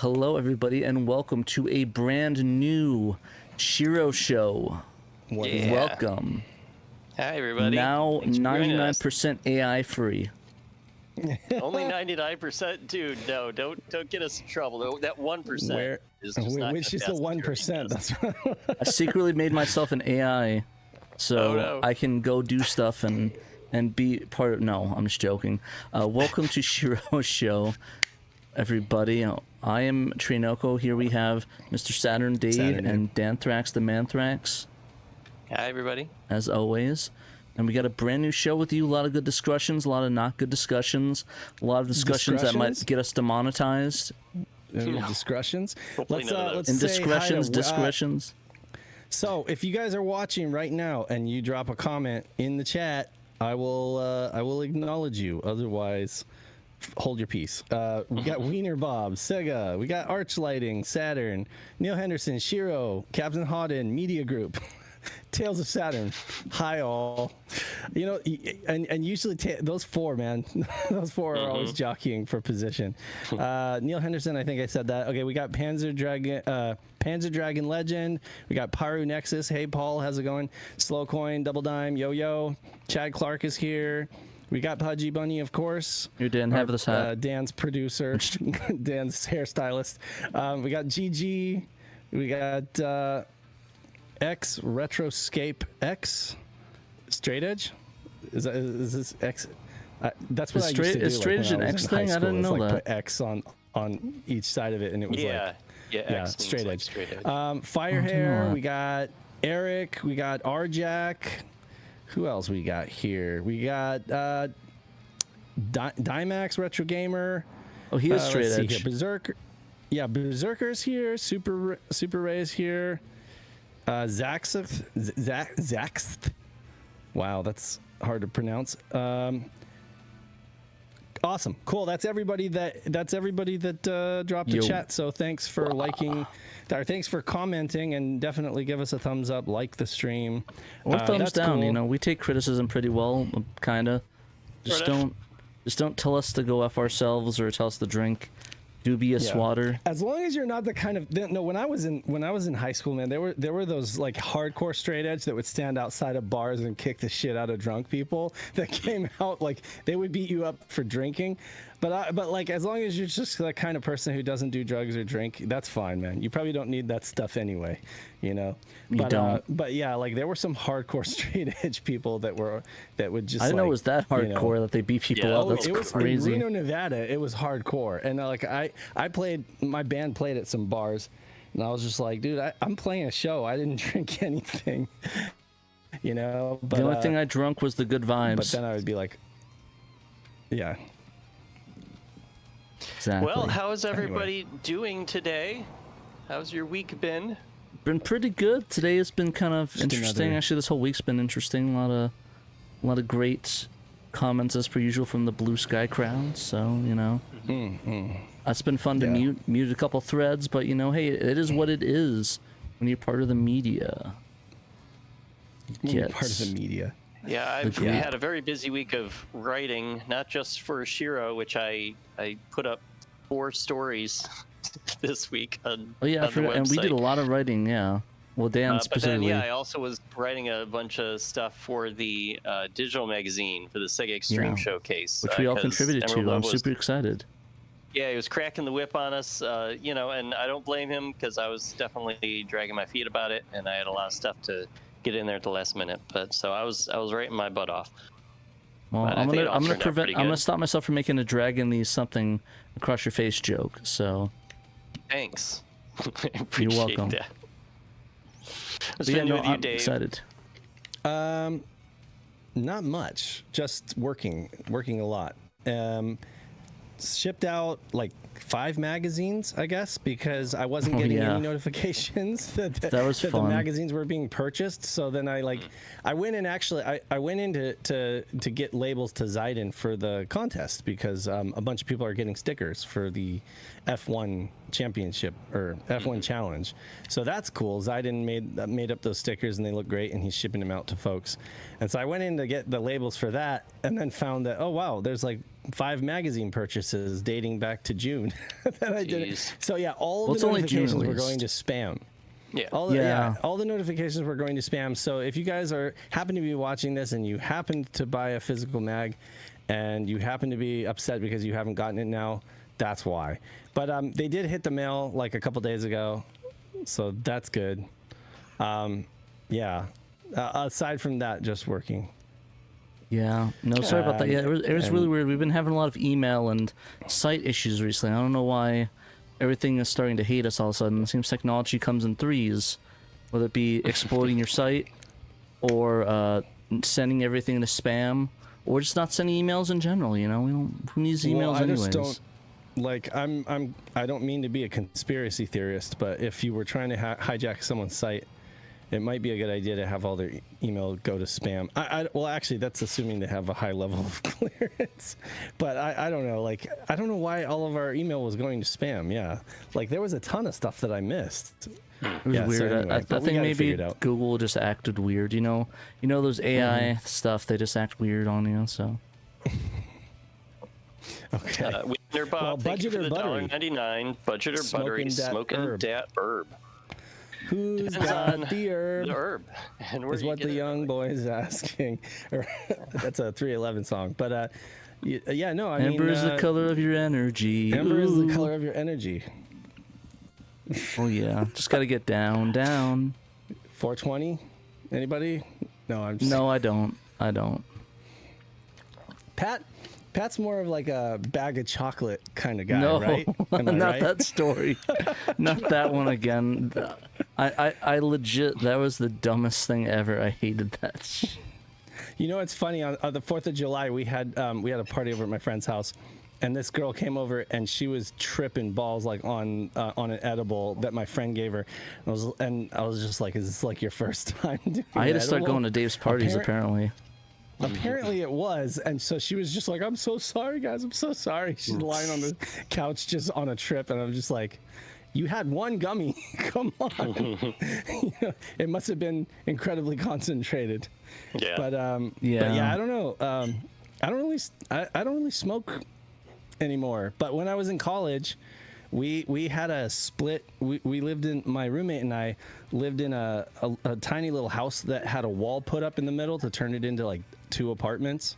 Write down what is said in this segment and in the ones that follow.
Hello everybody, and welcome to a brand new SHIRO show. Yeah. Welcome. Hi everybody. Now 99% AI free. Only 99%, dude. No, don't get us in trouble. That 1% is just not. Which is the 1%? That's I secretly made myself an AI, so I can go do stuff and be part of. No, I'm just joking. Welcome to SHIRO show, everybody. I am Trinoko. Here we have Mr. Saturn Dave and Danthrax the Manthrax. Hi everybody. As always. And we got a brand new show with you. A lot of good discussions, a lot of not good discussions, a lot of discussions that might get us demonetized. Discussions? Let's indiscretions, discretions. So if you guys are watching right now and you drop a comment in the chat, I will acknowledge you. Otherwise, hold your peace. We got Wiener Bob, Sega, we got Arch Lighting, Saturn, Neil Henderson, SHIRO, Captain Hodden, Media Group, Tales of Saturn. Hi all. You know, and usually those four, man, those four are always jockeying for position. Neil Henderson, I think I said that. Okay, we got Panzer Dragon Legend. We got Pyro Nexus. Hey Paul, how's it going? Slow Coin, Double Dime, Yo Yo. Chad Clark is here. We got Pudgy Bunny, of course. You didn't have this hat. Dan's producer, Dan's hairstylist. We got GG. We got X Retroscape X Straight Edge. Is this X? That's what I used to do. Is Straight Edge an X thing? I didn't know that. Put X on each side of it, and it was X Straight Edge. Straight Edge. Firehair. We got Eric. We got Rjack. Who else we got here? We got Dymax Retro Gamer. Oh, he is Straight Edge. Here. Berserker. Yeah, Berserker's here. Super Ray's here. Zaxth. Wow, that's hard to pronounce. Awesome, cool. That's everybody that dropped a chat. So thanks for liking, or thanks for commenting, and definitely give us a thumbs up, like the stream, or thumbs down. Cool. You know, we take criticism pretty well, kinda. Just don't tell us to go F ourselves or tell us to drink dubious water. As long as you're not the kind of when I was in high school, man, there were those like hardcore straight edge that would stand outside of bars and kick the shit out of drunk people that came out, like they would beat you up for drinking. But like, as long as you're just the kind of person who doesn't do drugs or drink, that's fine, man. You probably don't need that stuff anyway, you know. But yeah, like there were some hardcore straight edge people that would just. I didn't know it was that hardcore that they beat people up. That's crazy. In Reno, Nevada, it was hardcore, and like my band played at some bars, and I was just like, dude, I'm playing a show. I didn't drink anything, you know. But, the only thing I drunk was the good vibes. But then I would be like, yeah. Exactly. Well, how is everybody doing today? How's your week been? Been pretty good. Today has been kind of interesting. Actually, this whole week's been interesting. A lot of great comments as per usual from the Blue Sky crowd. So you know, it's been fun to mute a couple threads. But you know, hey, it is what it is when you're part of the media. Part of the media. Yeah, I've had a very busy week of writing, not just for SHIRO, which I put up 4 stories this week on the website. And we did a lot of writing, yeah. Well, Dan specifically. But then, I also was writing a bunch of stuff for the digital magazine for the SegaXtreme showcase. Which we all contributed to. I'm super excited. Yeah, he was cracking the whip on us, you know, and I don't blame him because I was definitely dragging my feet about it, and I had a lot of stuff to get in there at the last minute. But so I was writing my butt off. Well, I'm gonna stop myself from making a drag in these something across your face joke. So thanks. You're welcome. That. What's been with you, Dave? Excited. Not much. Just working a lot. shipped out like 5 magazines, I guess, because I wasn't getting any notifications that was that fun. the magazines were being purchased. So then I went in I went in to get labels to Zayden for the contest because a bunch of people are getting stickers for the F1 championship or F1 challenge. So that's cool. Zayden made up those stickers and they look great, and he's shipping them out to folks. And so I went in to get the labels for that, and then found that, oh wow, there's like 5 magazine purchases dating back to June that I did. So yeah, all the notifications were going to spam. Yeah. All the notifications were going to spam. So if you guys happen to be watching this and you happen to buy a physical mag and you happen to be upset because you haven't gotten it now, that's why. But they did hit the mail like a couple days ago, so that's good. Aside from that, just working. Yeah, no, sorry about that. Yeah, it was really weird. We've been having a lot of email and site issues recently. I don't know why everything is starting to hate us all of a sudden. It seems technology comes in threes, whether it be exploiting your site or sending everything to spam or just not sending emails in general. You know, who needs emails anyways? Just don't, like, I don't mean to be a conspiracy theorist, but if you were trying to hijack someone's site, it might be a good idea to have all their email go to spam. Well, actually, that's assuming they have a high level of clearance. But I don't know. Like, I don't know why all of our email was going to spam. Yeah, like there was a ton of stuff that I missed. It was weird. So anyway, I think maybe Google just acted weird. You know those AI stuff. They just act weird on you. So. Okay. Wiener Bob, thank you for the $1.99. Budget or buttery, smoking dat herb. Who's got the herb? The herb. And is what the young boy is asking. That's a 311 song. But yeah, no, I mean... Amber is the color of your energy. Amber is the color of your energy. Oh, yeah. Just got to get down. 420? Anybody? No, I'm just... No, I don't. Pat's more of like a bag of chocolate kind of guy, no, right? Not right? that story. Not that one again. I legit, that was the dumbest thing ever. I hated that. You know, it's funny. On the 4th of July, we had a party over at my friend's house, and this girl came over, and she was tripping balls like on an edible that my friend gave her. And I was just like, "Is this like your first time doing I had to start edible?" going to Dave's parties apparently. Apparently it was, and so she was just like, "I'm so sorry, guys. I'm so sorry." She's lying on the couch just on a trip, and I'm just like, "You had one gummy. Come on." It must have been incredibly concentrated. Yeah. But I don't know. I don't really smoke anymore. But when I was in college, we had a split. We lived in, my roommate and I lived in a tiny little house that had a wall put up in the middle to turn it into like 2 apartments.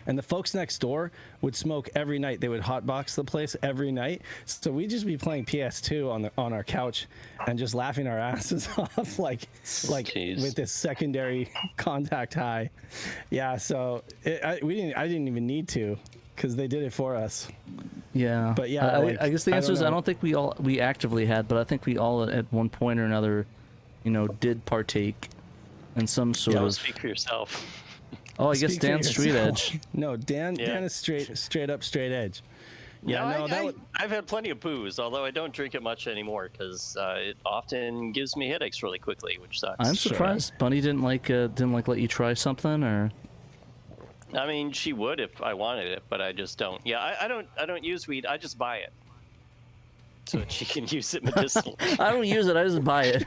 And the folks next door would smoke every night. They would hotbox the place every night. So we'd just be playing PS2 on our couch and just laughing our asses off, like Jeez. with this secondary contact high. Yeah. So I didn't even need to, because they did it for us. Yeah. But yeah, I guess the answer is I don't think we actively had, but I think we all at one point or another, did partake in some sort of. Speak for yourself. Oh, I guess Dan's straight edge. No, Dan is straight up straight edge. Yeah, I've had plenty of booze, although I don't drink it much anymore because it often gives me headaches really quickly, which sucks. I'm surprised Bunny didn't let you try something, or. I mean, she would if I wanted it, but I just don't. Yeah, I don't use weed. I just buy it so that she can use it medicinally. I don't use it. I just buy it.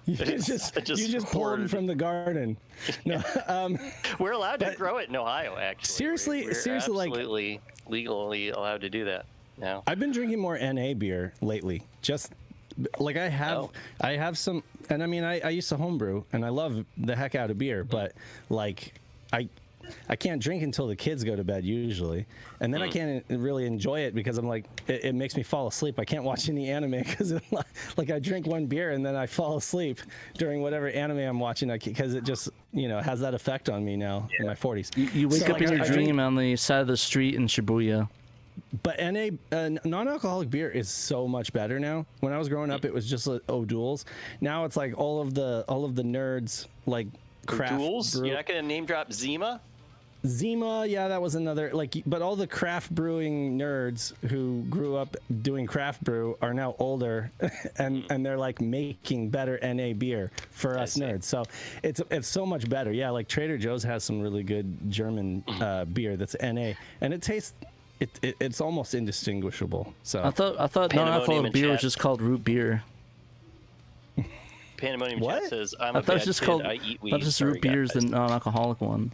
You just pull them from the garden. No, we're allowed to grow it in Ohio, actually. Seriously, we're absolutely, legally allowed to do that now. I've been drinking more NA beer lately. Just like I have some, and I mean, I used to homebrew, and I love the heck out of beer, but like I can't drink until the kids go to bed usually, and then I can't really enjoy it because I'm like, it makes me fall asleep. I can't watch any anime because like I drink one beer and then I fall asleep during whatever anime I'm watching because it just has that effect on me now in my 40s. You wake up in your dream on the side of the street in Shibuya. But NA non-alcoholic beer is so much better now. When I was growing up, it was just like O'Doul's. Now it's like all of the nerds like craft O'Doul's? brew. You're not gonna name drop Zima? Zima, yeah, that was another, like, but all the craft brewing nerds who grew up doing craft brew are now older and they're like making better NA beer for us nerds. So it's so much better. Yeah, like Trader Joe's has some really good German beer that's NA, and it tastes it's almost indistinguishable. So I thought non-alcoholic beer was just called root beer. Pandemonium What? Chat says, I'm I a thought it was bad just kid, called. I eat I weed. thought just Sorry, root beer is the guys. non-alcoholic one.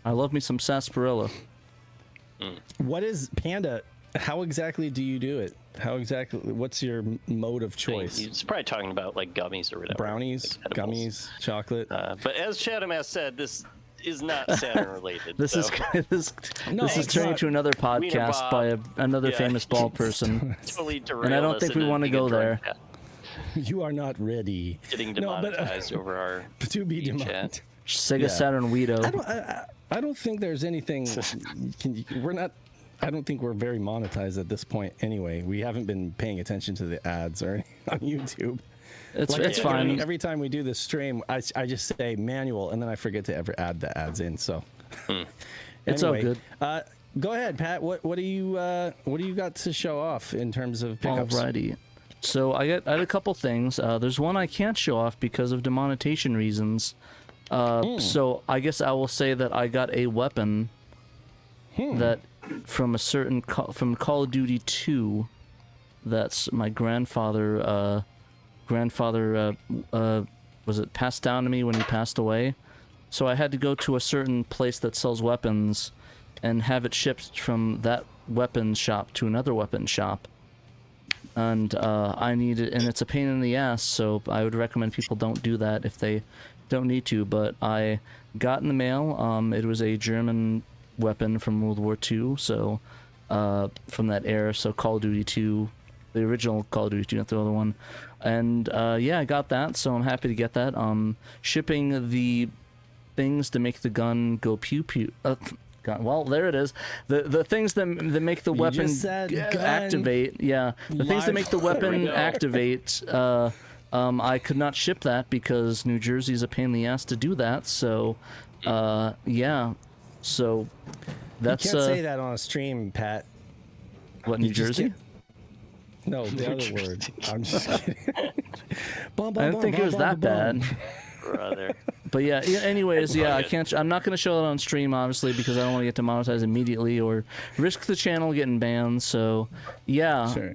I love me some sarsaparilla. what is Panda? How exactly do you do it? What's your mode of choice? He's probably talking about like gummies or whatever. Brownies, like edibles. gummies, chocolate. But as Shadowmass said, this is not Saturn related. This so. is No, this is it's turning not. to another podcast Bob. by another Yeah. famous bald person, Totally and I don't think we want to go there. You are not ready. Getting No, but, demonetized over our to be chat. demonetized. Sega Yeah. Saturn Weedo. I don't think there's anything. We're not. I don't think we're very monetized at this point. Anyway, we haven't been paying attention to the ads or anything on YouTube. It's fine. Every time we do this stream, I just say manual, and then I forget to ever add the ads in. So It's all anyway, good. Go ahead, Pat. What do you got to show off in terms of pickups? Alrighty. So I had a couple things. There's one I can't show off because of demonetization reasons. So I guess I will say that I got a weapon that from a certain from Call of Duty 2. That's my grandfather. Was it passed down to me when he passed away? So I had to go to a certain place that sells weapons and have it shipped from that weapons shop to another weapons shop. And I need it, and it's a pain in the ass, so I would recommend people don't do that if they don't need to. But I got in the mail, it was a German weapon from World War II, so from that era, so Call of Duty 2, the original Call of Duty 2, not the other one. And yeah, I got that, so I'm happy to get that. Shipping the things to make the gun go pew pew. Well, there it is. The things that make the weapon activate. Yeah, the things that make the weapon activate. I could not ship that because New Jersey's a pain in the ass to do that. So, yeah. So that's. You can't say that on a stream, Pat. What, New Jersey? No, the other word. I'm just kidding. I didn't think it was that bad. Brother. But yeah. Anyways, yeah, I can't. I'm not gonna show it on stream, obviously, because I don't want to get demonetized immediately or risk the channel getting banned. So, yeah. Sure.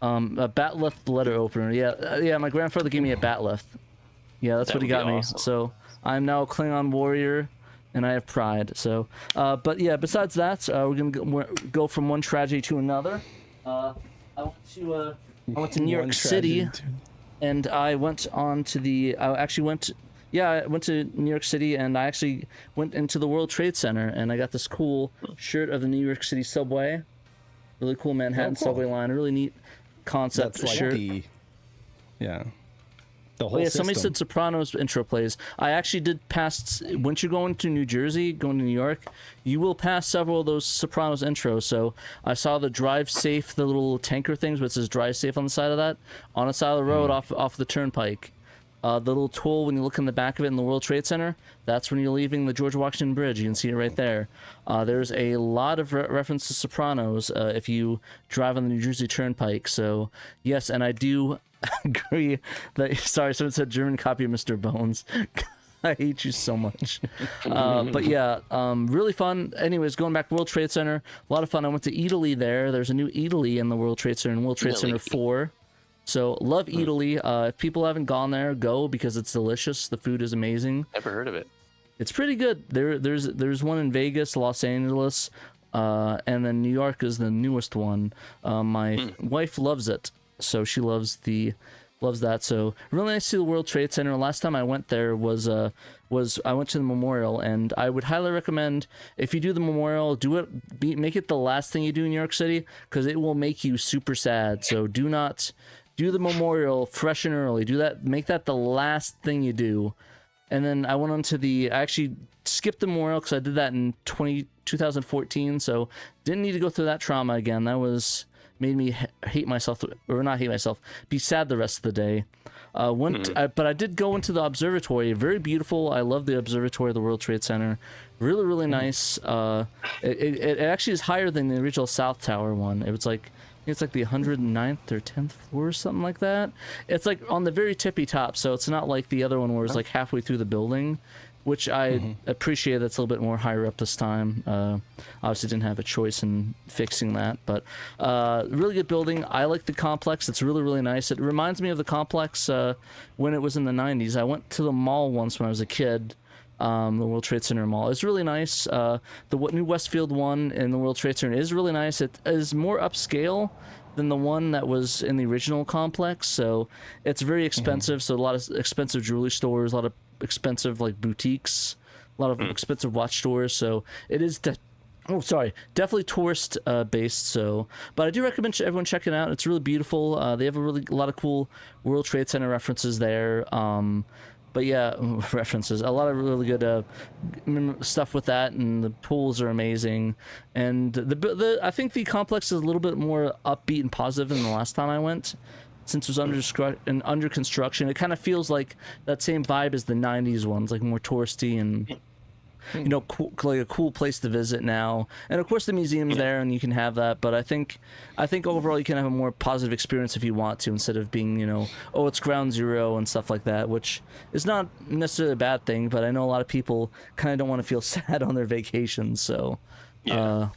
A batleth letter opener. Yeah. My grandfather gave me a batleth. Yeah, that's what he got me. So I'm now a Klingon warrior, and I have pride. So, but yeah. Besides that, we're gonna go from one tragedy to another. I went to New York City, and I went to New York City, and I actually went into the World Trade Center, and I got this cool shirt of the New York City subway. Really cool Manhattan subway line. A really neat concept shirt. The whole Somebody system. said Sopranos intro plays. I actually did pass, once you're going to New Jersey, going to New York, you will pass several of those Sopranos intros. So I saw the drive safe, the little tanker things, which says drive safe on the side of that, on the side of the road off the turnpike. The little tool, when you look in the back of it in the World Trade Center, that's when you're leaving the George Washington Bridge. You can see it right there. There's a lot of reference to Sopranos if you drive on the New Jersey Turnpike. So, yes, and I do agree that, sorry, someone said German copy of Mr. Bones. I hate you so much. But yeah, really fun. Anyways, going back to World Trade Center, a lot of fun. I went to Italy there. There's a new Italy in the World Trade Center, in World Trade Center 4. So love Italy. If people haven't gone there, go, because it's delicious. The food is amazing. Never heard of it. It's pretty good. There's one in Vegas, Los Angeles, and then New York is the newest one. My wife loves it, so she loves that. So really nice to see the World Trade Center. Last time I went there was I went to the memorial, and I would highly recommend, if you do the memorial, make it the last thing you do in New York City, because it will make you super sad. So do not do the memorial fresh and early. Make that the last thing you do. And then I went on to I actually skipped the memorial because I did that in 2014, so didn't need to go through that trauma again. That was made me hate myself, or not hate myself, be sad the rest of the day. But I did go into the observatory. Very beautiful. I love the observatory of the World Trade Center. Really, really nice. It actually is higher than the original South Tower one. It was like, it's like the 109th or 10th floor or something like that. It's like on the very tippy top, so it's not like the other one where it's like halfway through the building, which I appreciate. That's a little bit more higher up this time. Obviously didn't have a choice in fixing that, but really good building. I like the complex. It's really, really nice. It reminds me of the complex when it was in the 90s. I went to the mall once when I was a kid, the World Trade Center Mall. It's really nice. The new Westfield one in the World Trade Center is really nice. It is more upscale than the one that was in the original complex, so it's very expensive. So a lot of expensive jewelry stores, a lot of expensive like boutiques, a lot of expensive watch stores. So it is definitely tourist based. So, but I do recommend everyone check it out. It's really beautiful. They have a lot of cool World Trade Center references there. But yeah, references, a lot of really good stuff with that, and the pools are amazing. And I think the complex is a little bit more upbeat and positive than the last time I went, since it was under construction. It kind of feels like that same vibe as the 90s ones, like more touristy and cool, like a cool place to visit now. And of course the museum's there and you can have that, but I think overall you can have a more positive experience if you want to, instead of being, oh, it's ground zero and stuff like that, which is not necessarily a bad thing, but I know a lot of people kind of don't want to feel sad on their vacations. So very,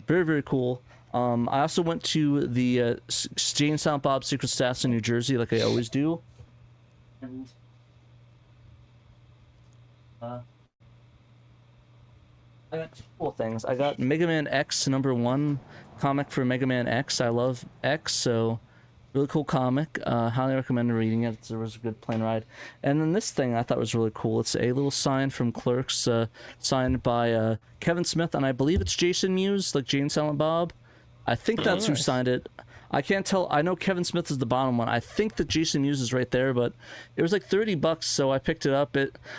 very cool. I also went to the Jay and Silent Bob's Secret Stash in New Jersey, like I always do. And I got two cool things. I got Mega Man X #1 comic for Mega Man X. I love X, so really cool comic. Highly recommend reading it. It was a good plane ride. And then this thing I thought was really cool. It's a little sign from Clerks, signed by Kevin Smith, and I believe it's Jason Mewes, like Jay and Silent Bob. I think that's who signed it. I can't tell. I know Kevin Smith is the bottom one. I think that Jason Mewes is right there, but it was like $30, so I picked it up.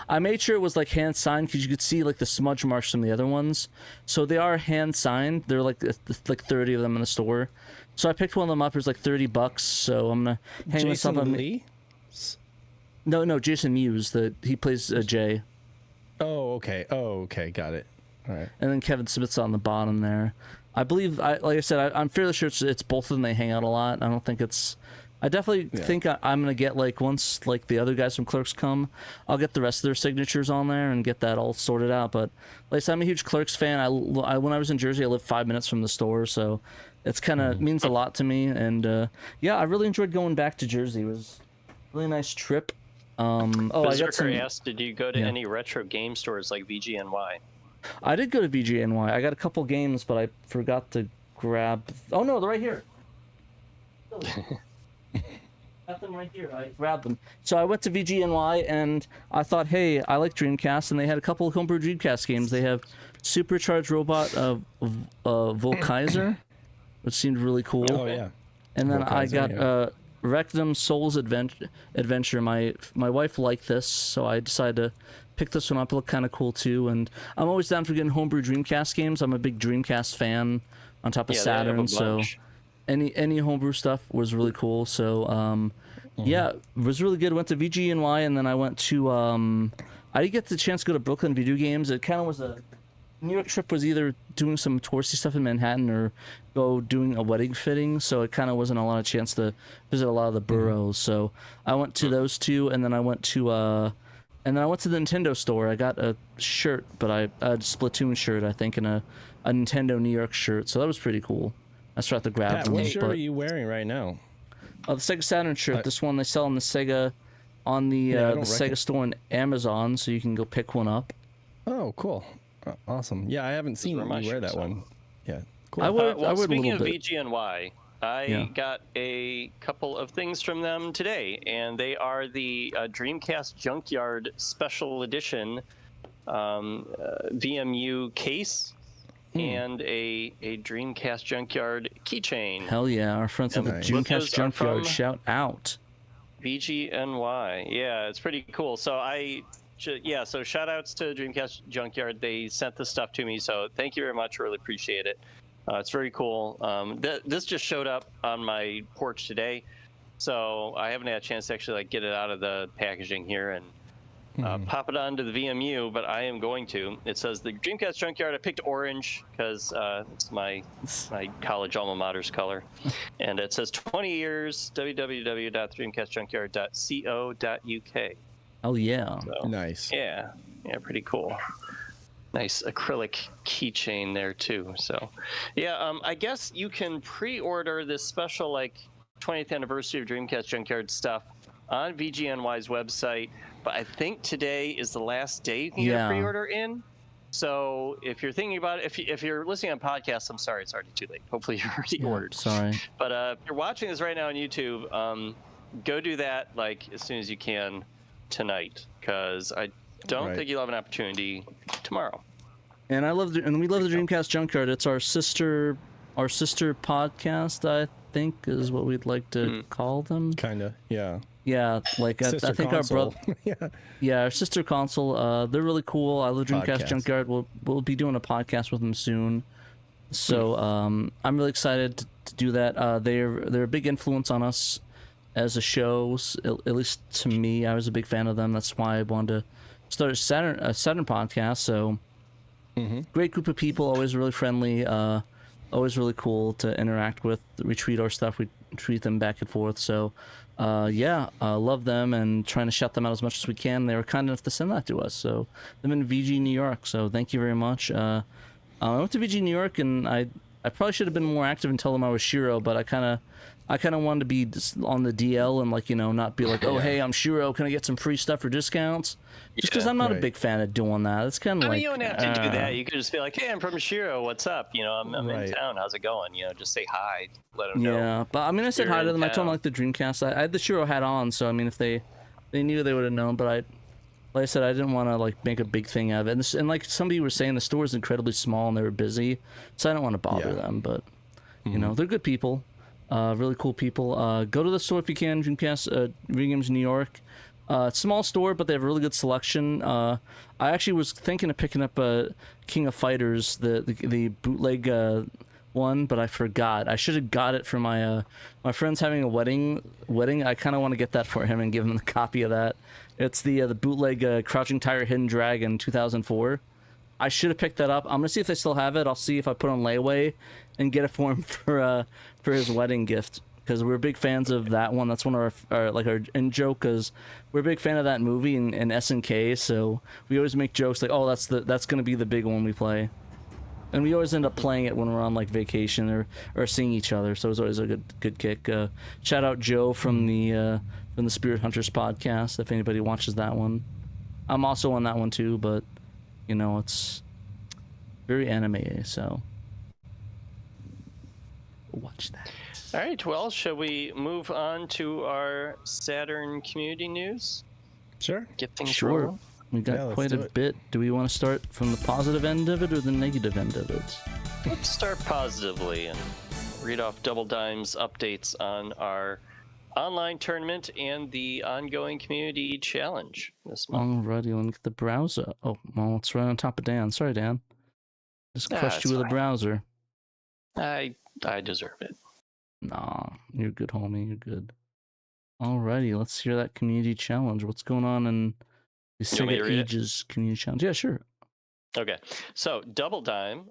I made sure it was like hand signed, because you could see like the smudge marks from the other ones. So they are hand signed. They're like 30 of them in the store. So I picked one of them up. It was like $30, so I'm gonna hang this up on me. No, Jason Mewes. He plays Jay. Oh, okay. Got it. All right. And then Kevin Smith's on the bottom there. I believe, like I said, I'm fairly sure it's both of them. They hang out a lot. I don't think it's... I definitely think I'm going to get, like, once, like, the other guys from Clerks come, I'll get the rest of their signatures on there and get that all sorted out. But, like I said, I'm a huge Clerks fan. When I was in Jersey, I lived 5 minutes from the store, so it's kind of means a lot to me. And, yeah, I really enjoyed going back to Jersey. It was a really nice trip. Berserker asked, did you go to any retro game stores like VGNY? I did go to VGNY. I got a couple games, but I forgot to grab... Oh, no, they're right here. Got them right here. I grabbed them. So I went to VGNY, and I thought, hey, I like Dreamcast, and they had a couple of Homebrew Dreamcast games. They have Supercharged Robot Volkaiser, which seemed really cool. Oh, yeah. And then I got Rectum Souls Adventure. My wife liked this, so I decided to pick this one up. It looked kind of cool too, and I'm always down for getting homebrew Dreamcast games. I'm a big Dreamcast fan on top of Saturn, so any homebrew stuff was really cool. So yeah, it was really good. Went to VGNY, and then I went to I didn't get the chance to go to Brooklyn Video Games. It kind of was a New York trip, was either doing some touristy stuff in Manhattan or go doing a wedding fitting, so it kind of wasn't a lot of chance to visit a lot of the boroughs. So I went to those two, and then I went to the Nintendo store. I got a shirt, but a Splatoon shirt, I think, and a Nintendo New York shirt. So that was pretty cool. I started to grab them. What shirt are you wearing right now? The Sega Saturn shirt. This one they sell on the Sega, the Sega store on Amazon, so you can go pick one up. Oh, cool. Awesome. Yeah, I haven't seen you wear that one. Yeah, cool. I would speaking of bit. VGNY, I got a couple of things from them today, and they are the Dreamcast Junkyard Special Edition VMU case and a Dreamcast Junkyard keychain. Hell yeah, our friends at the Dreamcast Junkyard, shout out. VGNY, yeah, it's pretty cool. So so shout outs to Dreamcast Junkyard. They sent this stuff to me, so thank you very much. Really appreciate it. It's very cool. This just showed up on my porch today, so I haven't had a chance to actually like get it out of the packaging here and pop it onto the VMU, but I am going to. It says the Dreamcast Junkyard. I picked orange because it's my college alma mater's color. And it says 20 years, www.dreamcastjunkyard.co.uk. Oh, yeah. So, Nice. Yeah, pretty cool. Nice acrylic keychain there, too. So, yeah, I guess you can pre-order this special, like, 20th anniversary of Dreamcast Junkyard stuff on VGNY's website. But I think today is the last day you can get a pre-order in. So if you're thinking about it, if you're listening on podcasts, I'm sorry, it's already too late. Hopefully you're already ordered. Sorry. But if you're watching this right now on YouTube, go do that like as soon as you can tonight, because I don't think you'll have an opportunity tomorrow. And we love the Dreamcast Junkyard. It's our sister podcast, I think, is what we'd like to call them. Kinda, yeah. Yeah, like I think console. our brother. Our sister console. They're really cool. I love Dreamcast Junkyard. We'll be doing a podcast with them soon. So I'm really excited to do that. They're a big influence on us as a show. At least to me, I was a big fan of them. That's why I wanted to start a Saturn podcast. So great group of people. Always really friendly. Always really cool to interact with. We tweet our stuff. We tweet them back and forth. So. Love them and trying to shout them out as much as we can. They were kind enough to send that to us. So I'm in VG New York. So thank you very much. I went to VG New York and I probably should have been more active and tell them I was SHIRO, but I kind of wanted to be on the DL and like, not be like, oh, hey, I'm SHIRO. Can I get some free stuff or discounts? Just because I'm not a big fan of doing that. It's kind of like... you don't have to do that. You could just be like, hey, I'm from SHIRO. What's up? I'm in town. How's it going? Just say hi. Let them know. Yeah, but I mean, I said hi to them. I told them like the Dreamcast. I had the SHIRO hat on, so I mean, if they knew, they would have known. But like I said, I didn't want to like make a big thing out of it. And like somebody was saying, the store is incredibly small and they were busy, so I don't want to bother them. But they're good people, really cool people. Go to the store if you can. Dreamcast, Video Games New York. Small store, but they have a really good selection. I actually was thinking of picking up King of Fighters, the bootleg one, but I forgot. I should have got it for my friend's having a wedding. I kind of want to get that for him and give him the copy of that. It's the bootleg Crouching Tiger, Hidden Dragon 2004. I should have picked that up. I'm gonna see if they still have it. I'll see if I put on layaway and get it for him for his wedding gift. Because we're big fans of that one. That's one of our in-joke, because we're a big fan of that movie and SNK, so we always make jokes like, oh, that's going to be the big one we play. And we always end up playing it when we're on like vacation or seeing each other, so it's always a good kick. Shout out Joe from the Spirit Hunters podcast, if anybody watches that one. I'm also on that one too, but it's very anime, so watch that. All right, well, shall we move on to our Saturn community news? Sure. Get things rolling? rolling. We got quite a bit. Do we want to start from the positive end of it or the negative end of it? Let's start positively and read off Double Dime's updates on our online tournament and the ongoing community challenge this month. Alrighty, let me get the browser. Oh, well, it's right on top of Dan. Sorry, Dan. Just crushed you with a browser. I deserve it. Nah, you're good, homie. You're good. Alrighty, let's hear that community challenge. What's going on in the Sega Ages community challenge? Yeah, sure. Okay, so Double Dime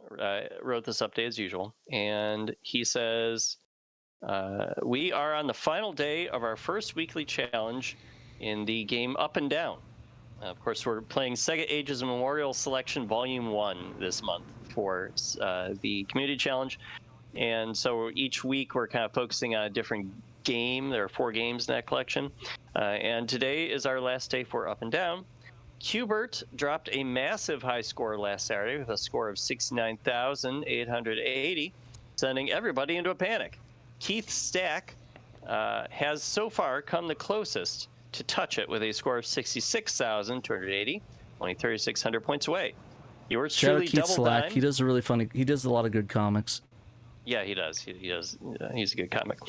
wrote this update as usual, and he says, we are on the final day of our first weekly challenge in the game Up and Down. Of course, we're playing Sega Ages Memorial Selection Volume 1 this month for the community challenge. And so each week we're kind of focusing on a different game. There are 4 games in that collection. And today is our last day for Up and Down. Hubert dropped a massive high score last Saturday with a score of 69,880, sending everybody into a panic. Keith Stack has so far come the closest to touch it with a score of 66,280, only 3,600 points away. Yours truly, Double Dime. He does he does a lot of good comics. Yeah, he does. He does. He's a good comic.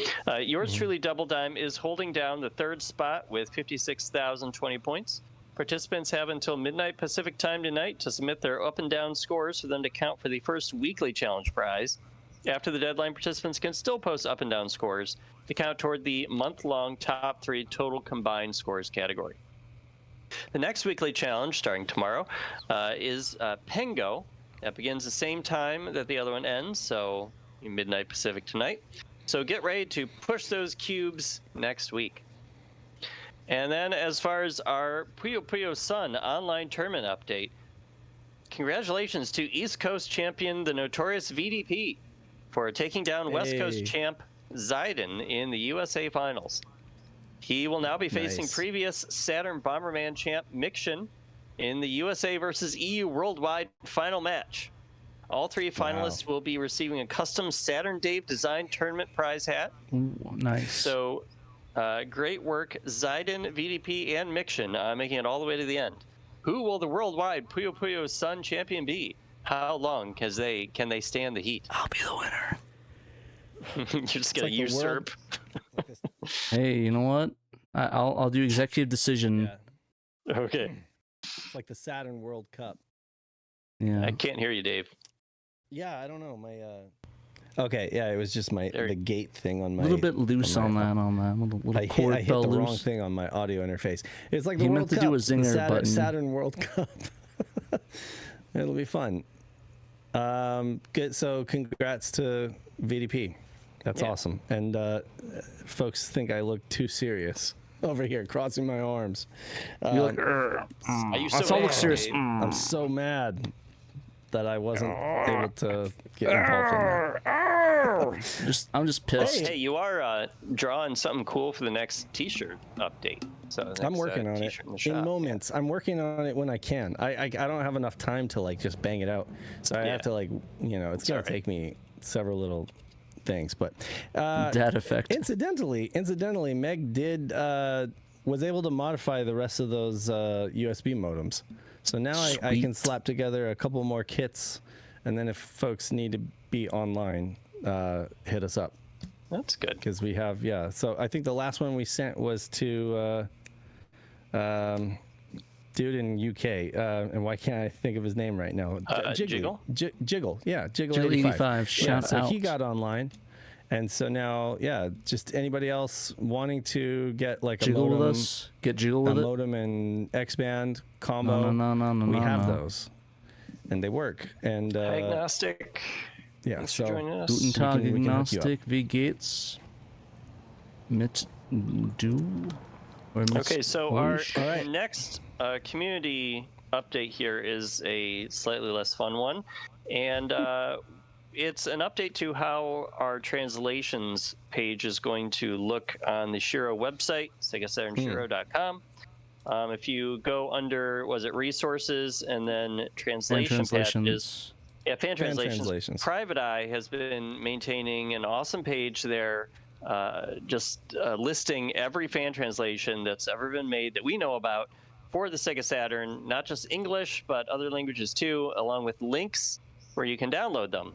Yours truly, Double Dime, is holding down the 3rd spot with 56,020 points. Participants have until midnight Pacific time tonight to submit their Up and Down scores for them to count for the first weekly challenge prize. After the deadline, participants can still post up and down scores to count toward the month-long top 3 total combined scores category. The next weekly challenge, starting tomorrow, is Pengo. That begins the same time that the other one ends, so midnight Pacific tonight. So get ready to push those cubes next week. And then as far as our Puyo Sun online tournament update, congratulations to East Coast champion, the notorious VDP, for taking down West Coast champ Zidane in the USA Finals. He will now be facing previous Saturn Bomberman champ Mikshin in the USA versus EU Worldwide final match. All 3 finalists will be receiving a custom Saturn Dave design tournament prize hat. Ooh, nice. So great work, Zidane, VDP, and Mikshin, making it all the way to the end. Who will the worldwide Puyo Sun champion be? How long can they stand the heat? I'll be the winner. You're just gonna usurp. Hey, you know what? I'll do executive decision. Yeah. Okay. It's like the Saturn World Cup. Yeah. I can't hear you, Dave. Yeah, I don't know. My okay, yeah, it was just the gate thing on my. A little bit loose on that. I hit the wrong thing on my audio interface. It's like the World Cup. Do a zinger button. Saturn World Cup. It'll be fun. Good. So congrats to VDP. That's awesome. And folks think I look too serious over here, crossing my arms. Are you so all look serious. I'm so mad that I wasn't able to get involved in that. I'm just pissed. Hey, you are drawing something cool for the next T-shirt update. So I'm working on it in moments. I'm working on it when I can. I don't have enough time to like just bang it out. So I have to it's gonna take me several little things. But that effect. Incidentally, Meg was able to modify the rest of those USB modems. So now I can slap together a couple more kits, and then if folks need to be online, hit us up. That's good. Because we have, so I think the last one we sent was to dude in UK, and why can't I think of his name right now? Jiggle? Jiggle, yeah, Jiggle 85. Shout out. So he got online. And so now, just anybody else wanting to get like a modem, with us, get Jiggle with a it. modem and X-band combo. No, we have those, and they work. And Diagnostic. Yeah, Thanks so for joining us. Guten Tag, Agnostic, wie geht's? Mit du? Okay, so our next community update here is a slightly less fun one, and it's an update to how our translations page is going to look on the SHIRO website, SegaSaturnShiro.com. If you go under, resources and then translations. Fan translations. Private Eye has been maintaining an awesome page there, just listing every fan translation that's ever been made that we know about for the Sega Saturn, not just English, but other languages too, along with links where you can download them.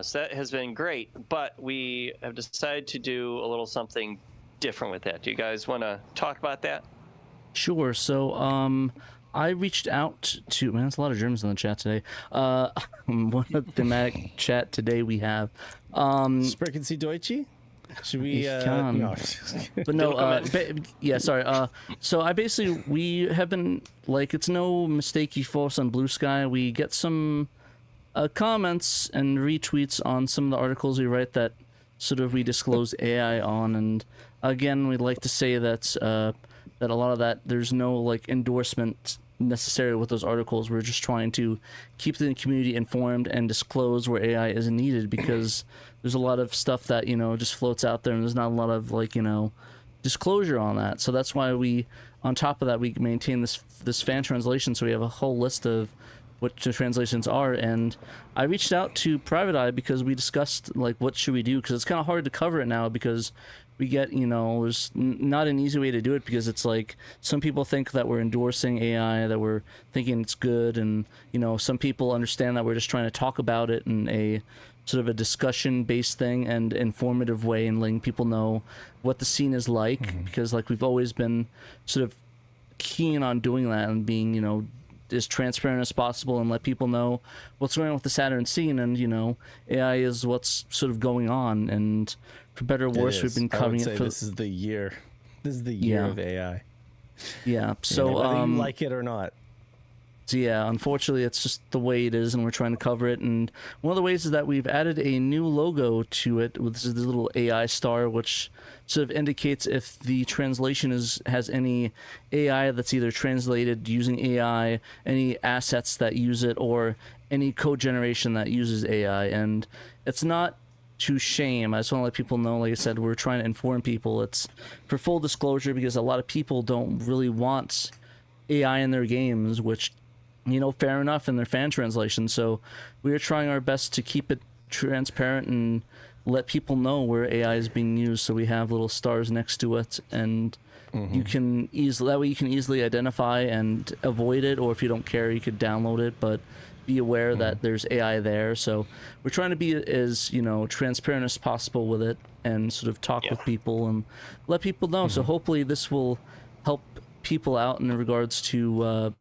So that has been great, but we have decided to do a little something different with that. Do you guys want to talk about that? Sure. So I reached out to, man, there's a lot of Germans in the chat today. One of the thematic chat today we have. Sprechen Sie Deutsche? Should we? No. But no, sorry. So we have been, like, it's no mistake you follow us on Blue Sky. We get some comments and retweets on some of the articles we write that sort of we disclose AI on, and again, we'd like to say that that a lot of that, there's no like endorsement necessary with those articles. We're just trying to keep the community informed and disclose where AI isn't needed, because there's a lot of stuff that just floats out there, and there's not a lot of disclosure on that. So that's why we, on top of that, we maintain this fan translation. So we have a whole list of what the translations are, and I reached out to Private Eye because we discussed like what should we do, because it's kind of hard to cover it now, because we get there's not an easy way to do it, because it's like some people think that we're endorsing AI, that we're thinking it's good, and some people understand that we're just trying to talk about it in a sort of a discussion based thing and informative way, and letting people know what the scene is like, because like we've always been sort of keen on doing that and being as transparent as possible and let people know what's going on with the Saturn scene. And AI is what's sort of going on, and for better or worse, we've been covering it for. This is the year. This is the year of AI. Yeah. So whether you like it or not. So yeah, unfortunately, it's just the way it is, and we're trying to cover it. And one of the ways is that we've added a new logo to it with this little AI star, which sort of indicates if the translation has any AI that's either translated using AI, any assets that use it, or any code generation that uses AI. And it's not to shame. I just want to let people know, like I said, we're trying to inform people. It's for full disclosure because a lot of people don't really want AI in their games, which fair enough in their fan translation. So we are trying our best to keep it transparent and let people know where AI is being used. So we have little stars next to it, and you can easily identify and avoid it, or if you don't care, you could download it, but be aware that there's AI there. So we're trying to be as transparent as possible with it, and sort of talk with people and let people know. So hopefully this will help people out in regards to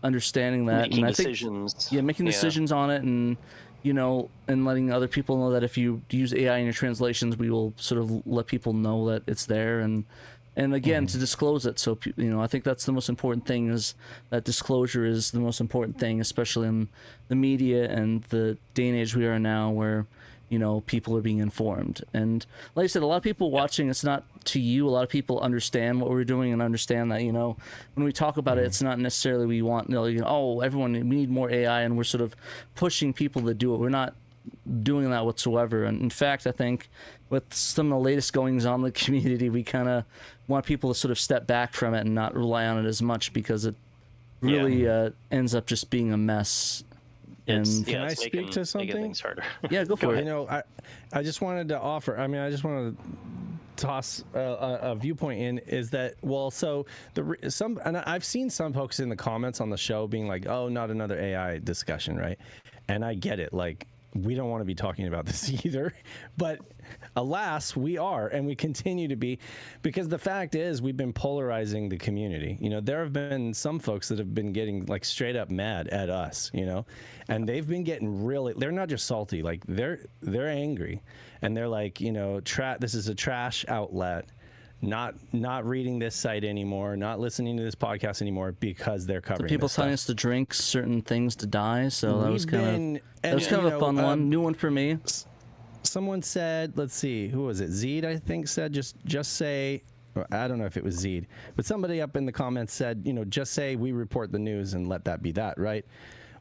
understanding that, making and decisions. Making decisions on it, and and letting other people know that if you use AI in your translations, we will sort of let people know that it's there, and again to disclose it. So I think that's the most important thing, is that disclosure is the most important thing, especially in the media and the day and age we are now, where people are being informed. And like I said, a lot of people watching, it's not to you. A lot of people understand what we're doing and understand that, when we talk about it, it's not necessarily we want, everyone, we need more AI, and we're sort of pushing people to do it. We're not doing that whatsoever. And in fact, I think with some of the latest goings on in the community, we kind of want people to sort of step back from it and not rely on it as much, because it really ends up just being a mess. Can I speak to something? Making things harder. Yeah, go for it. I just wanted to offer. I mean, I just wanted to toss a viewpoint in. Is that and I've seen some folks in the comments on the show being like, "Oh, not another AI discussion," right? And I get it. Like, we don't want to be talking about this either, but alas, we are, and we continue to be, because the fact is we've been polarizing the community. There have been some folks that have been getting like straight up mad at us, and they've been getting they're not just salty, like they're angry, and they're like, this is a trash outlet, not reading this site anymore, not listening to this podcast anymore, because they're covering people telling us to drink certain things to die. So that was kind of a fun one, new one for me. Someone said, let's see, who was it? Zeed, I think, said just say, I don't know if it was Zeed, but somebody up in the comments said, just say we report the news and let that be that, right?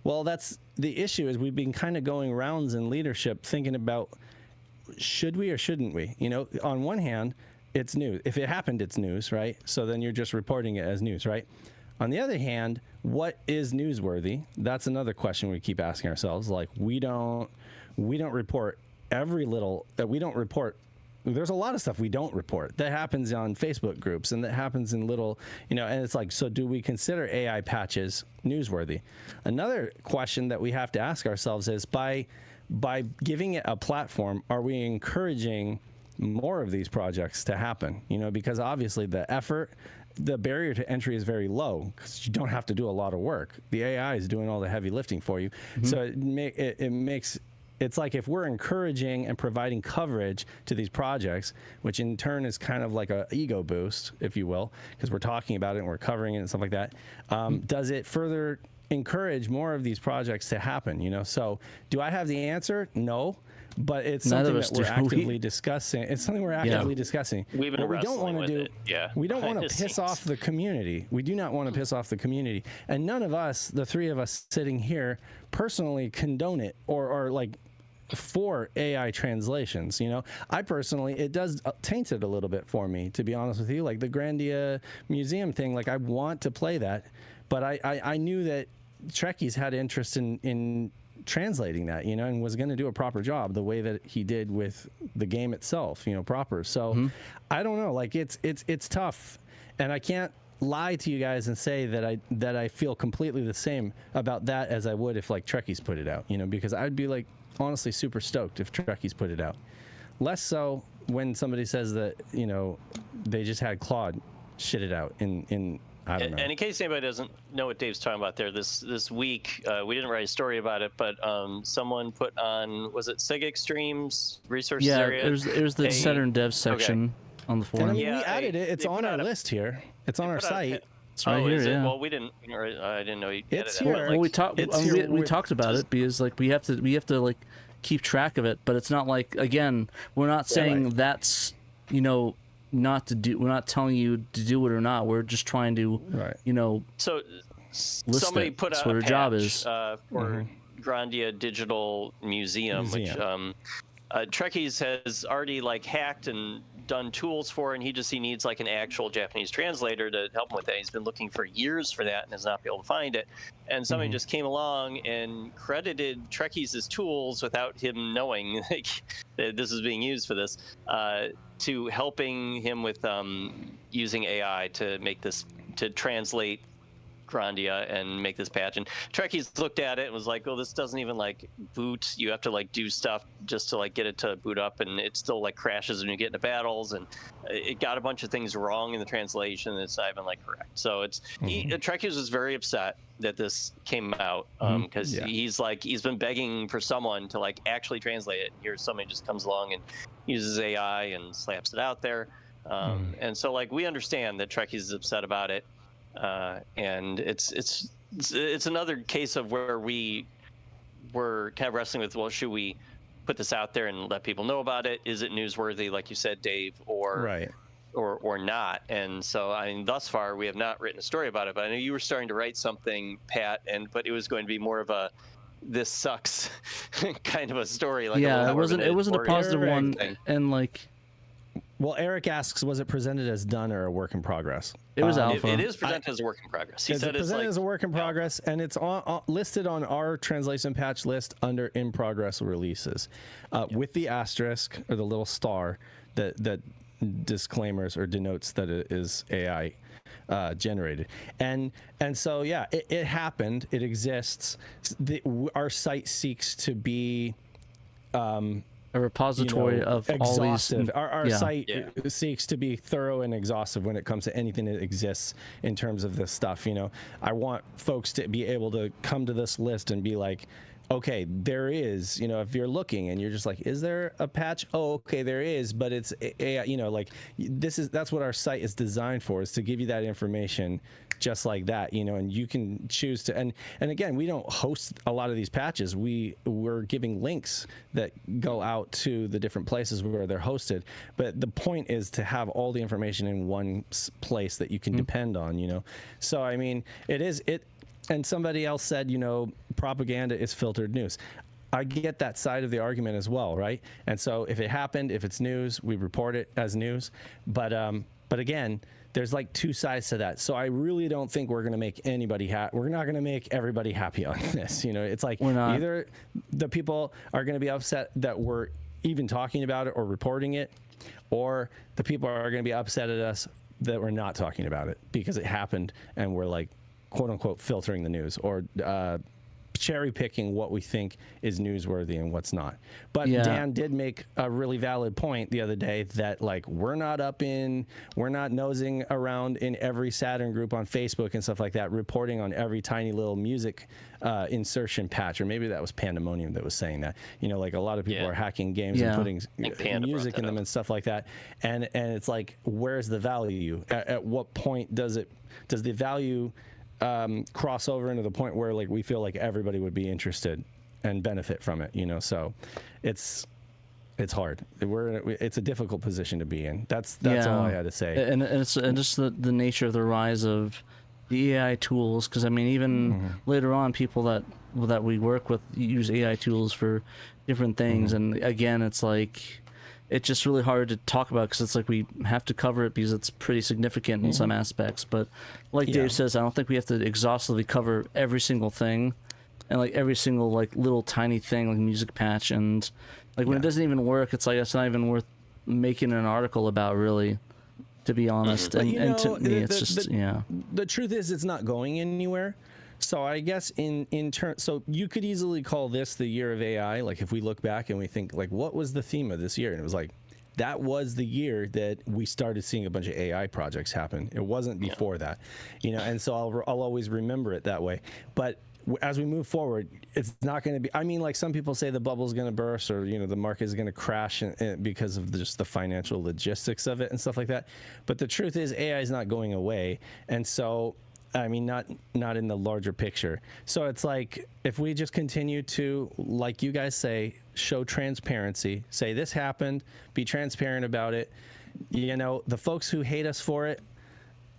Well, that's the issue, is we've been kind of going rounds in leadership thinking about, should we or shouldn't we? On one hand, it's news. If it happened, it's news, right? So then you're just reporting it as news, right? On the other hand, what is newsworthy? That's another question we keep asking ourselves. Like, we don't report every little that we don't report. There's a lot of stuff we don't report that happens on Facebook groups, and that happens in little, and it's like, so do we consider AI patches newsworthy? Another question that we have to ask ourselves is, by giving it a platform, are we encouraging more of these projects to happen? Because obviously the barrier to entry is very low, because you don't have to do a lot of work. The AI is doing all the heavy lifting for you. So it makes, it's like, if we're encouraging and providing coverage to these projects, which in turn is kind of like a ego boost, if you will, because we're talking about it and we're covering it and stuff like that, does it further encourage more of these projects to happen? So do I have the answer? No. But it's something that we're actively discussing. It's something we're actively discussing. We've been wrestling with it. We don't want to piss off the community. We do not want to piss off the community. And none of us, the three of us sitting here, personally condone it or like for AI translations. I personally, it does taint it a little bit for me, to be honest with you. Like the Grandia Museum thing, like I want to play that, but I knew that Trekkies had interest in translating that, and was going to do a proper job the way that he did with the game itself, proper. So I don't know, like it's tough, and I can't lie to you guys and say that I feel completely the same about that as I would if like Trekkies put it out, because I'd be like honestly super stoked if Trekkies put it out. Less so when somebody says that, they just had Claude shit it out in I don't know. And in case anybody doesn't know what Dave's talking about there, this week we didn't write a story about it, but someone put on, was it SegaXtreme's resources area? it was the Saturn Dev section on the forum. And I mean, we added it. It's on our list here. It's on our site. It's right here. Is it? Yeah. Well, we didn't. I didn't know you added It's that. here. But, Well, like, we talked about it because like we have to like keep track of it, but it's not like, again, we're not saying that's, you know, not to do. We're not telling you to do it or not. We're just trying to, you know. So list somebody it. put That's out what a her job patch, is. For Grandia Digital Museum, which Trekkies has already like hacked and done tools for, and he needs like an actual Japanese translator to help him with that. He's been looking for years for that and has not been able to find it. And somebody just came along and credited Trekkies' tools without him knowing like, that this is being used for this, to helping him with using AI to make this, to translate Grandia and make this patch. And Trekkies looked at it and was like, oh, this doesn't even like boot. You have to like do stuff just to like get it to boot up, and it still like crashes when you get into battles, and it got a bunch of things wrong in the translation. And it's not even like correct. So it's Trekkies was very upset that this came out because he's been begging for someone to like actually translate it. Here's somebody just comes along and uses AI and slaps it out there. And so like we understand that Trekkies is upset about it. And it's another case of where we were kind of wrestling with, well, should we put this out there and let people know about it? Is it newsworthy, like you said, Dave, or not? And so, I mean, thus far we have not written a story about it, but I know you were starting to write something, Pat, but it was going to be more of a this sucks kind of a story. Like it wasn't a positive one, and like. Well, Eric asks, was it presented as done or a work in progress? It was alpha. It is presented as a work in progress. He said it's presented like, as a work in progress, and it's listed on our translation patch list under in progress releases, with the asterisk or the little star that disclaimers or denotes that it is AI generated. And so it happened. It exists. Our site seeks to be a repository of exhaustive. all these. Our site seeks to be thorough and exhaustive when it comes to anything that exists in terms of this stuff. You know, I want folks to be able to come to this list and be like, okay, there is, you know, if you're looking and you're just like, is there a patch? Oh, okay, there is, but it's, you know, like that's what our site is designed for, is to give you that information just like that, you know, and you can choose to, and again, we don't host a lot of these patches. We're giving links that go out to the different places where they're hosted. But the point is to have all the information in one place that you can depend on, you know? So, I mean, and somebody else said, you know, propaganda is filtered news. I get that side of the argument as well, right? And so if it happened, if it's news, we report it as news. But again, there's like two sides to that. So I really don't think we're going to make anybody happy. We're not going to make everybody happy on this. You know, it's like either the people are going to be upset that we're even talking about it or reporting it, or the people are going to be upset at us that we're not talking about it because it happened and we're like, quote unquote, filtering the news or cherry picking what we think is newsworthy and what's not. But Dan did make a really valid point the other day that like we're not nosing around in every Saturn group on Facebook and stuff like that, reporting on every tiny little music insertion patch, or maybe that was Pandemonium that was saying that. You know, like a lot of people are hacking games and putting music in them and stuff like that. And it's like, where's the value? At what point does the value cross over into the point where like we feel like everybody would be interested and benefit from it, you know? So it's hard. It's a difficult position to be in. That's all I had to say. And it's just the nature of the rise of the AI tools, because I mean, even later on, people that we work with use AI tools for different things, and again, it's like, it's just really hard to talk about because it's like we have to cover it because it's pretty significant in some aspects. But like Dave says, I don't think we have to exhaustively cover every single thing, and like every single like little tiny thing, like music patch, and like when it doesn't even work, it's like it's not even worth making an article about, really, to be honest. And to me, it's just The truth is, it's not going anywhere. So I guess in turn, so you could easily call this the year of AI. Like if we look back and we think like, what was the theme of this year? And it was like that was the year that we started seeing a bunch of AI projects happen. It wasn't before that, you know, and so I'll always remember it that way. But as we move forward, it's not going to be, I mean, like some people say the bubble's going to burst, or, you know, the market is going to crash because of just the financial logistics of it and stuff like that. But the truth is AI is not going away. And so, I mean, not in the larger picture. So it's like, if we just continue to, like you guys say, show transparency, say this happened, be transparent about it. You know, the folks who hate us for it,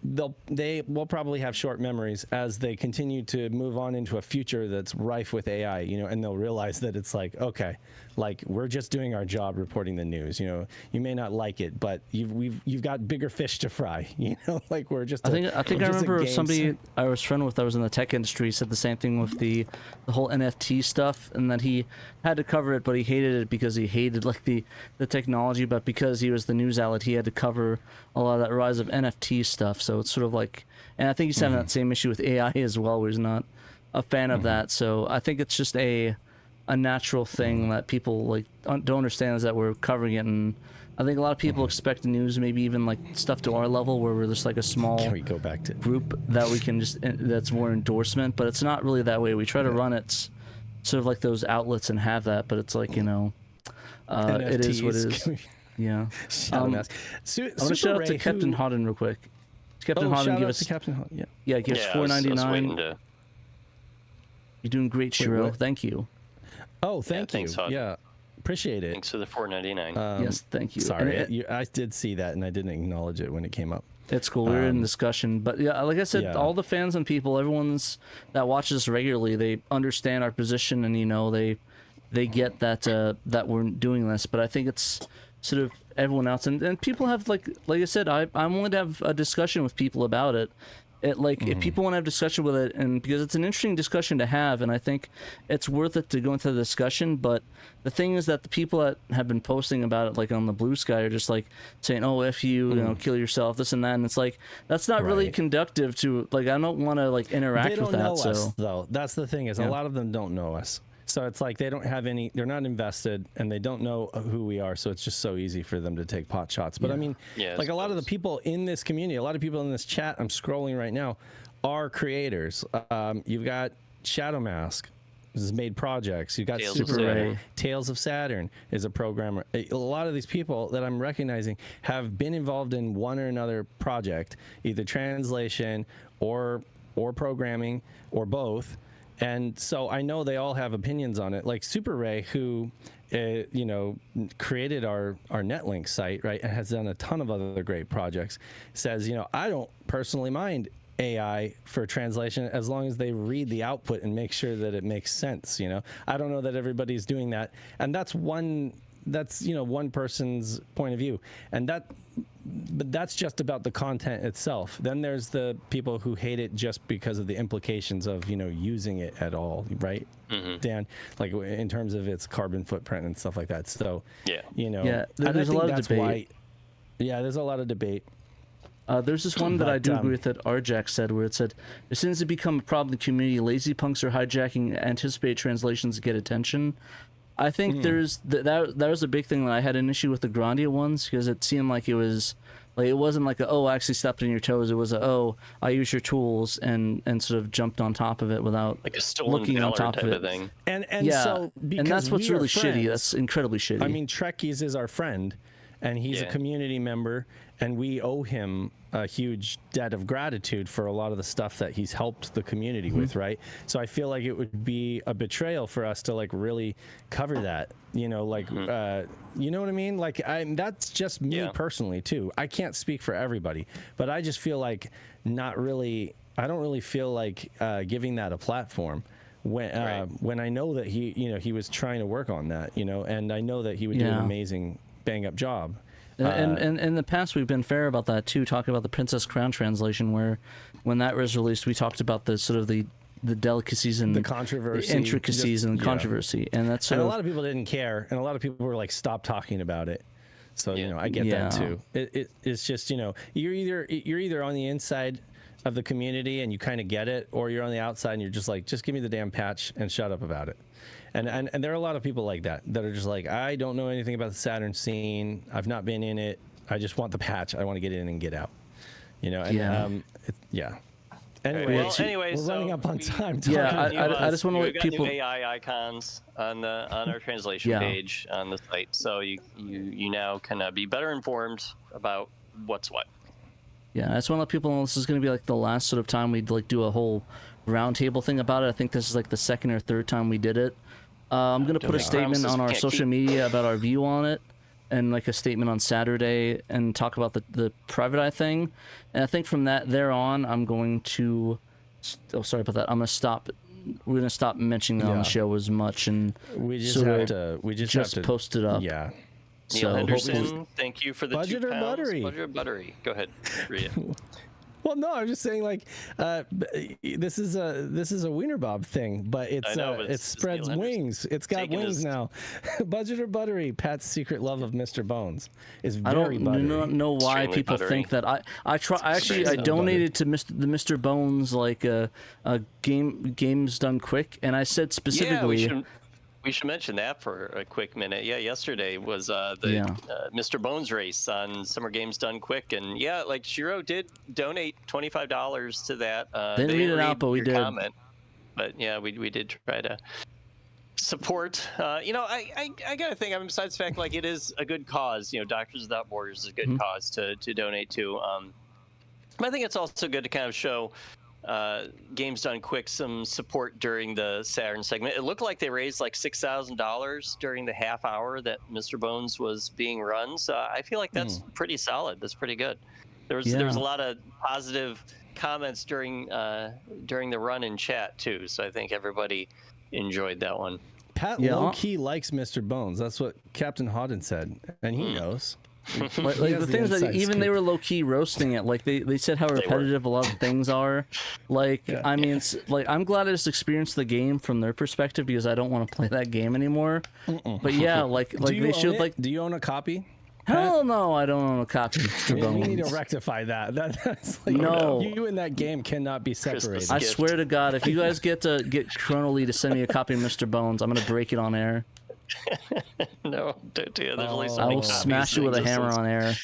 they will probably have short memories as they continue to move on into a future that's rife with AI, you know, and they'll realize that it's like, okay, like we're just doing our job reporting the news, you know, you may not like it, but you've got bigger fish to fry, you know, like we're just, I think I remember somebody I was friend with that was in the tech industry said the same thing with the whole NFT stuff, and that he had to cover it, but he hated it because he hated like the technology, but because he was the news outlet, he had to cover a lot of that rise of NFT stuff. So it's sort of like, and I think he's having that same issue with AI as well, where he's not a fan of that. So I think it's just a natural thing that people like don't understand, is that we're covering it. And I think a lot of people expect the news, maybe even like stuff to our level, where we're just like a small Can we go back to group that we can just, that's more endorsement, but it's not really that way. We try to run it sort of like those outlets and have that, but it's like, you know, it is what it is. Yeah. I'm going to shout out to Captain Hodden real quick. Captain Hodden, give us Captain Hodden. Yeah, give us $4.99. You're doing great, SHIRO. Thank you. Oh, thank you. Hodden. Yeah, appreciate it. Thanks for the $4.99. Yes, thank you. Sorry, I did see that, and I didn't acknowledge it when it came up. It's cool. We were in discussion, but yeah, like I said, all the fans and people, everyone's that watches us regularly, they understand our position, and you know, they get that that we're doing this. But I think it's sort of everyone else, and people have like I said, I'm willing to have a discussion with people about it. If people want to have discussion with it, and because it's an interesting discussion to have, and I think it's worth it to go into the discussion. But the thing is that the people that have been posting about it, like on the Blue Sky, are just like saying, "Oh, if you, you know, kill yourself, this and that," and it's like that's not really conductive to, like, I don't want to like interact with that. They don't know us, though. That's the thing, is a lot of them don't know us. So it's like they don't have any, they're not invested, and they don't know who we are, so it's just so easy for them to take pot shots. But I mean, like a lot of the people in this community, a lot of people in this chat, I'm scrolling right now, are creators. You've got Shadow Mask, has made projects. You've got Super Ray, Tales of Saturn is a programmer. A lot of these people that I'm recognizing have been involved in one or another project, either translation or programming or both. And so I know they all have opinions on it. Like Super Ray, who, you know, created our NetLink site, right, and has done a ton of other great projects, says, you know, I don't personally mind AI for translation as long as they read the output and make sure that it makes sense. You know, I don't know that everybody's doing that, and that's one person's point of view, but that's just about the content itself. Then there's the people who hate it just because of the implications of, you know, using it at all, right? Dan, like in terms of its carbon footprint and stuff like that. So you know, there's a lot of debate. There's a lot of debate. There's this one that I do agree with that RJack said, where it said, as soon as it become a problem in the community, lazy punks are hijacking anticipated translations to get attention. I think there's that was a big thing that I had an issue with the Grandia ones, because it seemed like it was like, it wasn't like I actually stepped on your toes. It was I use your tools and sort of jumped on top of it without like a stolen looking on top type of it. Of thing. And so and that's what's really shitty. That's incredibly shitty. I mean, Trekkies is our friend, and he's a community member, and we owe him a huge debt of gratitude for a lot of the stuff that he's helped the community with, right? So I feel like it would be a betrayal for us to like really cover that, you know, like, you know what I mean? Like, that's just me personally too. I can't speak for everybody, but I just feel like I don't really feel like giving that a platform when I know that he was trying to work on that, you know, and I know that he would do an amazing bang up job. And in the past, we've been fair about that too, talking about the Princess Crown translation, where when that was released, we talked about the sort of the delicacies and the controversy, the intricacies and controversy, and that's a lot of people didn't care, and a lot of people were like, stop talking about it. So you know, I get that too. It's just, you know, you're either on the inside of the community and you kind of get it, or you're on the outside and you're just like, just give me the damn patch and shut up about it. And there are a lot of people like that are just like, I don't know anything about the Saturn scene. I've not been in it. I just want the patch. I want to get in and get out. You know, and yeah. Anyway, we're running up on time. Yeah, I just want to let people. New AI icons on our translation page on the site, so you now can be better informed about what's what. Yeah, I just want to let people know this is going to be like the last sort of time we'd like do a whole roundtable thing about it. I think this is like the second or third time we did it. I'm going to put a statement on our social media about our view on it, and like a statement on Saturday, and talk about the private eye thing. And I think from there on, I'm going to. Oh, sorry about that. I'm going to stop. We're going to stop mentioning that on the show as much, and we just have to. We just have to post it up. Yeah. Neil Henderson, thank you for the budget £2. Or buttery. Budget or buttery. Go ahead, read it. Well, no, I'm just saying, like, this is a Wiener Bob thing, but it spreads wings. It's got wings now. Budget or buttery? Pat's secret love of Mr. Bones is very buttery. I don't know why Extremely people buttery. think that. I donated to the Mr. Bones like a games done quick, and I said specifically. We should mention that for a quick minute. Yeah, yesterday was the Mr. Bones race on Summer Games Done Quick, and yeah, like SHIRO did donate $25 to that. Didn't read it out, but we did. Comment. But yeah, we did try to support. You know, I gotta think. I mean, besides the fact like it is a good cause. You know, Doctors Without Borders is a good cause to donate to. But I think it's also good to kind of show. Games Done Quick some support during the Saturn segment. It looked like they raised like $6,000 during the half hour that Mr. Bones was being run. So I feel like that's pretty solid. That's pretty good. There was a lot of positive comments during the run in chat too. So I think everybody enjoyed that one. Pat low key likes Mr. Bones. That's what Captain Hodden said, and he knows. Like the things that even they were low key roasting it. Like they said how repetitive a lot of things are. Like I mean, it's like I'm glad I just experienced the game from their perspective because I don't want to play that game anymore. But yeah, like they showed like. Do you own a copy? Hell no, I don't own a copy. Mr. Bones. We need to rectify that. That's like, no, you and that game cannot be separated. I swear to God, if you guys get Chrono Lee to send me a copy of Mr. Bones, I'm gonna break it on air. No, don't do it. There's only so I many will smash it with a hammer on air.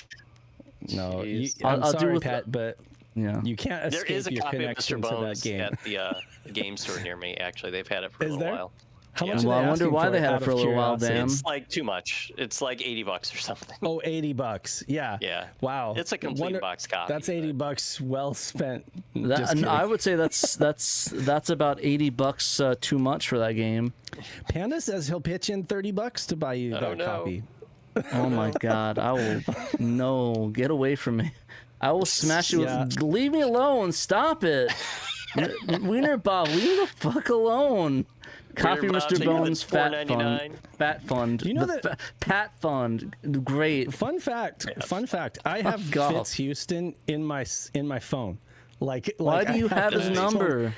No, I'm sorry, do with Pat, but you can't escape there is a your copy of connection Mr. to that Bones game. at the game store near me. Actually, they've had it for a little while. How much? Well, I wonder why they had had it for a little while, Dan. It's like too much. It's like $80 or something. Oh, $80. Yeah. Yeah. Wow. It's a complete box copy. That's $80 well spent. I would say that's about $80 too much for that game. Panda says he'll pitch in $30 to buy you that copy. Oh my God! I will get away from me. I will smash you. Leave me alone. Stop it. Wiener Bob, leave me the fuck alone. Copy Mr. Bones Fat Fund. Do you know that Pat Fund? Great. Fun fact. I have Fitz Houston in my phone. Why do you have his number?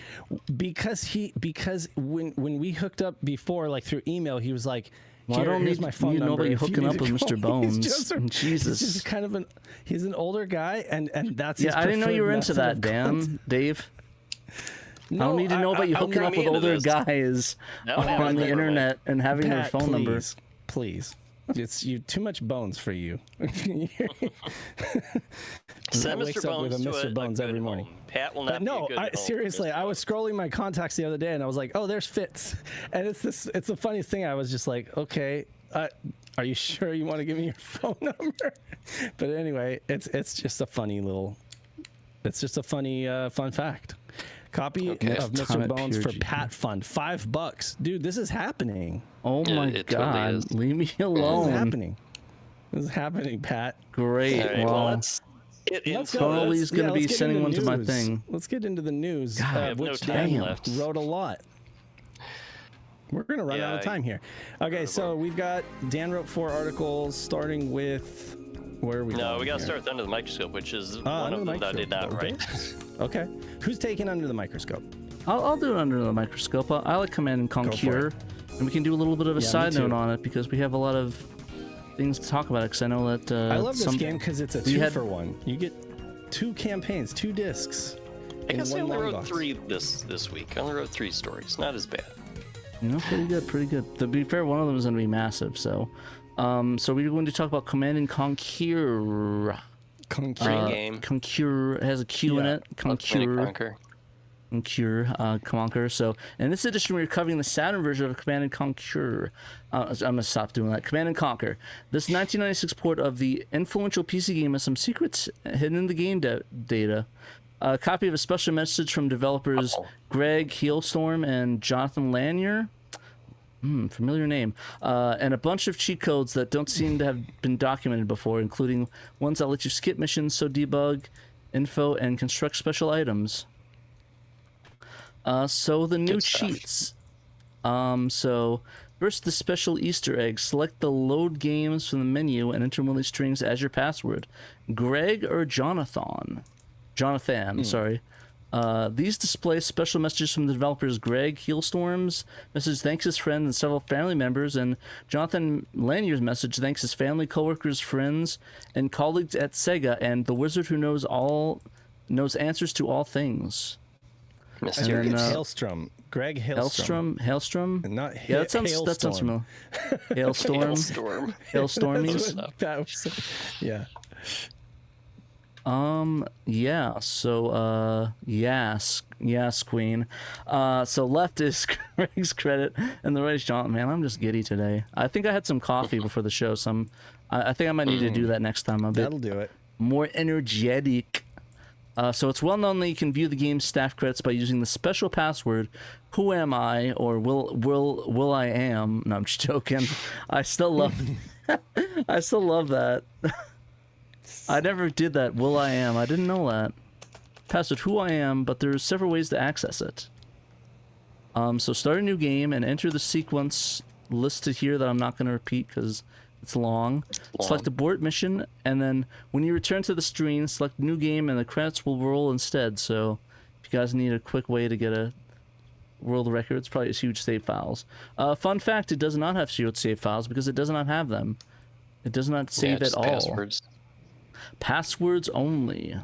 Because when we hooked up before, like through email, he was like, well, I don't need my phone number. Nobody hooking up with Mr. Bones. Jesus. He's just kind of he's an older guy, and that's his I didn't know you were into that, Dan. Dave. No, I don't need to know about you hooking up with older guys on the internet and having their phone numbers. Please. It's too much Bones for you. Send Mr. Bones with a Mr. Bones every morning. Home. Pat will not be a good home seriously, I was scrolling my contacts the other day and I was like, oh, there's Fitz. And it's the funniest thing. I was just like, okay, are you sure you want to give me your phone number? But anyway, it's just a funny fun fact. Copy of Mr. Bones for Pat Fund. $5. Dude, this is happening. Oh my God. Totally leave me alone. This is happening, Pat. Great. Right, well, Totally going to be sending one to my thing. Let's get into the news. God, which Dan wrote a lot. We're going to run out of time here. Okay, so we've got Dan wrote 4 articles, starting with... Where are we going? No, we got to start with Under the Microscope, which is one of them that I did not write. Okay. Who's taking Under the Microscope? I'll do it Under the Microscope. I like Command and Conquer, and we can do a little bit of a side note on it because we have a lot of things to talk about it. Because I know that I love this game because it's a 2-for-1. You get 2 campaigns, 2 discs. I guess I one only long wrote box. 3 this week. I only wrote 3 stories. Not as bad. You know, pretty good, pretty good. To be fair, one of them is going to be massive. So, so we're going to talk about Command and Conquer. Great game. Conquer has a Q in Yeah. it. Conquer. Conquer. So, in this edition, we're covering the Saturn version of Command and Conquer. I'm gonna stop doing that. Command and Conquer. This 1996 port of the influential PC game has some secrets hidden in the game data. A copy of a special message from developers Greg Hailstorm and Jonathan Lanier. Familiar name. And a bunch of cheat codes that don't seem to have been documented before, including ones that let you skip missions, so debug info, and construct special items. So the new cheats. So first, the special Easter egg. Select the load games from the menu and enter one of these strings as your password. Greg or Jonathan? Sorry. These display special messages from the developers Greg Hailstorm's message thanks his friends and several family members, and Jonathan Lanier's message thanks his family, coworkers, friends, and colleagues at Sega, and the wizard who knows answers to all things. I think Mysterious. it's Hailstrom. Greg Hailstrom. Hailstrom. Not That sounds familiar. Hailstorm. Hailstorm. Hailstormies. Yeah. Yeah, so, yes, Queen. So left is Greg's credit, and the right is John. Man, I'm just giddy today. I think I had some coffee before the show, so I think I might need to do that next time. That'll do it. More energetic. So it's well known that you can view the game's staff credits by using the special password, "Who am I?" or "Will I am." No, I'm just joking. I still love that. I never did that. Will I am. I didn't know that. Password "Who I am," but there's several ways to access it. So start a new game and enter the sequence listed here that I'm not going to repeat because it's long. Select abort mission, and then when you return to the screen, select new game, and the credits will roll instead. So if you guys need a quick way to get a world record, it's probably huge save files. Fun fact, it does not have sealed save files because it does not have them. It does not save at all. Passwords only.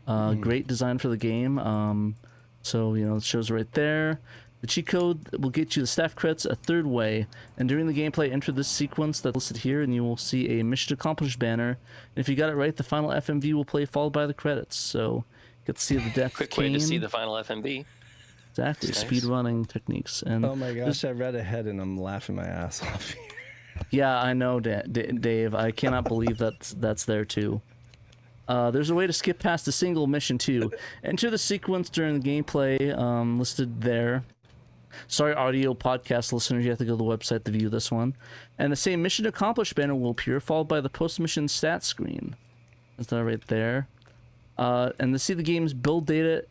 Great design for the game. So, it shows right there. The cheat code will get you the staff credits a third way, and during the gameplay, enter this sequence that's listed here, and you will see a mission accomplished banner. And if you got it right, the final FMV will play, followed by the credits. So, you get to see the death. Quick way to see the final FMV. Exactly, Nice. speed running techniques. And Oh my gosh, I read ahead and I'm laughing my ass off here. yeah, I know, Dave. I cannot believe that's there too. There's a way to skip past a single mission too. Enter the sequence during the gameplay listed there. Sorry, audio podcast listeners, you have to go to the website to view this one. And the same mission accomplished banner will appear, followed by the post-mission stats screen. Is that right there? And to see the game's build date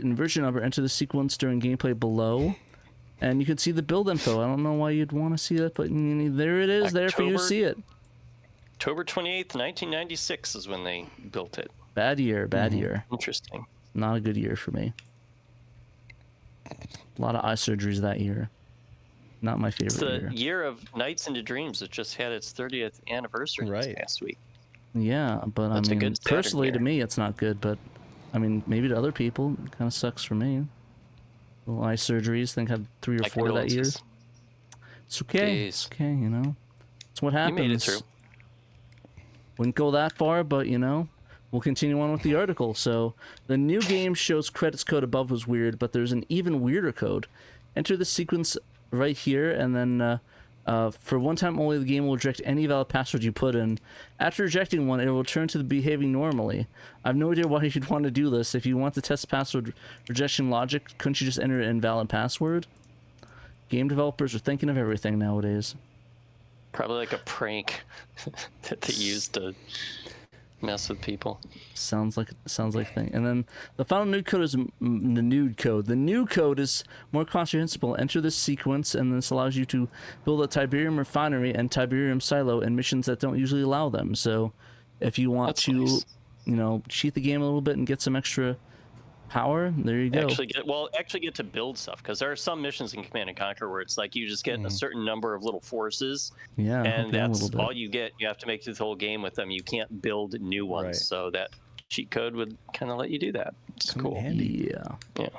and version number, enter the sequence during gameplay below. And you can see the build info. I don't know why you'd want to see that, but there it is, there for you to see it. October 28th, 1996 is when they built it. Bad year. Interesting. Not a good year for me. A lot of eye surgeries that year. Not my favorite It's the year. year of Nights into Dreams. It just had its 30th anniversary this past week. Yeah, but That's I a mean, good Saturn personally to year. me, it's not good. But I mean, maybe to other people, it kind of sucks for me. Little eye surgeries. I think I had 3 or My 4 that year. condolences. It's okay. Jeez. It's okay. It's what happens. You made it through. Wouldn't go that far, but we'll continue on with the article. So the new game shows credits code above was weird, but there's an even weirder code. Enter the sequence right here, and then for one time only, the game will reject any valid password you put in. After rejecting one, it will return to the behaving normally. I have no idea why you'd want to do this. If you want to test password rejection logic, couldn't you just enter an invalid password? Game developers are thinking of everything nowadays. Probably like a prank that they used to mess with people. Sounds like a thing. And then the final nude code is the nude code. The new code is more comprehensible. Enter this sequence, and this allows you to build a Tiberium refinery and Tiberium silo in missions that don't usually allow them. So, if you want to, nice. Cheat the game a little bit and get some extra power, there you go. Actually get to build stuff, because there are some missions in Command and Conquer where it's like you just get a certain number of little forces, Yeah, and a that's little bit. all you get. You have to make through the whole game with them. You can't build new ones, Right. so that cheat code would kind of let you do that. It's cool. Yeah. Yeah.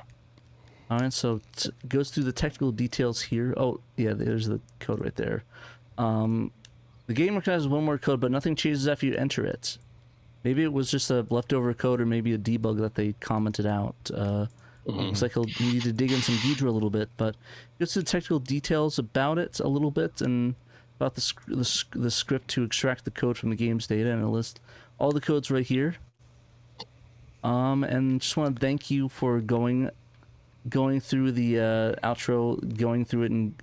All right, so goes through the technical details here. Oh, yeah, there's the code right there. The game recognizes one more code, but nothing changes after you enter it. Maybe it was just a leftover code, or maybe a debug that they commented out. Looks like he'll need to dig in some Ghidra a little bit, but goes through the technical details about it a little bit, and about the script to extract the code from the game's data, and a list all the codes right here. And just want to thank you for going through the outro, going through it, and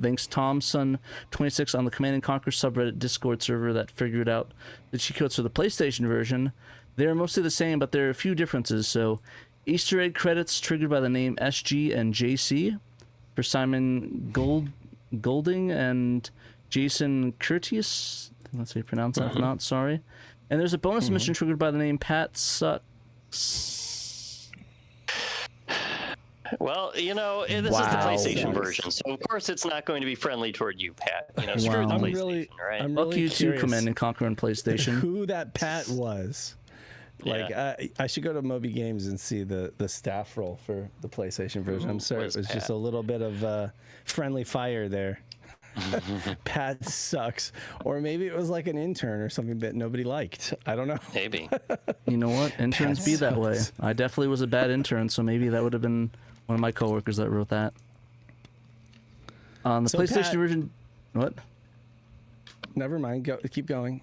thanks Tomson26 on the Command & Conquer subreddit Discord server that figured out the cheat codes for the PlayStation version. They're mostly the same, but there are a few differences. So, Easter egg credits triggered by the name SG and JC for Simon Golding and Jason Curtius. Let's see, pronounce that. If not, sorry. And there's a bonus mission triggered by the name Pat Sucks. Well, this is the PlayStation version, so of course it's not going to be friendly toward you, Pat. Screw the PlayStation, right? I'm Fuck really you too, curious Command & Conquer and PlayStation. who that Pat was. Like, Yeah. I should go to Moby Games and see the staff roll for the PlayStation version. I'm sorry, it was just a little bit of friendly fire there. Pat Sucks. Or maybe it was like an intern or something that nobody liked. I don't know. Maybe. You know what? Interns be that way. Sucks. I definitely was a bad intern, so maybe that would have been one of my coworkers that wrote that. On the So, PlayStation Pat- version... What? Never mind. Keep going.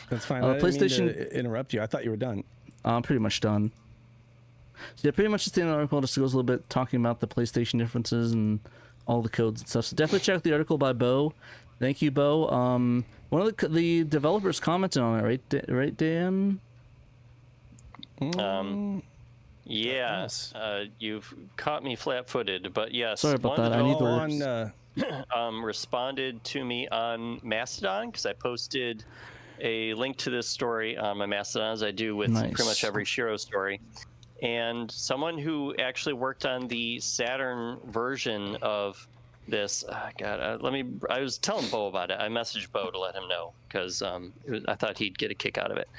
That's fine. The I didn't mean PlayStation- to interrupt you. I thought you were done. I'm pretty much done. So yeah, pretty much just the end of the article just goes a little bit talking about the PlayStation differences and all the codes and stuff. So definitely check out the article by Bo. Thank you, Bo. One of the developers commented on it, right, Dan? Yeah, Yes. you've caught me flat-footed, but yes. Sorry about one that. I need developer the responded to me on Mastodon because I posted a link to this story on my Mastodon, as I do with pretty much every SHIRO story. And someone who actually worked on the Saturn version of this, I was telling Bo about it. I messaged Bo to let him know because I thought he'd get a kick out of it.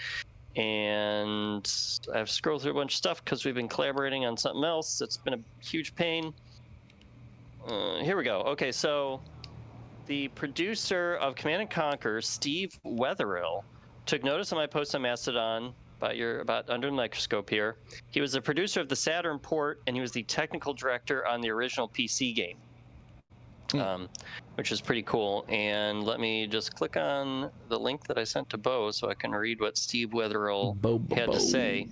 And I've scrolled through a bunch of stuff because we've been collaborating on something else. It's been a huge pain. Here we go. Okay, so the producer of Command & Conquer, Steve Wetherill, took notice of my post on Mastodon about Under the Microscope here. He was the producer of the Saturn port, and he was the technical director on the original PC game, which is pretty cool. And let me just click on the link that I sent to Bo so I can read what Steve Wetherill had to say.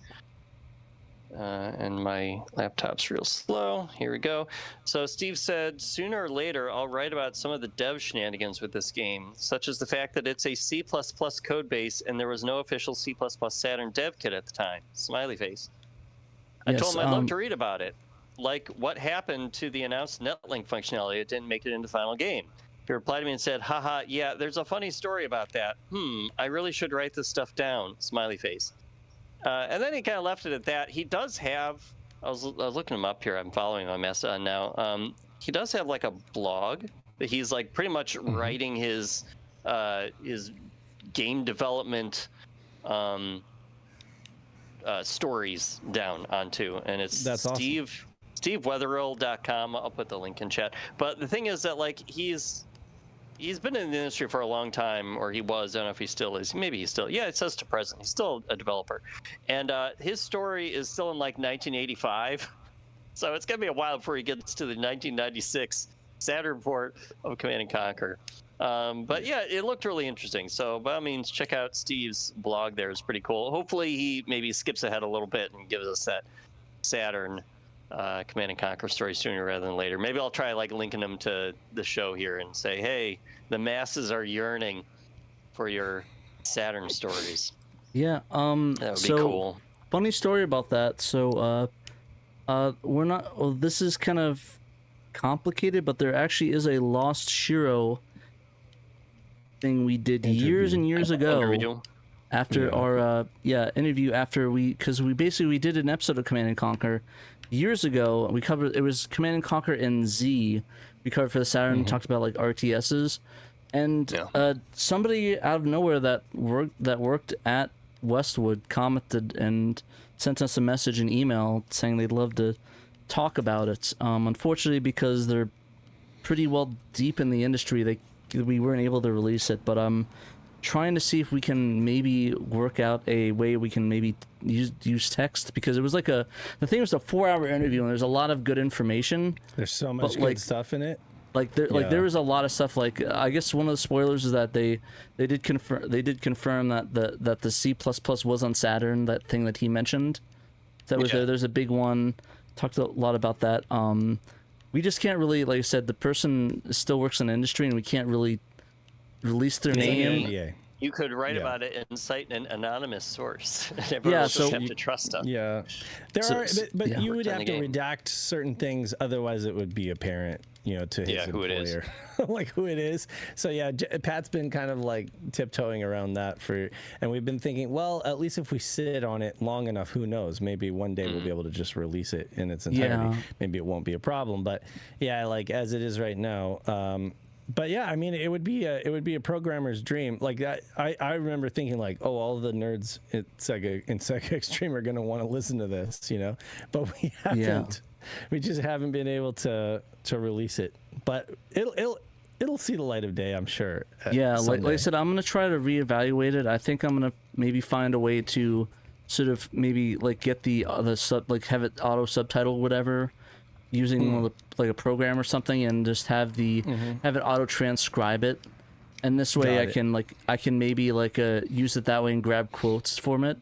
And my laptop's real slow. Here we go. So Steve said, sooner or later, I'll write about some of the dev shenanigans with this game, such as the fact that it's a C++ code base and there was no official C++ Saturn dev kit at the time. Smiley face. I told him I'd love to read about it. Like what happened to the announced NetLink functionality. It didn't make it into the final game. He replied to me and said, haha, yeah, there's a funny story about that. I really should write this stuff down. Smiley face. And then he kind of left it at that. He does have, I was looking him up here. I'm following him on Mastodon now. He does have like a blog that he's like pretty much writing his game development stories down onto, and it's SteveWetherill.com. I'll put the link in chat. But the thing is that like he's been in the industry for a long time, or he was. I don't know if he still is. Maybe he's still. Yeah, it says to present. He's still a developer, and his story is still in like 1985. So it's gonna be a while before he gets to the 1996 Saturn port of Command & Conquer. But yeah, it looked really interesting. So by all means, check out Steve's blog. There is pretty cool. Hopefully, he maybe skips ahead a little bit and gives us that Saturn Command & Conquer story sooner rather than later. Maybe I'll try like linking them to the show here and say, hey, the masses are yearning for your Saturn stories. Yeah, that would be cool. Funny story about that. So we're not, well, this is kind of complicated, but there actually is a lost SHIRO thing we did years and years ago. After our interview, after we did an episode of Command & Conquer years ago. We covered, it was Command & Conquer and Z. We covered for the Saturn, talked about like RTSs, and somebody out of nowhere that worked at Westwood commented and sent us a message and email saying they'd love to talk about it. Unfortunately, because they're pretty well deep in the industry, we weren't able to release it. But I'm trying to see if we can maybe work out a way we can maybe use text, because it was like the thing was a 4-hour interview and there's a lot of good information. There's so much good stuff in it. Like there was a lot of stuff. Like I guess one of the spoilers is that they did confirm that the C++ was on Saturn, that thing that he mentioned. That was there. There's a big one. Talked a lot about that. We just can't really, like I said, the person still works in the industry and we can't really release their name. You could write about it and cite an anonymous source. Everyone will just have to trust them. Yeah, but you would have to redact certain things, otherwise it would be apparent, to his employer, who it is. Like who it is. So yeah, Pat's been kind of like tiptoeing around that and we've been thinking, well, at least if we sit on it long enough, who knows? Maybe one day we'll be able to just release it in its entirety. Maybe it won't be a problem, but yeah, like as it is right now. But yeah, I mean, it would be a programmer's dream. Like I remember thinking like, oh, all the nerds at SegaXtreme are gonna want to listen to this, But we haven't. Yeah. We just haven't been able to release it. But it'll see the light of day, I'm sure. Yeah, like I said, I'm gonna try to reevaluate it. I think I'm gonna maybe find a way to sort of maybe like get the have it auto subtitle or whatever, using like a program or something, and just have have it auto transcribe it, and this way I can maybe use it that way and grab quotes from it.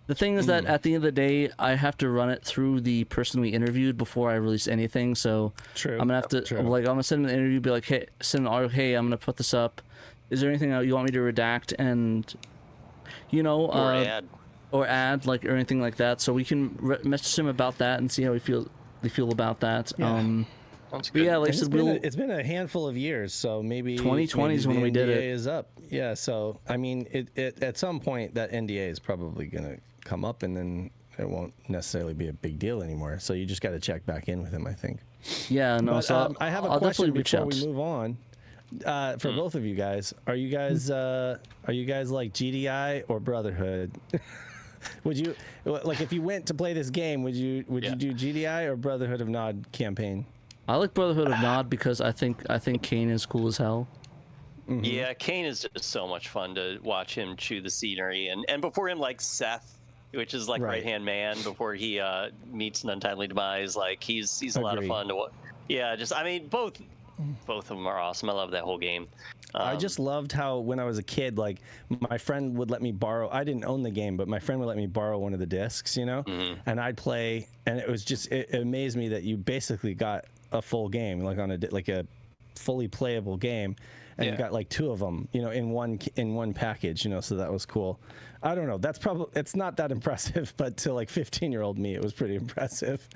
The thing is that at the end of the day, I have to run it through the person we interviewed before I release anything. So I'm gonna have to I'm gonna send an interview, be like, hey, send an audio, hey, I'm gonna put this up. Is there anything you want me to redact and or add or anything like that? So we can message him about that and see how they feel about that. Yeah. Good. Yeah, like it's been a handful of years, so maybe 2020 is when we did it. Is up. Yeah, so I mean, it at some point that NDA is probably gonna come up, and then it won't necessarily be a big deal anymore. So you just got to check back in with him, I think. Yeah, no. But, so I have a question before we move on. For both of you guys, are you guys like GDI or Brotherhood? Would you if you went to play this game, would you do GDI or Brotherhood of Nod campaign? I like Brotherhood of Nod because I think Kane is cool as hell. Mm-hmm. Yeah, Kane is just so much fun to watch him chew the scenery, and before him, like Seth, which is like right hand man before he meets an untimely demise. Like he's a lot of fun to watch. Yeah, I mean both of them are awesome. I love that whole game. I just loved how when I was a kid, like my friend would let me borrow. I didn't own the game, but my friend would let me borrow one of the discs, and I'd play, and it was just it amazed me that you basically got a full game, like on a fully playable game, and you got like two of them, in one package, so that was cool. I don't know, it's not that impressive, but to like 15-year-old me, it was pretty impressive.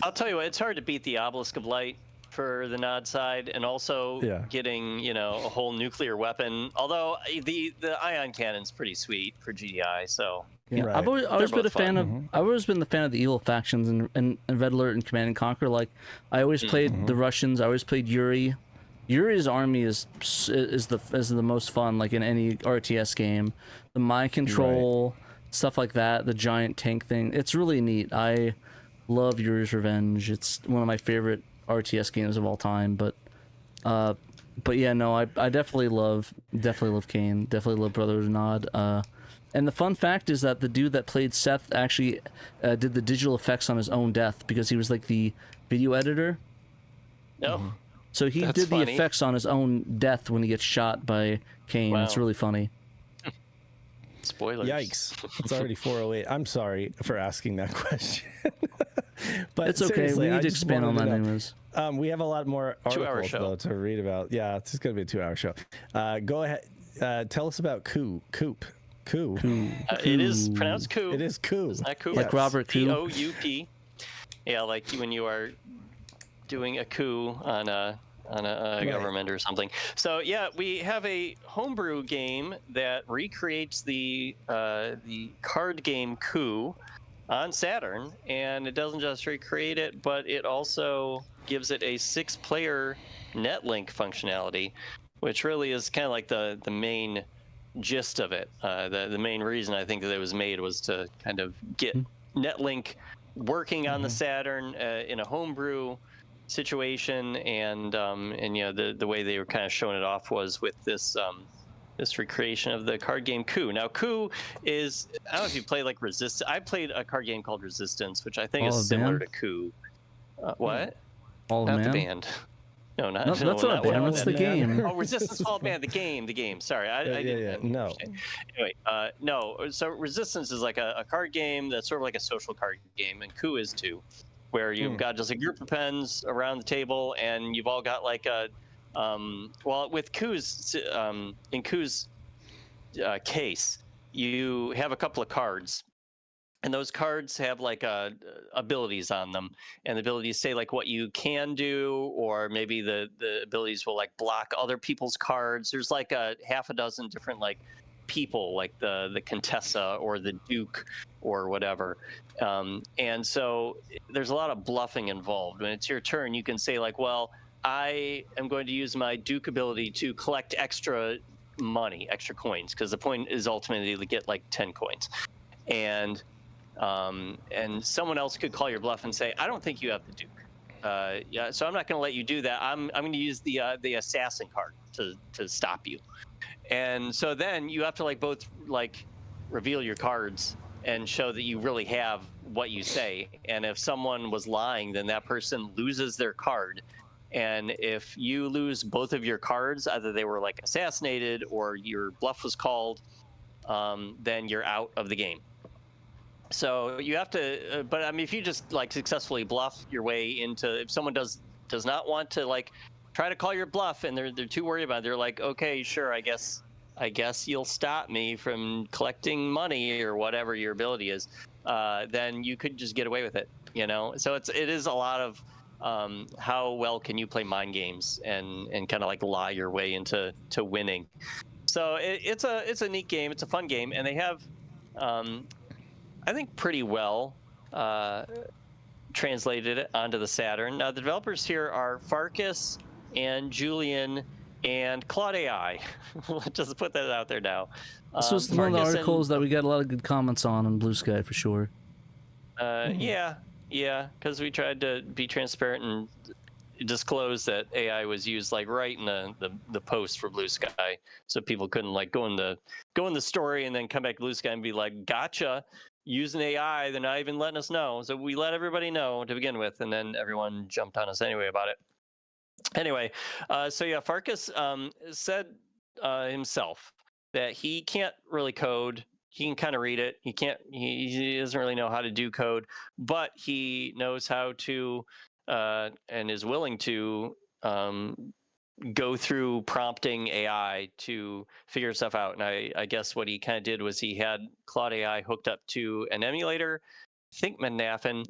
I'll tell you what, it's hard to beat the Obelisk of Light for the Nod side, and also getting a whole nuclear weapon. Although the ion cannon's pretty sweet for GDI, so. Yeah, right. I've always been a fan of. I've always been the fan of the evil factions and Red Alert and Command and Conquer. Like I always played the Russians. I always played Yuri. Yuri's army is the most fun, like in any RTS game. The mind control stuff like that, the giant tank thing. It's really neat. I love Yuri's Revenge. It's one of my favorite RTS games of all time. But yeah, no, I definitely love Kane. Definitely love Brotherhood of Nod. And the fun fact is that the dude that played Seth actually did the digital effects on his own death because he was like the video editor. No. So he did the effects on his own death when he gets shot by Kane. Wow. It's really funny. Spoilers. Yikes. It's already 4:08. I'm sorry for asking that question. But it's okay. We need to expand on that anyways. We have a lot more articles though to read about. Yeah, it's just going to be a 2-hour show. Go ahead. Tell us about Coup. It is pronounced Coup. It is Coup. It's not Coup. Like Robert Coup. Coup. Yeah, like when you are doing a coup on a government or something. So yeah, we have a homebrew game that recreates the card game Coup on Saturn, and it doesn't just recreate it, but it also gives it a 6-player NetLink functionality, which really is kind of like the main gist of it. The main reason I think that it was made was to kind of get NetLink working on the Saturn in a homebrew situation, and the way they were kind of showing it off was with this this recreation of the card game Coup. Now, Coup is, I don't know if you play like Resistance. I played a card game called Resistance, which I think All is of similar Band? to Coup. What? All Not Man? the band. No, not No, that's not a band. That's the game. Oh, Resistance Fall Band, the game. Sorry, I didn't No. understand. Anyway, no. So Resistance is like a card game that's sort of like a social card game, and Coup is too, where you've got just a group of pens around the table, and you've all got like a, well, with Coup's in Coup's case, you have a couple of cards. And those cards have like abilities on them, and the abilities say like what you can do, or maybe the abilities will like block other people's cards. There's like a half a dozen different like people, like the Contessa or the Duke or whatever. And so there's a lot of bluffing involved. When it's your turn, you can say like, well, I am going to use my Duke ability to collect extra money, extra coins, because the point is ultimately to get like 10 coins. And someone else could call your bluff and say, I don't think you have the Duke. Yeah, so I'm not going to let you do that. I'm going to use the assassin card to stop you. And so then you have to like both like reveal your cards and show that you really have what you say. And if someone was lying, then that person loses their card. And if you lose both of your cards, either they were like assassinated or your bluff was called, then you're out of the game. So you have to, but I mean, if you just like successfully bluff your way into, if someone does not want to like try to call your bluff and they're too worried about it, they're like, okay, sure, I guess you'll stop me from collecting money or whatever your ability is, then you could just get away with it, you know? So it is a lot of how well can you play mind games and kind of like lie your way into winning. So it's a neat game. It's a fun game, and they have, I think, pretty well translated it onto the Saturn. Now, the developers here are Farkas and Julian and Claude AI. Let's just put that out there now. This was one of the articles that we got a lot of good comments on Blue Sky for sure. Yeah, because we tried to be transparent and disclose that AI was used like right in the post for Blue Sky, so people couldn't like go in the story and then come back to Blue Sky and be like, gotcha, using AI, they're not even letting us know. So we let everybody know to begin with, and then everyone jumped on us anyway about it. Anyway, so yeah, Farkas said himself that he can't really code. He can kind of read it. He doesn't really know how to do code, but he knows how to and is willing to go through prompting AI to figure stuff out. And I guess what he kind of did was he had Claude AI hooked up to an emulator, I think Mednafen,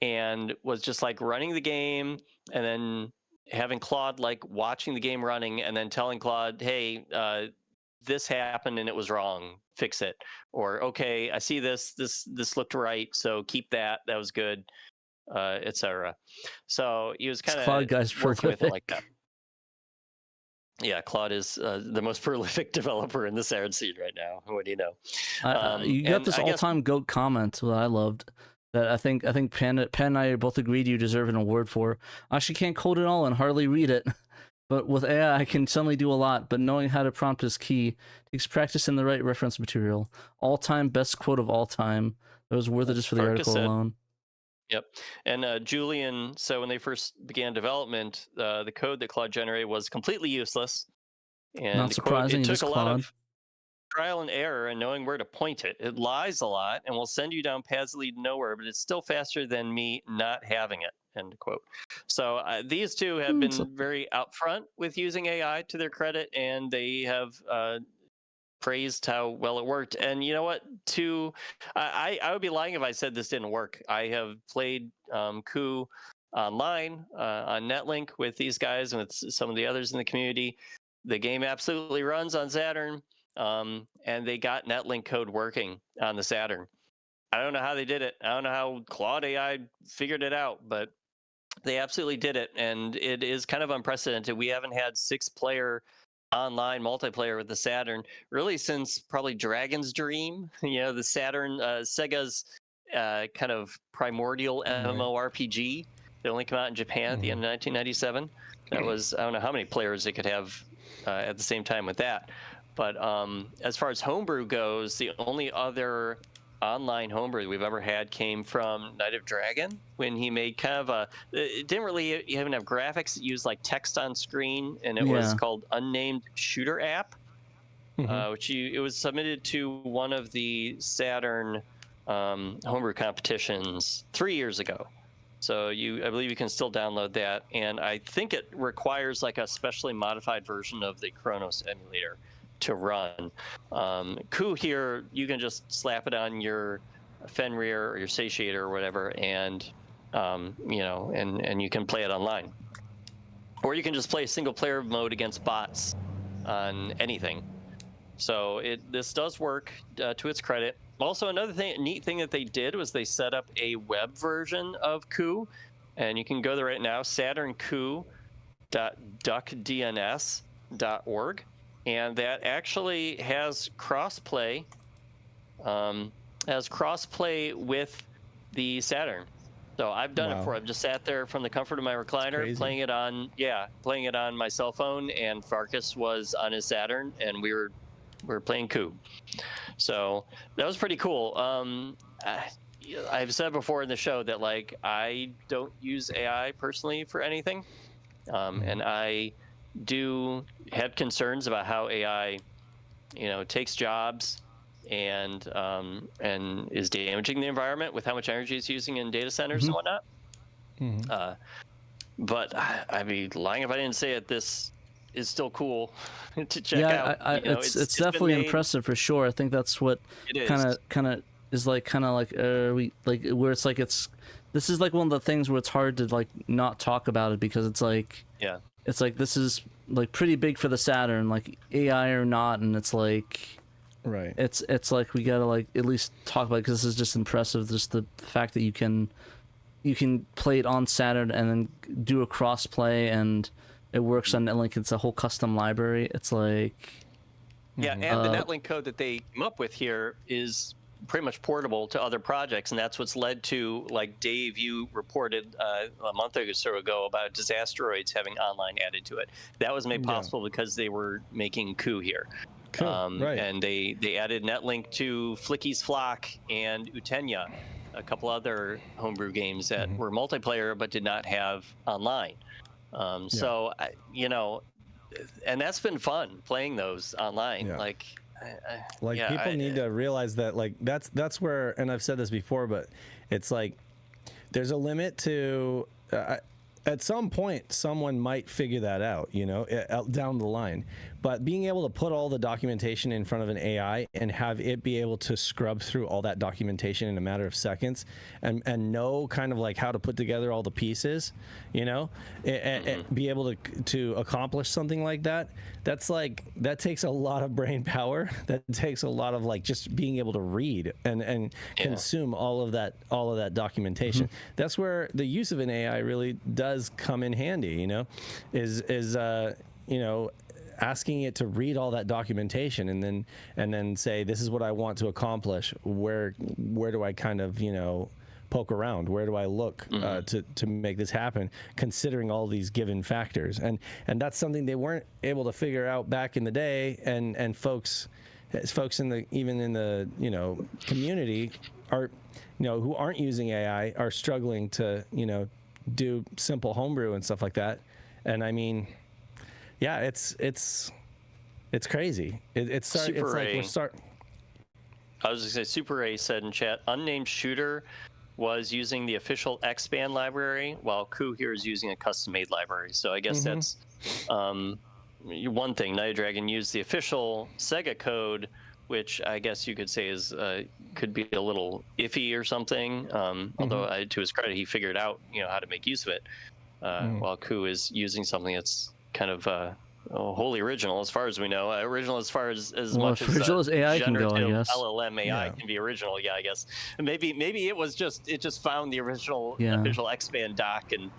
and was just like running the game and then having Claude like watching the game running and then telling Claude, hey, this happened and it was wrong, fix it. Or, okay, I see this looked right, so keep that was good, etc. So he was kind of working with it like that. Yeah, Claude is the most prolific developer in the Saturn scene right now. What do you know? You got this all-time GOAT comment that I loved, that I think Penn and I both agreed you deserve an award for. I actually can't code it all and hardly read it, but with AI I can suddenly do a lot, but knowing how to prompt is key. It takes practice in the right reference material. All-time best quote of all time. It was worth it just for the article alone. Yep. And Julian, so when they first began development, the code that Claude generated was completely useless. And not surprising, it took a lot of trial and error and knowing where to point it. It lies a lot and will send you down paths that lead nowhere, but it's still faster than me not having it, end quote. So these two have been very upfront with using AI, to their credit, and they have praised how well it worked. And you know what, I would be lying if I said this didn't work. I have played Coup online on NetLink with these guys and with some of the others in the community. The game absolutely runs on Saturn, and they got NetLink code working on the Saturn. I don't know how they did it. I don't know how Claude AI figured it out, but they absolutely did it, and it is kind of unprecedented. We haven't had 6-player online multiplayer with the Saturn really since probably Dragon's Dream. The Saturn, Sega's kind of primordial MMORPG that only came out in Japan at the end of 1997. That was, I don't know how many players they could have at the same time with that. But as far as Homebrew goes, the only other online homebrew we've ever had came from Night of Dragon, when he made kind of it didn't really even have graphics. It used like text on screen, and it was called Unnamed Shooter App, which it was submitted to one of the Saturn homebrew competitions 3 years ago. So I believe you can still download that, and I think it requires like a specially modified version of the Kronos emulator to run. Coup here, you can just slap it on your Fenrir or your Satiator or whatever, and and you can play it online. Or you can just play single player mode against bots on anything. So this does work to its credit. Also, another neat thing that they did was they set up a web version of Coup, and you can go there right now, saturncoup.duckdns.org. And that actually has crossplay, with the Saturn. So I've done it before. I've just sat there from the comfort of my recliner, playing it on my cell phone, and Farkas was on his Saturn, and we were playing Coup. So that was pretty cool. I've said before in the show that like I don't use AI personally for anything, and I do have concerns about how AI, takes jobs and is damaging the environment with how much energy it's using in data centers and whatnot. But I'd be lying if I didn't say it. This is still cool to check out. It's definitely impressive for sure. I think that's what kind of is like we like where it's like this is like one of the things where it's hard to like not talk about it, because it's like it's like this is like pretty big for the Saturn, like AI or not, and it's like it's like we gotta like at least talk about it, because this is just impressive, just the fact that you can play it on Saturn and then do a cross play, and it works on NetLink. It's a whole custom library. It's like and the NetLink code that they came up with here is pretty much portable to other projects, and that's what's led to, like Dave, you reported a month or so ago about Disasteroids having online added to it. That was made possible because they were making Coup here. Cool. And they added NetLink to Flicky's Flock and Utenya, a couple other homebrew games that were multiplayer but did not have online. So and that's been fun playing those online. People need to realize that that's where, and I've said this before, but it's like there's a limit to at some point someone might figure that out, down the line. But being able to put all the documentation in front of an AI and have it be able to scrub through all that documentation in a matter of seconds and know kind of like how to put together all the pieces, and be able to accomplish something like that, that takes a lot of brain power. That takes a lot of like just being able to read and consume all of that documentation. That's where the use of an AI really does come in handy, asking it to read all that documentation and then say, this is what I want to accomplish. Where do I kind of, poke around? Where do I look to make this happen, considering all these given factors? And that's something they weren't able to figure out back in the day. And folks in the community are, who aren't using AI are struggling to, do simple homebrew and stuff like that. And I mean, yeah, it's crazy. It's like we're starting. I was going to say, Super A said in chat, Unnamed Shooter was using the official X-Band library, while Coup here is using a custom-made library. So I guess that's one thing. Night of Dragon used the official Sega code, which I guess you could say is could be a little iffy or something. Although to his credit, he figured out how to make use of it. While Coup is using something that's kind of wholly original as far as we know. Original as far as Well, much as original as AI can go, I generative guess. LLM AI can be original. Yeah, I guess. And maybe it just found the original Yeah. official X-Band doc and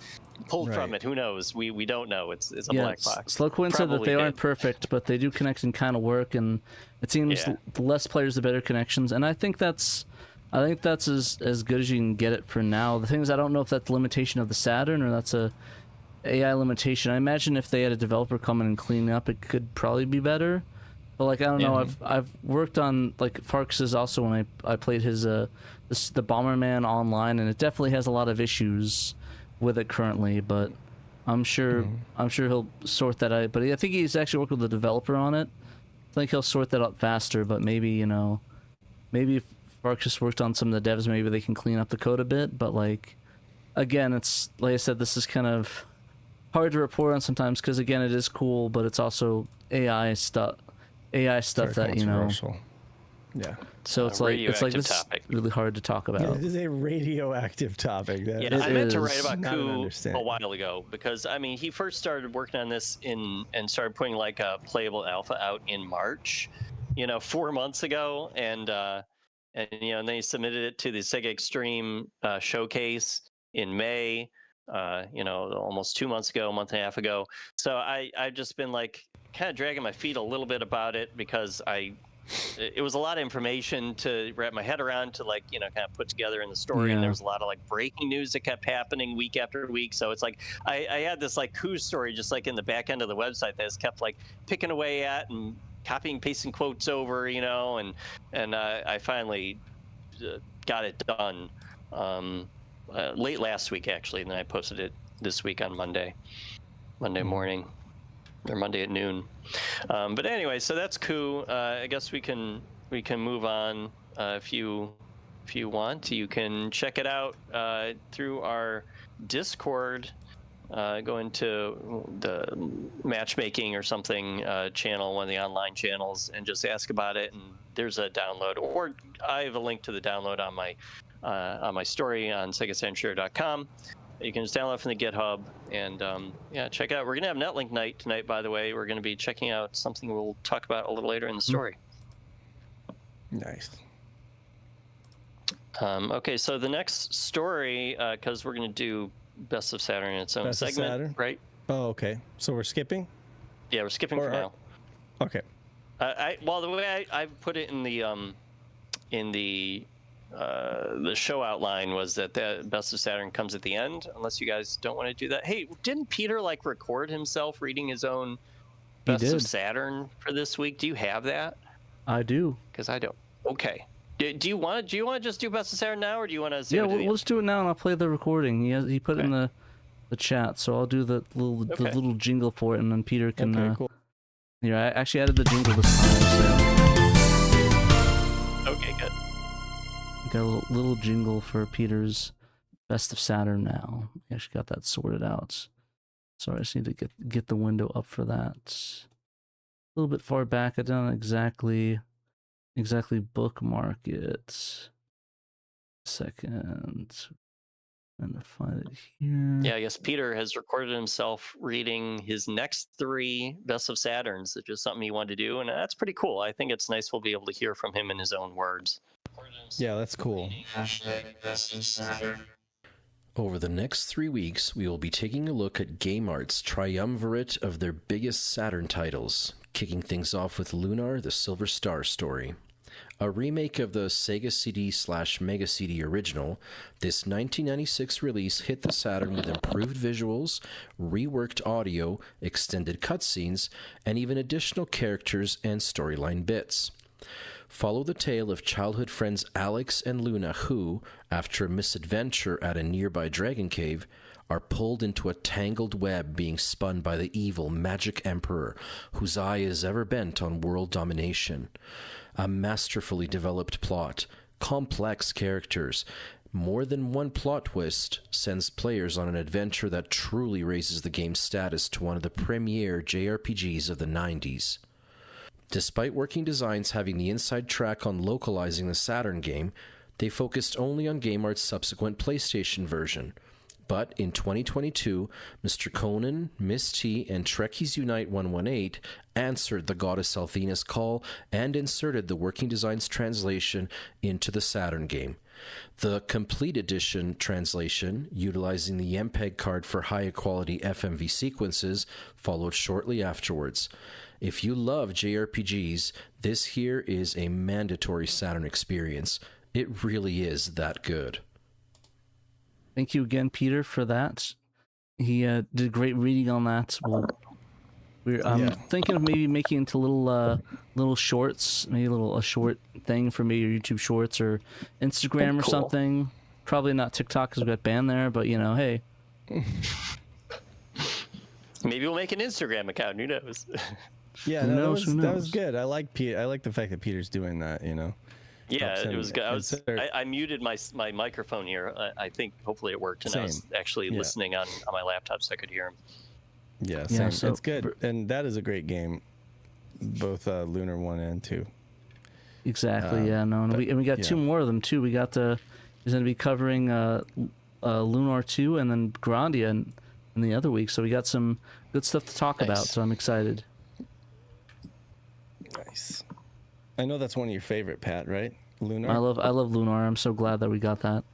pulled from it. Who knows? We don't know. It's a black box. Slowcoin said that Probably they aren't did. perfect, but they do connect and kind of work, and it seems the less players, the better connections. And I think that's as good as you can get it for now. The thing is, I don't know if that's the limitation of the Saturn or that's a AI limitation. I imagine if they had a developer come in and clean up, it could probably be better. But like, I don't know. I've worked on like Farks's also when I played his the Bomberman online, and it definitely has a lot of issues with it currently. But I'm sure he'll sort that out. But I think he's actually worked with the developer on it. I think he'll sort that out faster. But maybe if Farkas worked on some of the devs, maybe they can clean up the code a bit. But like, again, it's like I said, this is kind of hard to report on sometimes because again, it is cool, but it's also AI stuff that Yeah. So it's like this topic. is really hard to talk about. Yeah, it is a radioactive topic. I meant to write about Not an Coup understanding. a while ago because I mean he first started working on this and started putting like a playable alpha out in March, 4 months ago, and then he submitted it to the SegaXtreme showcase in May. Almost 2 months ago, a month and a half ago. So I've just been like kind of dragging my feet a little bit about it because it was a lot of information to wrap my head around to like, kind of put together in the story. And there was a lot of like breaking news that kept happening week after week. So it's like, I had this like Coup story, just like in the back end of the website that has kept like picking away at and copying, pasting quotes over, and I finally got it done. Late last week actually, and then I posted it this week on Monday morning or Monday at noon. But anyway, so that's Coup. I guess we can move on if you want. You can check it out through our Discord. Go into the matchmaking or something channel, one of the online channels, and just ask about it. And there's a download, or I have a link to the download on my story on SegaSaturn.com. You can just download from the GitHub and check it out. We're gonna have NetLink night tonight, by the way. We're gonna be checking out something we'll talk about a little later in the story. Nice. Okay, so the next story, because we're gonna do Best of Saturn in its own Best of segment, Saturn? right? Oh, okay. So we're skipping? Yeah, we're skipping for now. Okay. Well, the way I put it in the show outline was that the Best of Saturn comes at the end, unless you guys don't want to do that. Hey, didn't Peter like record himself reading his own Best of Saturn for this week? Do you have that? I do. Because I don't. Okay. Do you want to just do Best of Saturn now, or do you want to? Yeah, we'll just do it now, and I'll play the recording. He put it in the chat, so I'll do the little jingle for it, and then Peter can. Okay, cool. Here, I actually added the jingle this time. So. Okay, good. Got a little jingle for Peter's Best of Saturn now. I actually got that sorted out. Sorry, I just need to get the window up for that. A little bit far back. I didn't exactly bookmark it. Second. I'm gonna find it here. Yeah, I guess Peter has recorded himself reading his next 3 Best of Saturns, which is something he wanted to do, and that's pretty cool. I think it's nice we'll be able to hear from him in his own words. Yeah, that's cool. Over the next 3 weeks, we will be taking a look at GameArt's triumvirate of their biggest Saturn titles, kicking things off with Lunar, the Silver Star story. A remake of the Sega CD/Mega CD original, this 1996 release hit the Saturn with improved visuals, reworked audio, extended cutscenes, and even additional characters and storyline bits. Follow the tale of childhood friends Alex and Luna who, after a misadventure at a nearby dragon cave, are pulled into a tangled web being spun by the evil Magic Emperor, whose eye is ever bent on world domination. A masterfully developed plot, complex characters, more than one plot twist sends players on an adventure that truly raises the game's status to one of the premier JRPGs of the 90s. Despite Working Designs having the inside track on localizing the Saturn game, they focused only on GameArt's subsequent PlayStation version. But in 2022, Mr. Conan, Miss T, and Trekkies Unite 118 answered the goddess Althena's call and inserted the Working Designs translation into the Saturn game. The Complete Edition translation, utilizing the MPEG card for higher quality FMV sequences, followed shortly afterwards. If you love JRPGs, this here is a mandatory Saturn experience. It really is that good. Thank you again, Peter, for that. He did great reading on that. I'm thinking of maybe making into little shorts, maybe a short thing for maybe your YouTube Shorts or Instagram or something. Probably not TikTok because we got banned there, but hey. Maybe we'll make an Instagram account. Who knows? Yeah, who knows? That was good. I like the fact that Peter's doing that. Yeah, it was good. I muted my microphone here. I think hopefully it worked, and I was actually listening on my laptop so I could hear him. Yeah, same. So it's good, and that is a great game, both Lunar 1 and 2. Exactly. And we got two more of them too. We got he's going to be covering Lunar 2 and then Grandia in the other week. So we got some good stuff to talk about. So I'm excited. Nice. I know that's one of your favorite, Pat, right? Lunar. I love Lunar. I'm so glad that we got that.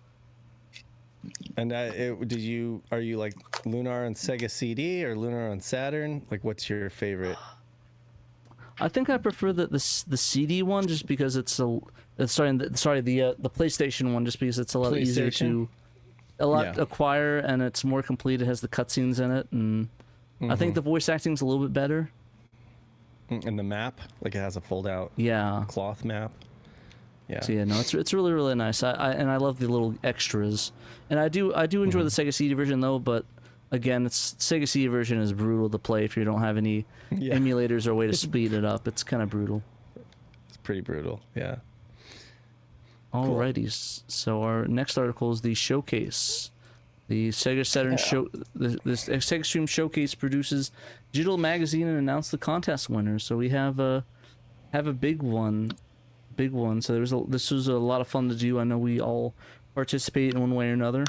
And are you like Lunar on Sega CD or Lunar on Saturn? Like, what's your favorite? I think I prefer the CD one just because it's the PlayStation one just because it's a lot easier to acquire and it's more complete. It has the cutscenes in it, and I think the voice acting's a little bit better. And the map, like it has a fold-out cloth map. Yeah. So it's really, really nice. I love the little extras, and I do enjoy the Sega CD version though. But again, Sega CD version is brutal to play if you don't have any emulators or a way to speed it up. It's kind of brutal. It's pretty brutal. Yeah. Alrighty. Cool. So our next article is the showcase. The Sega Saturn show, the SegaXtreme Showcase produces digital magazine and announced the contest winners. So we have a big one. So this was a lot of fun to do. I know we all participate in one way or another.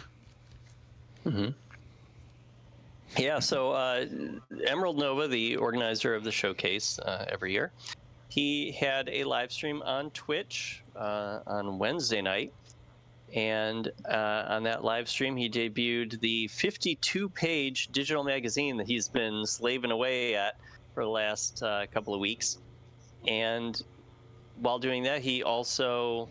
Mm-hmm. Yeah. So Emerald Nova, the organizer of the showcase every year, he had a live stream on Twitch on Wednesday night. And on that live stream, he debuted the 52-page digital magazine that he's been slaving away at for the last couple of weeks. And while doing that, he also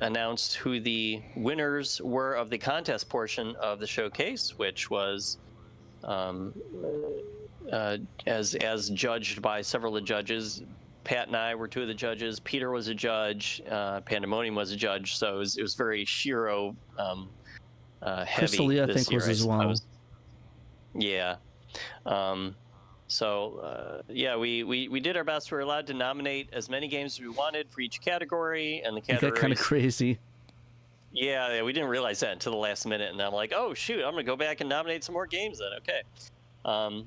announced who the winners were of the contest portion of the showcase, which was as judged by several of the judges. Pat and I were two of the judges. Peter was a judge. Pandemonium was a judge. So it was very SHIRO heavy. Crystal Lee, I think, was as well. Yeah. We did our best. We were allowed to nominate as many games as we wanted for each category, and the categories. Got kind of crazy. Yeah, we didn't realize that until the last minute, and I'm like, oh shoot, I'm gonna go back and nominate some more games then. Okay.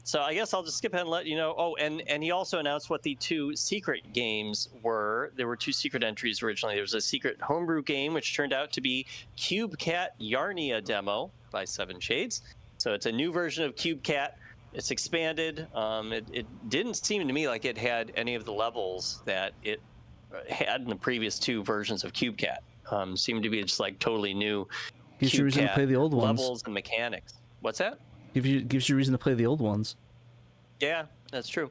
So I guess I'll just skip ahead and let you know. Oh, and he also announced what the two secret games were. There were two secret entries originally. There was a secret homebrew game, which turned out to be Cube Cat Yarnia demo by Seven Shades. So it's a new version of Cube Cat. It's expanded. It didn't seem to me like it had any of the levels that it had in the previous two versions of Cube Cat. Seemed to be just like totally new. Gives you reason to play the old ones. Levels and mechanics. What's that? Gives you reason to play the old ones. Yeah, that's true.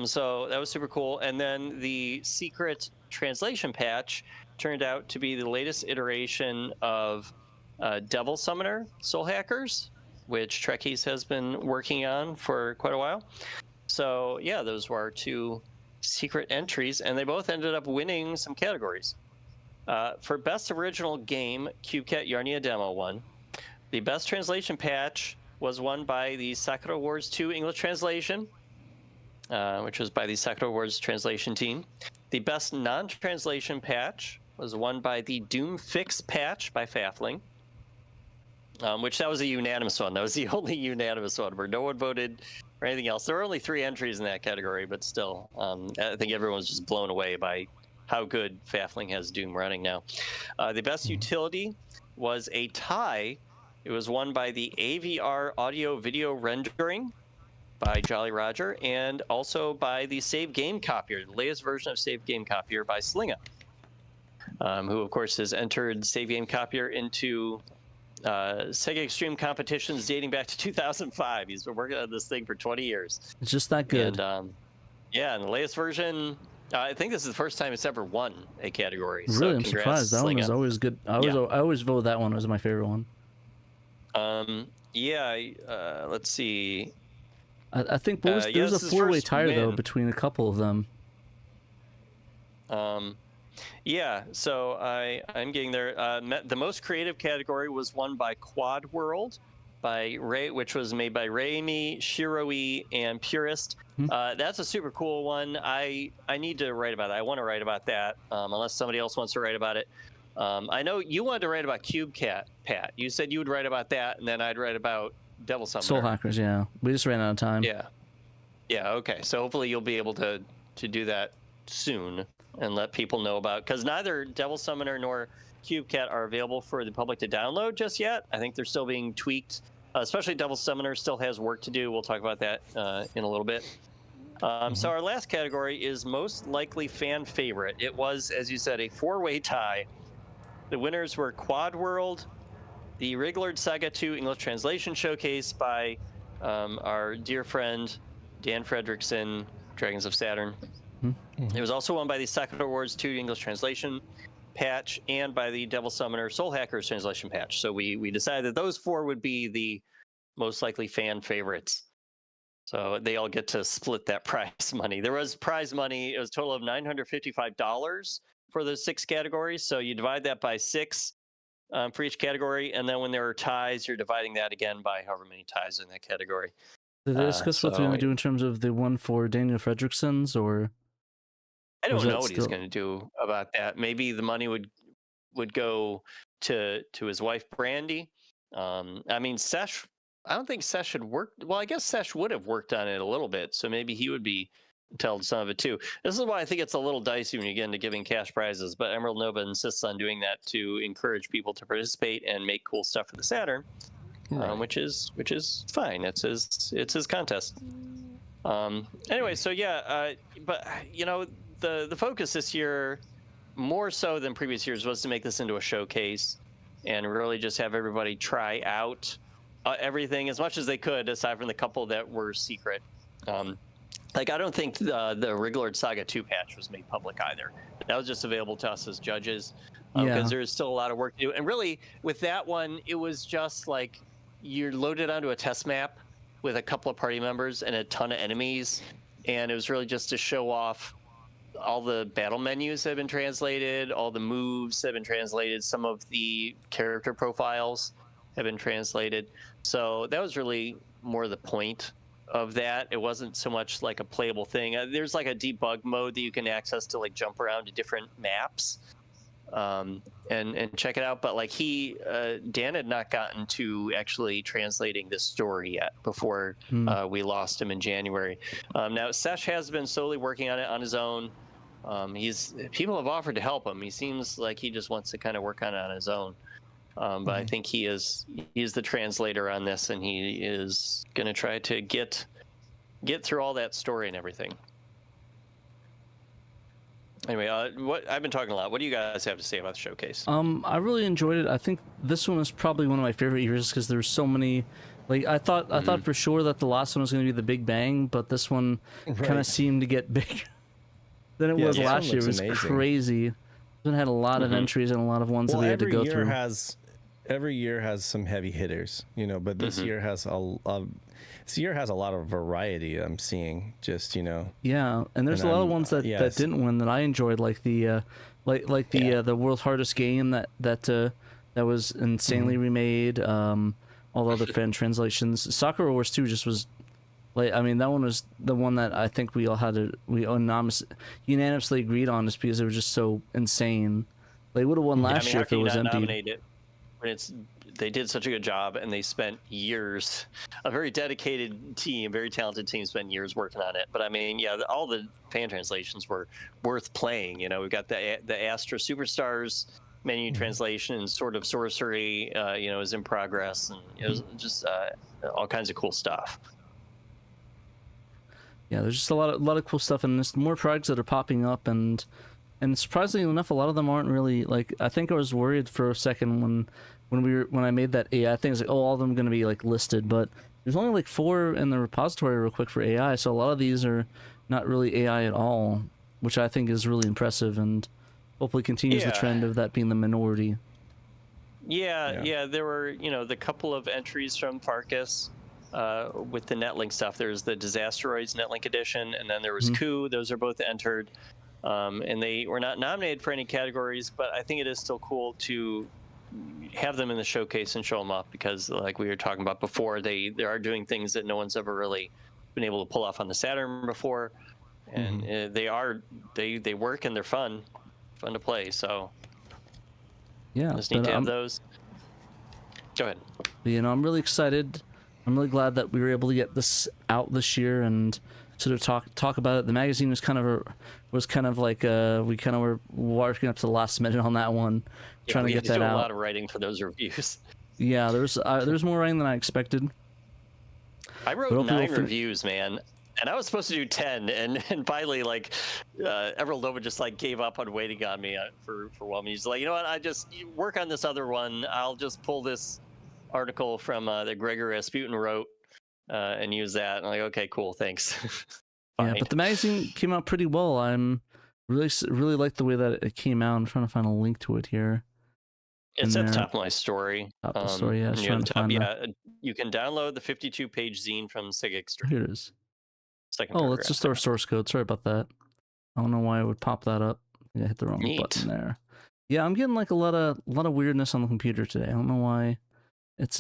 So that was super cool. And then the secret translation patch turned out to be the latest iteration of Devil Summoner Soul Hackers, which Trekkies has been working on for quite a while. So yeah, those were our two secret entries, and they both ended up winning some categories. For Best Original Game, Cube Cat Yarnia Demo won. The Best Translation Patch was won by the Sakura Wars 2 English translation, which was by the Sakura Wars translation team. The Best Non-Translation Patch was won by the Doom Fix Patch by Fafling, which that was a unanimous one. That was the only unanimous one where no one voted or anything else. There were only 3 entries in that category, but still, I think everyone was just blown away by how good Fafling has Doom running now. The Best Utility was a tie It was won by the AVR Audio Video Rendering by Jolly Roger, and also by the Save Game Copier, the latest version of Save Game Copier by Slinga, who of course has entered Save Game Copier into SegaXtreme competitions dating back to 2005. He's been working on this thing for 20 years. It's just that good. And yeah, and the latest version, I think this is the first time it's ever won a category. Really, so I'm surprised. That one was always good. I always vote that one was my favorite one. Let's see. I think there was a 4-way tie though between a couple of them. Yeah, so I'm getting there. The most creative category was won by Quad World, by Ray, which was made by Raimi, SHIRO, and Purist. That's a super cool one. I need to write about it. I want to write about that, unless somebody else wants to write about it. I know you wanted to write about Cube Cat, Pat. You said you would write about that, and then I'd write about Devil Summoner. Soul Hackers, yeah. We just ran out of time. Yeah. Yeah, okay. So hopefully you'll be able to do that soon and let people know about, because neither Devil Summoner nor Cube Cat are available for the public to download just yet. I think they're still being tweaked, especially Devil Summoner still has work to do. We'll talk about that in a little bit. So our last category is most likely fan favorite. It was, as you said, a 4-way tie. The winners were Quad World, the Wriggler Saga 2 English Translation Showcase by our dear friend Dan Fredrickson, Dragons of Saturn. It was also won by the Sakura Awards 2 English Translation patch and by the Devil Summoner Soul Hackers Translation patch. So we decided that those 4 would be the most likely fan favorites. So they all get to split that prize money. There was prize money. It was a total of $955 for the 6 categories. So you divide that by 6 for each category. And then when there are ties, you're dividing that again by however many ties in that category. Did they discuss what they're going to do in terms of the one for Daniel Fredrickson's, or? I don't know what he's going to do about that. Maybe the money would go to his wife, Brandy. I mean, Sesh, I don't think Sesh had worked. Well, I guess Sesh would have worked on it a little bit. So maybe he would be entitled to some of it too. This is why I think it's a little dicey when you get into giving cash prizes, but Emerald Nova insists on doing that to encourage people to participate and make cool stuff for the Saturn, which is fine. It's his contest. Anyway, so yeah, but you know, the focus this year, more so than previous years, was to make this into a showcase and really just have everybody try out everything as much as they could, aside from the couple that were secret. Like, I don't think the Wriggler Saga 2 patch was made public either. That was just available to us as judges, because there's still a lot of work to do. And really, with that one, it was just like you're loaded onto a test map with a couple of party members and a ton of enemies, and it was really just to show off all the battle menus have been translated, all the moves have been translated, some of the character profiles have been translated. So that was really more the point of that. It wasn't so much like a playable thing. There's like a debug mode that you can access to like jump around to different maps and check it out. But like Dan had not gotten to actually translating this story yet before we lost him in January. Now Sesh has been slowly working on it on his own. People have offered to help him. He seems like he just wants to kind of work on it on his own. But I think he is the translator on this, and he is going to try to get through all that story and everything. Anyway, I've been talking a lot. What do you guys have to say about the showcase? I really enjoyed it. I think this one was probably one of my favorite years because there's so many. Like I thought for sure that the last one was going to be the Big Bang, but this one kind of seemed to get bigger than it was last year. It was crazy. It had a lot of entries and a lot of ones that we had to go through. Every year has some heavy hitters, you know, but this year has a lot of variety. I'm seeing, just, you know. Yeah, and there's a lot of ones that didn't win that I enjoyed, like the the World's Hardest Game that was insanely remade. All the other fan translations. Sakura Wars 2 just was, like, I mean, that one was the one that I think we unanimously agreed on, just because it was just so insane. They would have won last year if it was empty. They did such a good job, and they spent years. A very dedicated team, very talented team, spent years working on it. But I mean, yeah, all the fan translations were worth playing. You know, we've got the Astra Superstars menu translation and sort of sorcery, is in progress, and it was just all kinds of cool stuff. Yeah, there's just a lot of cool stuff, and there's more projects that are popping up, and surprisingly enough, a lot of them aren't really like. I think I was worried for a second when I made that AI thing. It's like, oh, all of them are going to be like listed, but there's only like 4 in the repository real quick for AI, so a lot of these are not really AI at all, which I think is really impressive, and hopefully continues the trend of that being the minority. Yeah, there were, the couple of entries from Farkas with the NetLink stuff. There's the Disasteroids NetLink edition, and then there was Coup. Those are both entered, and they were not nominated for any categories, but I think it is still cool to have them in the showcase and show them up, because like we were talking about before, they are doing things that no one's ever really been able to pull off on the Saturn before, and they work and they're fun to play. So yeah, just need to have those. Go ahead. I'm really excited. I'm really glad that we were able to get this out this year and sort of talk about it. The magazine was kind of like we kind of were working up to the last minute on that one, trying to get that out. A lot of writing for those reviews. Yeah, there's more writing than I expected. I wrote 9 reviews, man, and I was supposed to do 10, and finally, like, Emerald Nova just like gave up on waiting on me for one. He's like, you know what? You work on this other one. I'll just pull this article from that Gregor Rasputin wrote and use that. And I'm like, okay, cool, thanks. Yeah, but the magazine came out pretty well. I'm really like the way that it came out. I'm trying to find a link to it here. It's at the top of my story. Top of the story, yeah. I was trying to find that. You can download the 52-page zine from SegaXtreme. Here it is. Second oh, paragraph. let's just our source code. Sorry about that. I don't know why it would pop that up. I hit the wrong button there. Yeah, I'm getting like a lot of weirdness on the computer today. I don't know why. It's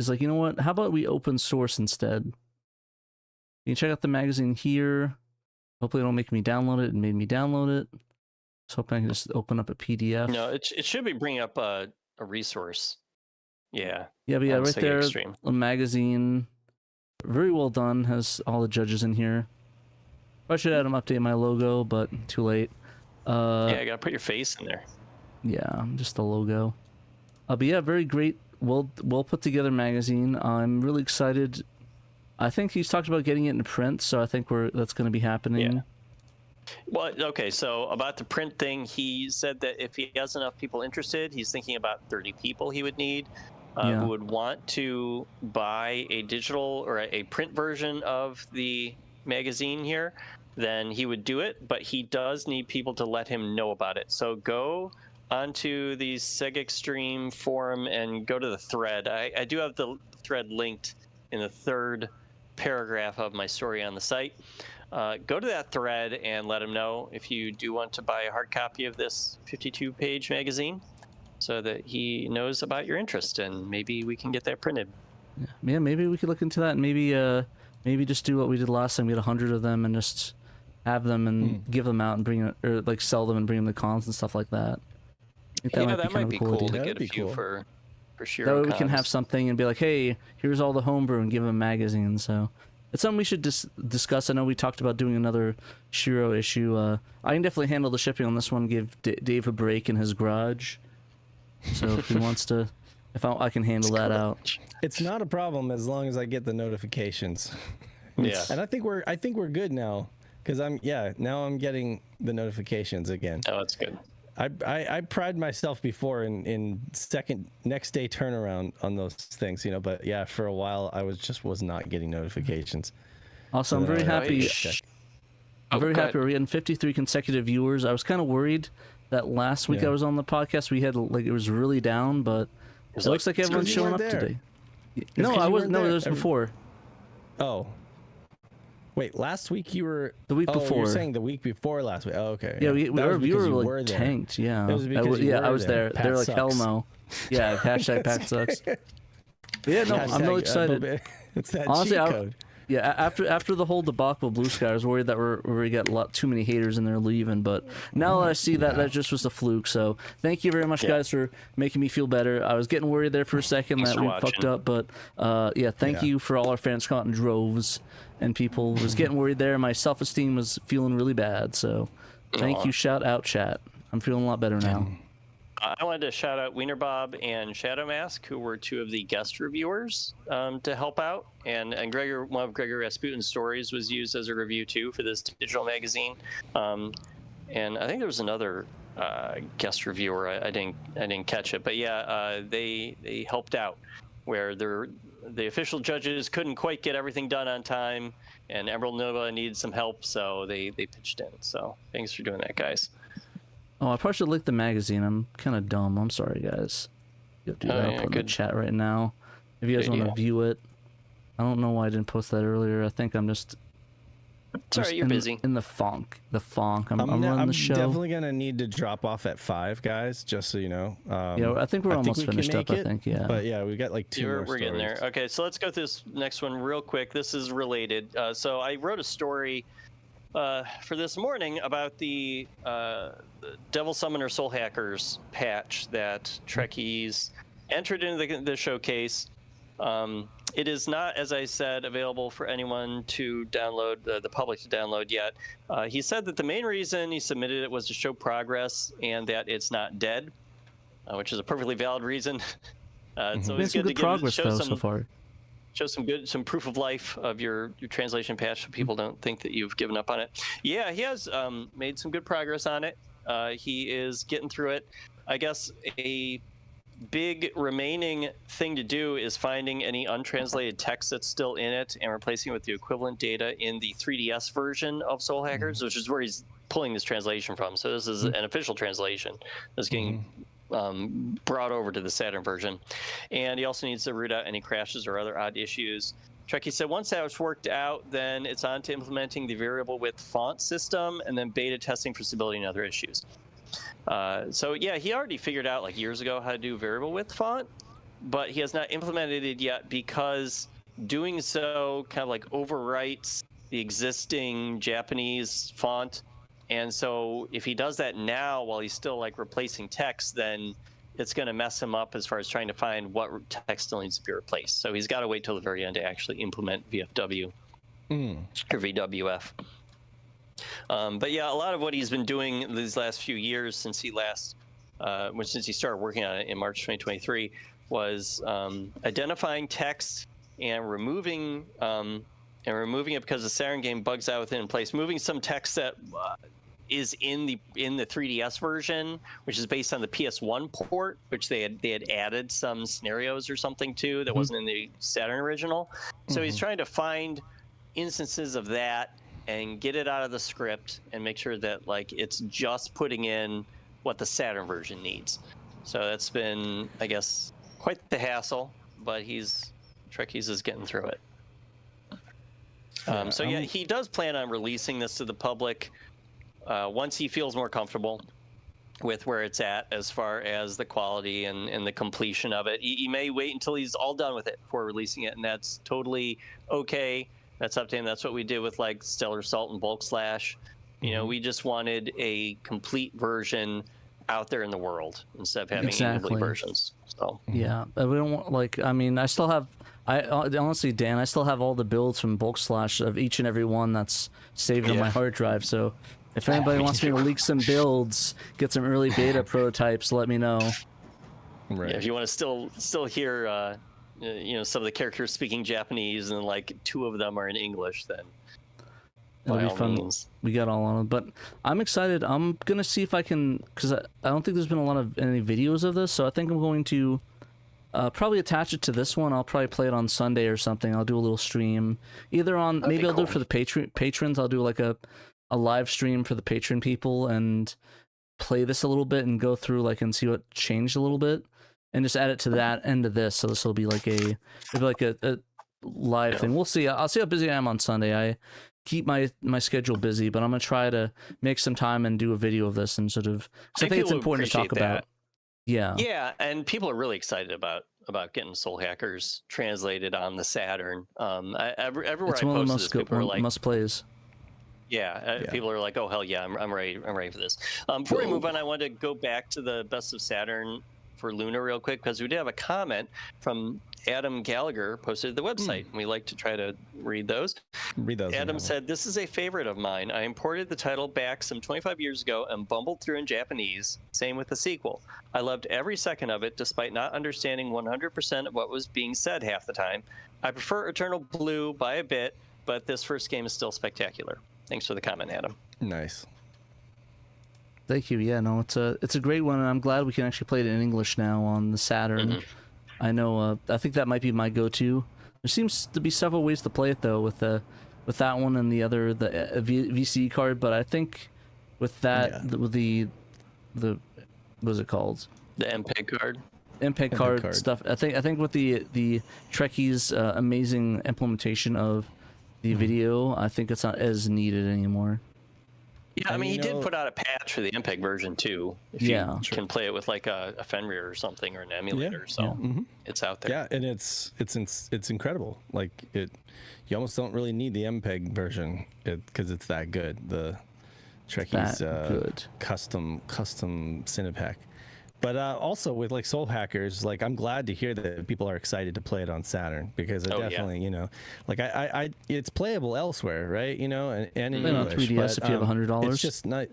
like, you know what? How about we open source instead? You can check out the magazine here. Hopefully, it'll make me download it. It made me download it. So hoping I can just open up a PDF. No, it should be bringing up a resource. Yeah. Yeah, but yeah, right there, a magazine. Very well done. Has all the judges in here. I should have them update my logo, but too late. Yeah, I gotta put your face in there. Yeah, just the logo. But yeah, very great. Well put together magazine. I'm really excited. I think he's talked about getting it in print, so I think that's going to be happening. Yeah. Well, okay, so about the print thing, he said that if he has enough people interested, he's thinking about 30 people he would need who would want to buy a digital or a print version of the magazine here. Then he would do it, but he does need people to let him know about it. So go onto the SegaXtreme forum and go to the thread. I do have the thread linked in the 3rd paragraph of my story on the site. Go to that thread and let him know if you do want to buy a hard copy of this 52-page magazine, so that he knows about your interest, and maybe we can get that printed. Yeah, maybe we could look into that, and maybe just do what we did last time. Get 100 of them and just have them and give them out and bring it, or like sell them and bring them to cons and stuff like that. That might be cool to get a few for SHIRO. That way we can have something and be like, hey, here's all the homebrew, and give them a magazine. So it's something we should discuss. I know we talked about doing another SHIRO issue. I can definitely handle the shipping on this one. Give Dave a break in his garage. So if he wants to, I can handle that out. It's not a problem as long as I get the notifications. Yeah. And I think we're good now, because now I'm getting the notifications again. Oh, that's good. I pride myself before in next day turnaround on those things, but yeah, for a while I was not getting notifications. Also, I'm very happy. I'm very happy we're getting 53 consecutive viewers. I was kind of worried that last week I was on the podcast, we had it was really down, but it looks like everyone's showing up today. No, I wasn't. No, it was before. Oh. Wait, last week you were... The week before. You're saying the week before last week. Oh, okay. Yeah, our viewer like tanked, yeah. That was because I was there. Pat They're like, sucks. hell no. Yeah, hashtag Pat sucks. But yeah, no, I'm really excited. It's that honestly, cheat code. Yeah, after the whole debacle of Blue Sky, I was worried that we got too many haters and they're leaving. But now that I see that just was a fluke. So thank you very much, guys, for making me feel better. I was getting worried there for a second that we fucked up, but thank you for all our fans coming out in droves, and people was getting worried there. My self-esteem was feeling really bad. So thank you, shout out, chat. I'm feeling a lot better now. I wanted to shout out Wiener Bob and Shadow Mask, who were two of the guest reviewers to help out. And Gregor, one of Gregor Rasputin's stories was used as a review too for this digital magazine. And I think there was another guest reviewer. I didn't catch it, but yeah, they helped out where the official judges couldn't quite get everything done on time, and Emerald Nova needed some help, so they pitched in. So thanks for doing that, guys. Oh, I probably should link the magazine. I'm kind of dumb. I'm sorry, guys. You have to do that. I'll put in the chat right now. If you guys want to view it. I don't know why I didn't post that earlier. I think I'm just... Sorry, you're busy. In the funk. I'm running the show. I'm definitely going to need to drop off at 5, guys, just so you know. Yeah, I think we're almost finished up, I think, yeah. But yeah, we got like 2 more We're getting there. stories. Okay, so let's go through this next one real quick. This is related. So I wrote a story for this morning about the Devil Summoner Soul Hackers patch that Trekkies entered into the showcase. It is not, as I said, available for anyone to download, the public to download yet. He said that the main reason he submitted it was to show progress and that it's not dead, which is a perfectly valid reason. So it's good to progress so far. Show some proof of life of your translation patch, so people don't think that you've given up on it. Yeah, he has made some good progress on it. He is getting through it. I guess a big remaining thing to do is finding any untranslated text that's still in it and replacing it with the equivalent data in the 3DS version of Soul Hackers, which is where he's pulling this translation from. So this is an official translation that's getting brought over to the Saturn version. And he also needs to root out any crashes or other odd issues. Trekkie said once that's worked out, then it's on to implementing the variable width font system and then beta testing for stability and other issues. So yeah, he already figured out like years ago how to do variable width font, but he has not implemented it yet because doing so kind of like overwrites the existing Japanese font. And so if he does that now while he's still like replacing text, then it's going to mess him up as far as trying to find what text still needs to be replaced. So he's got to wait till the very end to actually implement VFW or VWF. But yeah, a lot of what he's been doing these last few years since he since he started working on it in March 2023 was identifying text and removing it because the Saturn game bugs out within place. Moving some text that is in the 3DS version, which is based on the PS1 port, which they had added some scenarios or something to that wasn't in the Saturn original. So he's trying to find instances of that and get it out of the script and make sure that like it's just putting in what the Saturn version needs. So that's been, I guess, quite the hassle, but Trekkies is getting through it. So yeah, he does plan on releasing this to the public once he feels more comfortable with where it's at as far as the quality and the completion of it. He may wait until he's all done with it before releasing it, and that's totally okay. That's up to him. That's what we did with like Stellar Assault and Bulk Slash. You know, we just wanted a complete version out there in the world instead of having incomplete versions. So yeah, but we don't want, like, I mean, I still have, honestly, Dan, I still have all the builds from Bulk Slash of each and every one that's saved on my hard drive. So if anybody wants me to leak some builds, get some early beta prototypes, let me know. Right. Yeah, if you want to still hear some of the characters speaking Japanese and like 2 of them are in English, then it'll be fun. Means. We got all on them, but I'm excited. I'm gonna see if I can, because I don't think there's been a lot of any videos of this, so I think I'm going to probably attach it to this one. I'll probably play it on Sunday or something. I'll do a little stream, either on maybe I'll do it for the patrons. I'll do like a live stream for the patron people and play this a little bit and go through like and see what changed a little bit. And just add it to that end of this, so this will be like a live thing. We'll see. I'll see how busy I am on Sunday. I keep my schedule busy, but I'm gonna try to make some time and do a video of this and sort of. Because I think it's important to talk about. Yeah. Yeah, and people are really excited about getting Soul Hackers translated on the Saturn. Everywhere it's I one of the post this, people are like must plays. Yeah, people are like, oh hell yeah, I'm ready for this. Before we move on, I wanted to go back to the Best of Saturn for Lunar real quick because we did have a comment from Adam Gallagher posted to the website, and we like to try to read those. Adam said, "This is a favorite of mine. I imported the title back some 25 years ago and bumbled through in Japanese. Same with the sequel. I loved every second of it, despite not understanding 100% of what was being said half the time. I prefer Eternal Blue by a bit, but this first game is still spectacular." Thanks for the comment, Adam. Nice. Thank you. Yeah, no, it's a great one, and I'm glad we can actually play it in English now on the Saturn. I know. I think that might be my go-to. There seems to be several ways to play it though, with that one and the other, the VCE card. But I think with that, with the what was it called? The MPEG card. MPEG card stuff. I think with the Trekkie's amazing implementation of the video, I think it's not as needed anymore. Yeah, I mean, he did put out a patch for the MPEG version too. If you can play it with like a Fenrir or something, or an emulator, so it's out there. Yeah, and it's incredible. Like you almost don't really need the MPEG version because it's that good. The Trekkie's custom Cinepack. But also with like Soul Hackers, like I'm glad to hear that people are excited to play it on Saturn, because it definitely, like I it's playable elsewhere, right? And in English, on 3DS if you have $100. It's just not.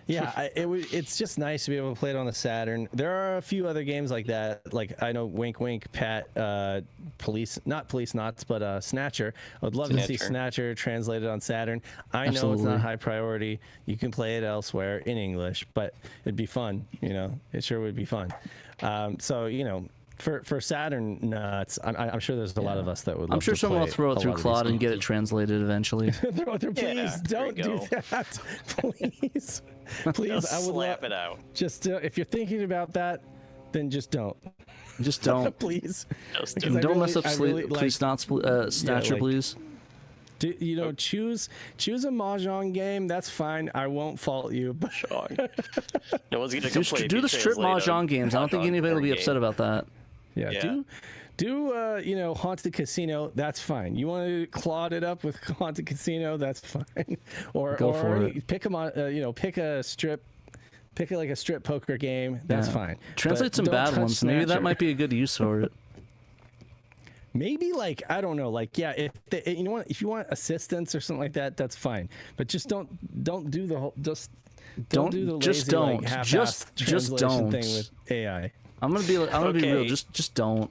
Yeah, it's just nice to be able to play it on the Saturn. There are a few other games like that. Like I know, wink, wink, Pat, not Police Knots, but Snatcher. I would love to see Snatcher translated on Saturn. I know it's not high priority. You can play it elsewhere in English, but it'd be fun. It sure would be fun. For Saturn nuts, I'm sure there's a lot of us that would. I'm sure someone will throw it through Claude and get it translated eventually. Throw it through, please don't do that, please. Please, I would slap it out. Just if you're thinking about that, then just don't. Just don't. Please. Don't mess up Police Knots, Snatcher, please. Choose a Mahjong game. That's fine. I won't fault you. No one's gonna complain. Do the strip Mahjong games. I don't think anybody will be upset about that. Yeah. Do Haunted Casino. That's fine. You want to clod it up with Haunted Casino? That's fine. Or pick them on. Pick a strip. Pick like a strip poker game. That's fine. Translate some bad ones. Snatcher. Maybe that might be a good use for it. Maybe I don't know, if you want assistance or something like that, that's fine. But just don't do the whole don't do the lazy, just don't thing with AI. I'm gonna be real. Just don't.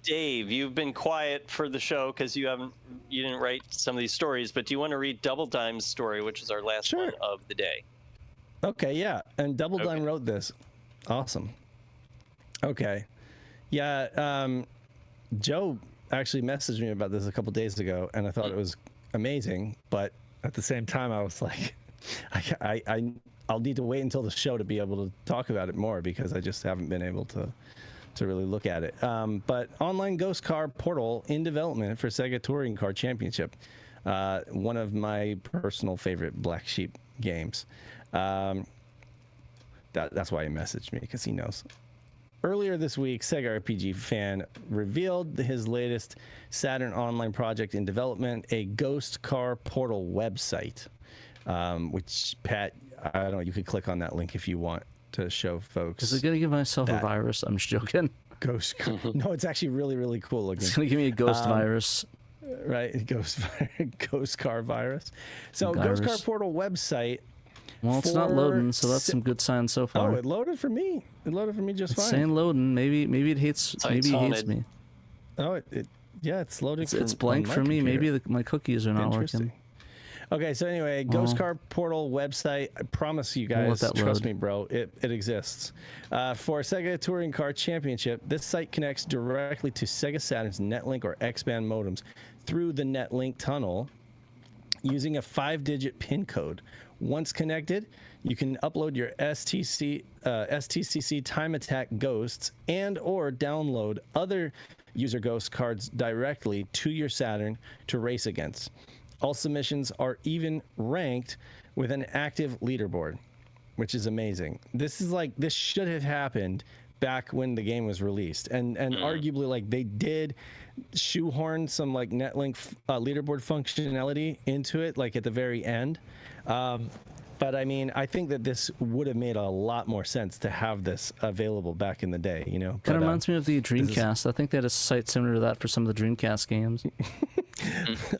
Dave, you've been quiet for the show because you didn't write some of these stories, but do you want to read Double Dime's story, which is our last one of the day? Okay, yeah. And Double Dime wrote this. Awesome. Okay. Yeah, Joe actually messaged me about this a couple days ago, and I thought it was amazing, but at the same time I was like, I'll need to wait until the show to be able to talk about it more, because I just haven't been able to really look at it. But online ghost car portal in development for Sega Touring Car Championship, one of my personal favorite Black Sheep games. That's why he messaged me, because he knows. Earlier this week, Sega RPG Fan revealed his latest Saturn online project in development, a ghost car portal website, which, Pat, I don't know, you could click on that link if you want to show folks. Is it going to give myself a virus? I'm just joking. Ghost car. No, it's actually really, really cool looking. It's going to give me a ghost virus. Right, ghost car virus. So, ghost car portal website. Well, it's not loading, so that's some good signs so far. Oh, it loaded for me. It loaded for me just fine. It's saying loading. Maybe it hates. Maybe it hates me. Oh, it's loading. It's blank for me. Computer. Maybe my cookies are not working. Okay, so anyway, Ghost Car Portal website. I promise you guys, trust me, bro, it exists. For Sega Touring Car Championship, this site connects directly to Sega Saturn's NetLink or X-band modems through the NetLink tunnel using a 5-digit PIN code. Once connected, you can upload your STCC Time Attack Ghosts and or download other user ghost cards directly to your Saturn to race against. All submissions are even ranked with an active leaderboard, which is amazing. This should have happened back when the game was released, and arguably they did shoehorn some NetLink leaderboard functionality into it at the very end. But I mean, I think that this would have made a lot more sense to have this available back in the day, you know? Kind of reminds me of the Dreamcast. I think they had a site similar to that for some of the Dreamcast games.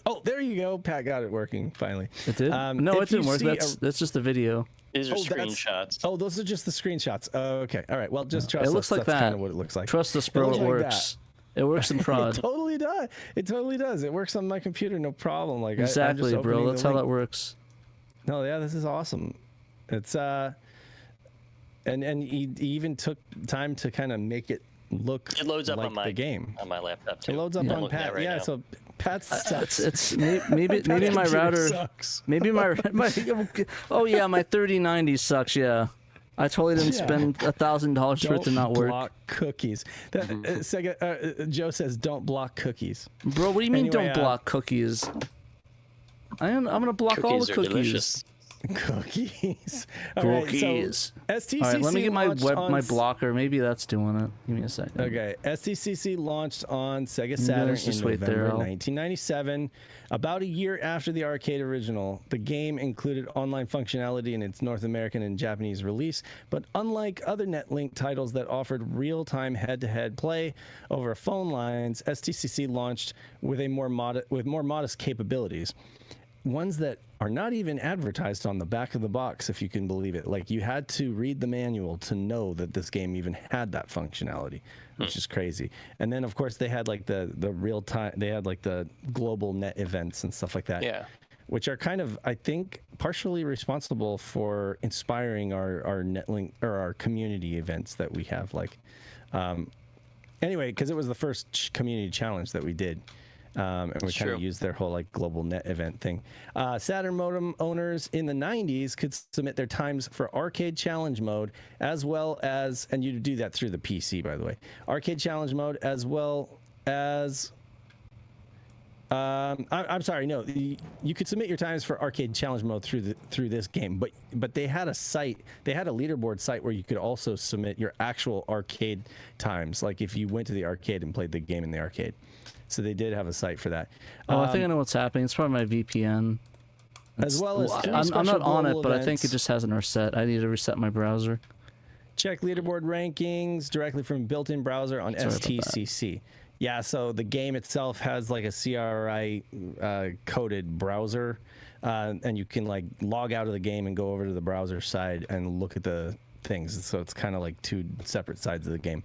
Oh, there you go. Pat got it working finally. It did? No, it didn't work. That's just a video. These are screenshots. Oh, those are just the screenshots. Oh, okay. All right. Well, just trust us. It looks like That's that. kind of what it looks like. Trust us, bro. It works. It works in prod. It totally does. It totally does. It works on my computer, no problem. Like exactly, bro. That's how that works. No, yeah, this is awesome. It's and he even took time to kind of make it look. It loads up like on my the game. On my laptop too. It loads up on Pat. Right now. So Pat sucks. It's maybe my router sucks. Maybe my oh yeah, my 3090 sucks. Yeah, I totally didn't spend $1,000 for it to not work. Block cookies. Sega, Joe says don't block cookies. Bro, what do you mean Anyway, don't block cookies? I'm gonna block all the cookies. Delicious. Cookies. Cookies. Right, so STCC all right, let me get my my blocker. Maybe that's doing it. Give me a second. Okay, STCC launched on Sega Saturn in November 1997. About a year after the arcade original, the game included online functionality in its North American and Japanese release, but unlike other NetLink titles that offered real-time head-to-head play over phone lines, STCC launched with more modest capabilities. Ones that are not even advertised on the back of the box, if you can believe it. Like, you had to read the manual to know that this game even had that functionality, which is crazy. And then, of course, they had like the real time. They had like the global net events and stuff like that. Yeah. Which are kind of, I think, partially responsible for inspiring our NetLink or our community events that we have. Like, anyway, because it was the first community challenge that we did. And we kind of used their whole like global net event thing. Saturn modem owners in the 90s could submit their times for arcade challenge mode, as well as, and you do that through the PC, by the way, arcade challenge mode, as well as, I'm sorry, no, you could submit your times for arcade challenge mode through this game, but they had a site, they had a leaderboard site where you could also submit your actual arcade times, like if you went to the arcade and played the game in the arcade. So they did have a site for that. Oh, I think I know what's happening. It's probably my VPN. As well as I'm not on it, but events. I think it just hasn't reset. I need to reset my browser. Check leaderboard rankings directly from built-in browser on STCC. Yeah, so the game itself has like a CRI coded browser, and you can like log out of the game and go over to the browser side and look at the things. So it's kind of like two separate sides of the game.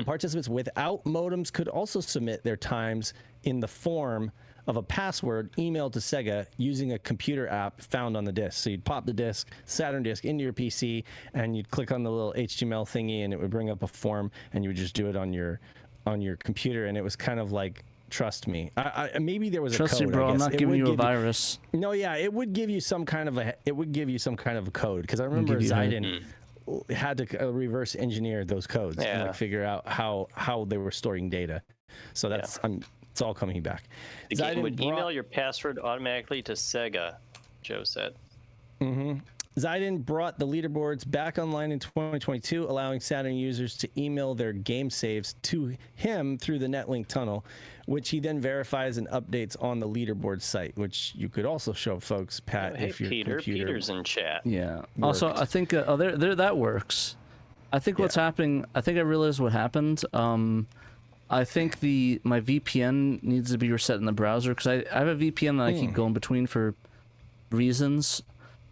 Participants without modems could also submit their times in the form of a password emailed to Sega using a computer app found on the disk. So you'd pop the disk, Saturn disk, into your PC, and you'd click on the little HTML thingy, and it would bring up a form, and you would just do it on your computer. And it was kind of like, trust me. Maybe there was a code. Trust you, bro. I'm not giving you a virus. No, yeah, it would give you some kind of a code, because I remember Zayden had to reverse engineer those codes and like figure out how they were storing data. So that's it's all coming back. The game would email your password automatically to Sega, Joe said. Zayden brought the leaderboards back online in 2022, allowing Saturn users to email their game saves to him through the NetLink tunnel, which he then verifies and updates on the leaderboard site, which you could also show folks, Pat, if your computer... Peter's in chat. Yeah. Also, I think there that works. I think what's happening, I think I realized what happened. I think my VPN needs to be reset in the browser, because I have a VPN that I keep going between for reasons.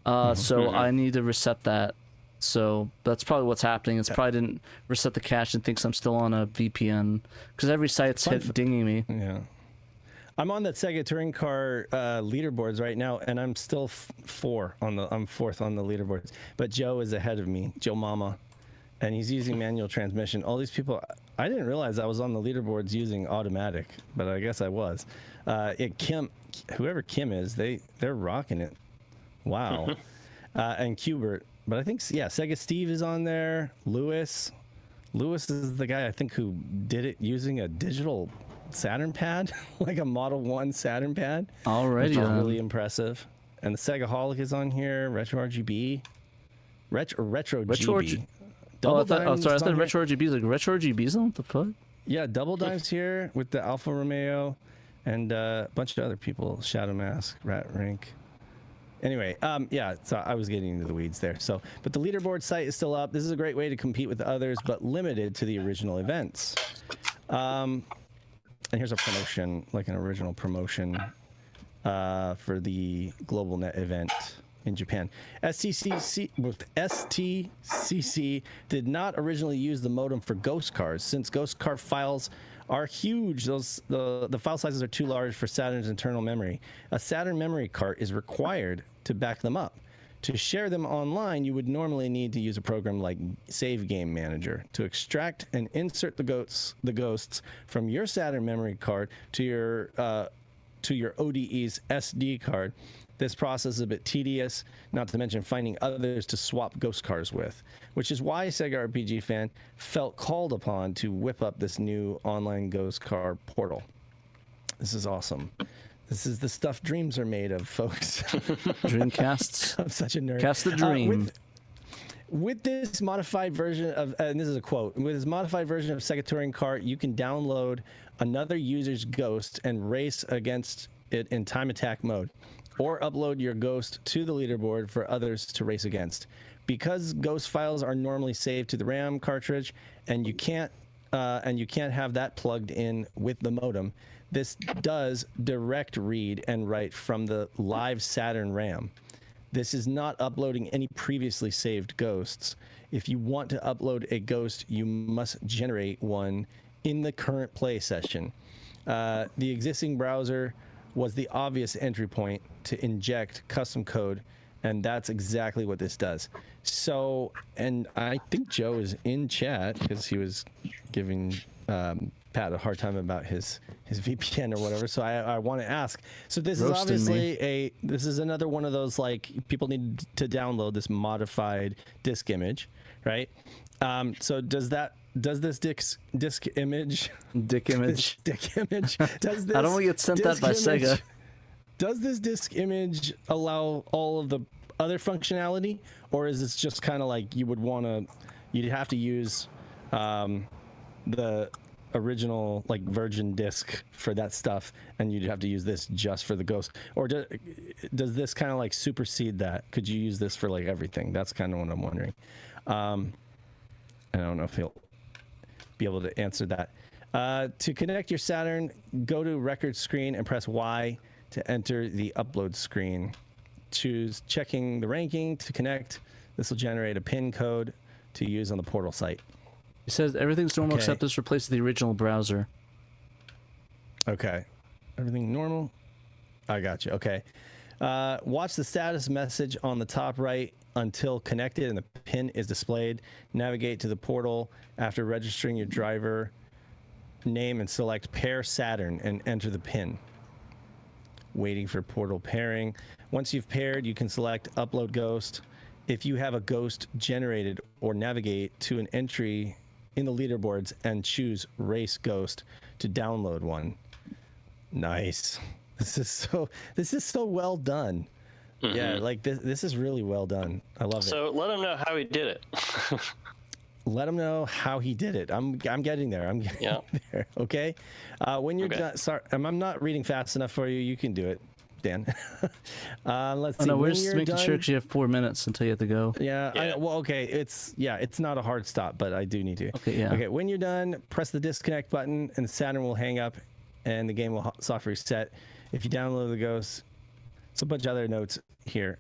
So I need to reset that. So that's probably what's happening. It's probably didn't reset the cache and thinks I'm still on a VPN, because every site's dinging me. Yeah. I'm on that Sega Touring Car leaderboards right now, and I'm still fourth on the leaderboards. But Joe is ahead of me, Joe Mama, and he's using manual transmission. All these people, I didn't realize I was on the leaderboards using automatic, but I guess I was. Whoever Kim is, they're rocking it. Wow. And Qbert. But I think, Sega Steve is on there. Lewis is the guy, I think, who did it using a digital Saturn pad, like a Model 1 Saturn pad. Alrighty, which is really impressive. And the Segaholic is on here. Retro RGB. Retro GB. I thought Retro RGB is like Retro RGB's on? What the fuck? Yeah, Double Dime's here with the Alfa Romeo and a bunch of other people. Shadow Mask, Rat Rink. Anyway, yeah, so I was getting into the weeds there. So, but the leaderboard site is still up. This is a great way to compete with others, but limited to the original events. And here's a promotion, like an original promotion for the Global Net event in Japan. STCC did not originally use the modem for ghost cars, since ghost car files are huge. The file sizes are too large for Saturn's internal memory. A Saturn memory cart is required to back them up. To share them online, you would normally need to use a program like Save Game Manager to extract and insert the ghosts from your Saturn memory card to your ODE's SD card. This process is a bit tedious, not to mention finding others to swap ghost cars with, which is why Sega RPG Fan felt called upon to whip up this new online ghost car portal. This is awesome. This is the stuff dreams are made of, folks. Dreamcasts. I'm such a nerd. Cast the dream. With this modified version of, and this is a quote, with this modified version of Sega Touring Car, you can download another user's ghost and race against it in time attack mode, or upload your ghost to the leaderboard for others to race against. Because ghost files are normally saved to the RAM cartridge, and you can't have that plugged in with the modem, this does direct read and write from the live Saturn RAM. This is not uploading any previously saved ghosts. If you want to upload a ghost, you must generate one in the current play session. The existing browser was the obvious entry point to inject custom code, and that's exactly what this does. So, and I think Joe is in chat because he was giving Pat a hard time about his VPN or whatever. So I want to ask. So this is obviously this is another one of those, like, people need to download this modified disk image, right? So does this disk image? Dick image. Dick image. Does this? I don't want to get sent that by Sega. Does this disk image allow all of the other functionality, or is this just kind of like you'd have to use the original, like, virgin disk for that stuff, and you'd have to use this just for the ghost? Or does this kind of like supersede that? Could you use this for like everything? That's kind of what I'm wondering. I don't know if he'll be able to answer that. To connect your Saturn, go to record screen and press Y to enter the upload screen. Choose checking the ranking to connect. This will generate a PIN code to use on the portal site. It says everything's normal except this replaces the original browser. Okay. Everything normal? I got you. Okay. Watch the status message on the top right until connected and the PIN is displayed. Navigate to the portal after registering your driver name and select Pair Saturn and enter the PIN. Waiting for portal pairing. Once you've paired, you can select Upload Ghost. If you have a ghost generated, or navigate to an entry in the leaderboards and choose Race Ghost to download one. Nice. This is so well done. Mm-hmm. Yeah, like this is really well done. I love it. So let him know how he did it. Let him know how he did it. I'm getting there. I'm getting there. Okay. When you're done, sorry, I'm not reading fast enough for you. You can do it, Dan. Let's see. No, we're just making sure because you have 4 minutes until you have to go. Yeah. Well, okay. It's not a hard stop, but I do need to. Okay. Yeah. Okay. When you're done, press the disconnect button, and the Saturn will hang up, and the game will soft reset. If you download the Ghost, it's a bunch of other notes here.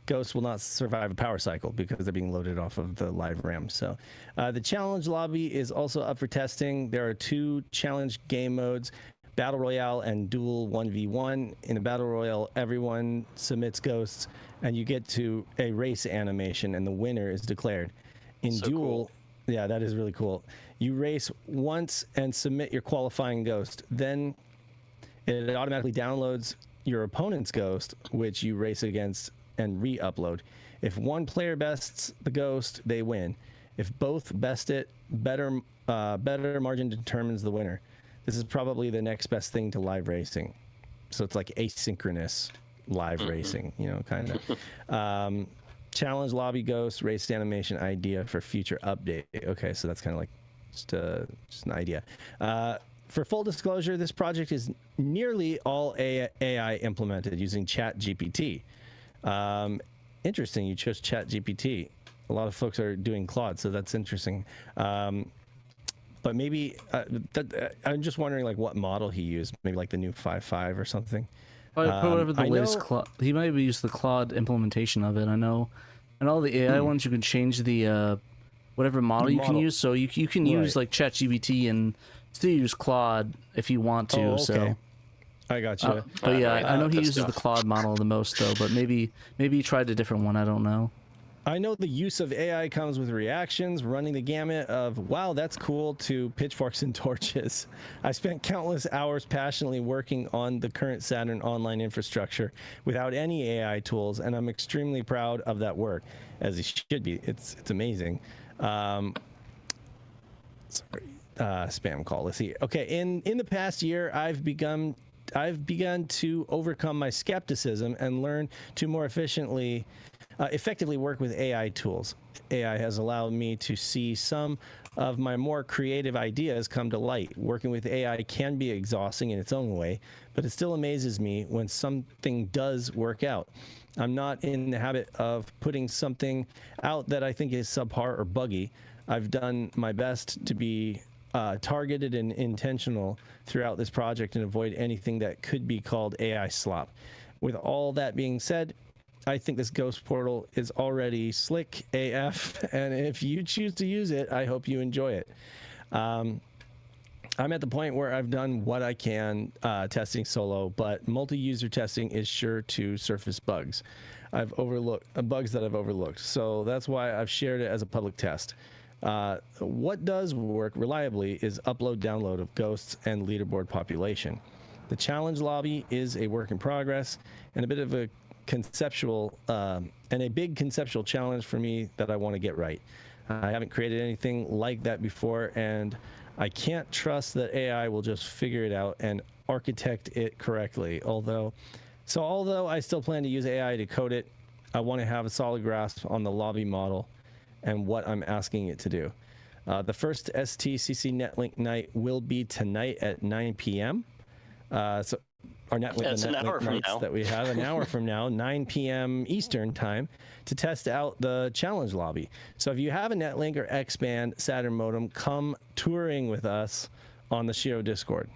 Ghosts will not survive a power cycle because they're being loaded off of the live RAM. So the challenge lobby is also up for testing. There are 2 challenge game modes, Battle Royale and Duel 1v1. In the Battle Royale, everyone submits ghosts, and you get to a race animation, and the winner is declared. In Duel, yeah, that is really cool. You race once and submit your qualifying ghost. Then it automatically downloads your opponent's ghost, which you race against and re-upload. If one player bests the ghost, they win. If both best it, better margin determines the winner. This is probably the next best thing to live racing. So it's like asynchronous live racing, kind of. Challenge lobby ghost, race animation idea for future update. Okay, so that's kind of like just an idea. For full disclosure, this project is nearly all AI implemented using ChatGPT. Interesting. You chose ChatGPT. A lot of folks are doing Claude, so that's interesting. But maybe I'm just wondering like what model he used. Maybe like the new 5.5 or something. Whatever the latest Claude. He might have used the Claude implementation of it. I know. And all the AI ones, you can change the whatever model you can use. So you can use like ChatGPT and still use Claude if you want to. Oh, okay. So I got you. but yeah, I know he uses the Claude model the most though. But maybe he tried a different one. I don't know. I know the use of AI comes with reactions, running the gamut of, wow, that's cool, to pitchforks and torches. I spent countless hours passionately working on the current Saturn online infrastructure without any AI tools, and I'm extremely proud of that work, as it should be. It's amazing. Spam call. Let's see. Okay, in the past year, I've begun to overcome my skepticism and learn to more effectively work with AI tools. AI has allowed me to see some of my more creative ideas come to light. Working with AI can be exhausting in its own way, but it still amazes me when something does work out. I'm not in the habit of putting something out that I think is subpar or buggy. I've done my best to be targeted and intentional throughout this project and avoid anything that could be called AI slop. With all that being said, I think this ghost portal is already slick AF, and if you choose to use it, I hope you enjoy it. I'm at the point where I've done what I can testing solo, but multi-user testing is sure to surface bugs that I've overlooked. So that's why I've shared it as a public test. What does work reliably is upload-download of ghosts and leaderboard population. The challenge lobby is a work in progress and a bit of a big conceptual challenge for me that I want to get right. I haven't created anything like that before, and I can't trust that AI will just figure it out and architect it correctly. Although I still plan to use AI to code it, I want to have a solid grasp on the lobby model and what I'm asking it to do. The first STCC NetLink night will be tonight at 9 p.m. So our NetLink nights that we have an hour from now, 9 p.m. Eastern time, to test out the challenge lobby. So if you have a NetLink or X-band Saturn modem, come touring with us on the SHIRO Discord.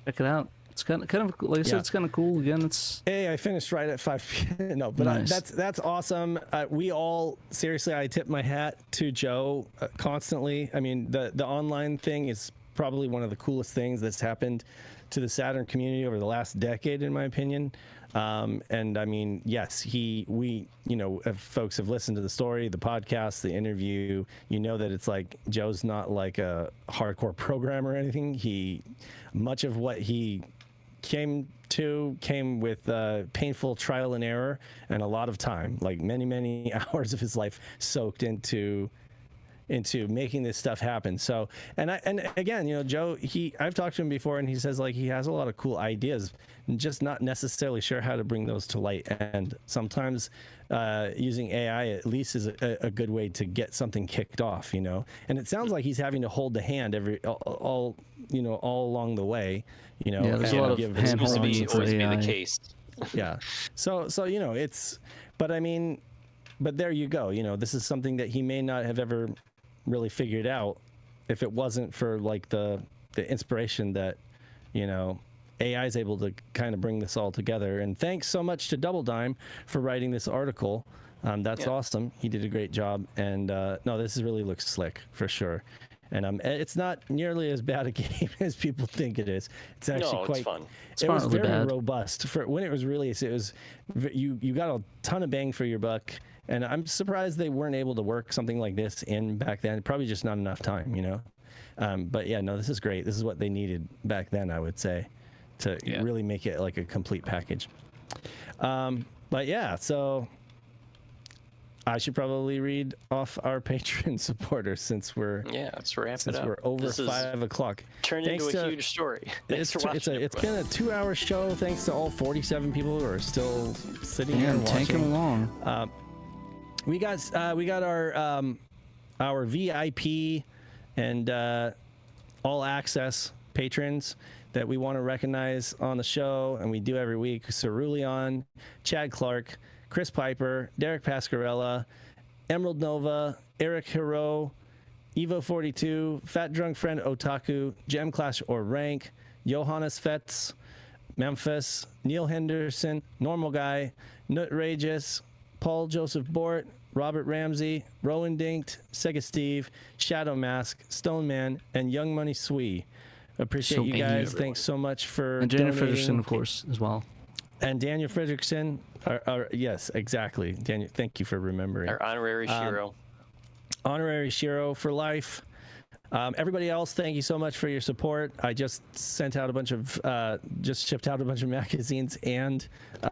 Check it out. It's kind of like I said, it's kind of cool. Again, I finished right at 5 p.m. No, but nice. That's awesome. We all, seriously, I tip my hat to Joe constantly. I mean, the online thing is probably one of the coolest things that's happened to the Saturn community over the last decade, in my opinion. And I mean, yes, if folks have listened to the story, the podcast, the interview, that it's like Joe's not like a hardcore programmer or anything. Much of what he came with painful trial and error and a lot of time, like many hours of his life soaked into making this stuff happen. So, and again, Joe, I've talked to him before, and he says like he has a lot of cool ideas, and just not necessarily sure how to bring those to light. And sometimes using AI at least is a good way to get something kicked off, And it sounds like he's having to hold the hand all along the way, Yeah, there's a lot of hand holding always be the case. Yeah. So but there you go. This is something that he may not have ever really figured out if it wasn't for like the inspiration that AI is able to kind of bring this all together. And thanks so much to Double Dime for writing this article. That's awesome. He did a great job. And no, this really looks slick for sure. And it's not nearly as bad a game as people think it is. It's actually quite fun. It was very robust for when it was released. It was you got a ton of bang for your buck. And I'm surprised they weren't able to work something like this in back then. Probably just not enough time, But yeah, no, this is great. This is what they needed back then, I would say, to really make it like a complete package. But yeah, so I should probably read off our Patreon supporters since let's wrap it up. We're over 5 o'clock. Turned into a huge story. Thanks for watching. It's been a 2-hour show. Thanks to all 47 people who are still sitting here and tanking watching. along. We got our VIP and all access patrons that we want to recognize on the show, and we do every week. Cerulean, Chad Clark, Chris Piper, Derek Pascarella, Emerald Nova, Eric Hero, Evo42, Fat Drunk Friend Otaku, Gem Clash or Rank, Johannes Fetz, Memphis, Neil Henderson, Normal Guy, Nutrageous, Paul Joseph Bort, Robert Ramsey, Rowan Dinkt, Sega Steve, Shadow Mask, Stone Man, and Young Money Swee. Appreciate you guys. Thanks so much for and Daniel donating. Fredrickson, of course, as well. And Daniel Fredrickson. Yes, exactly. Daniel, thank you for remembering. Our honorary SHIRO. Honorary SHIRO for life. Everybody else, thank you so much for your support. I just sent out a bunch of, just shipped out a bunch of magazines and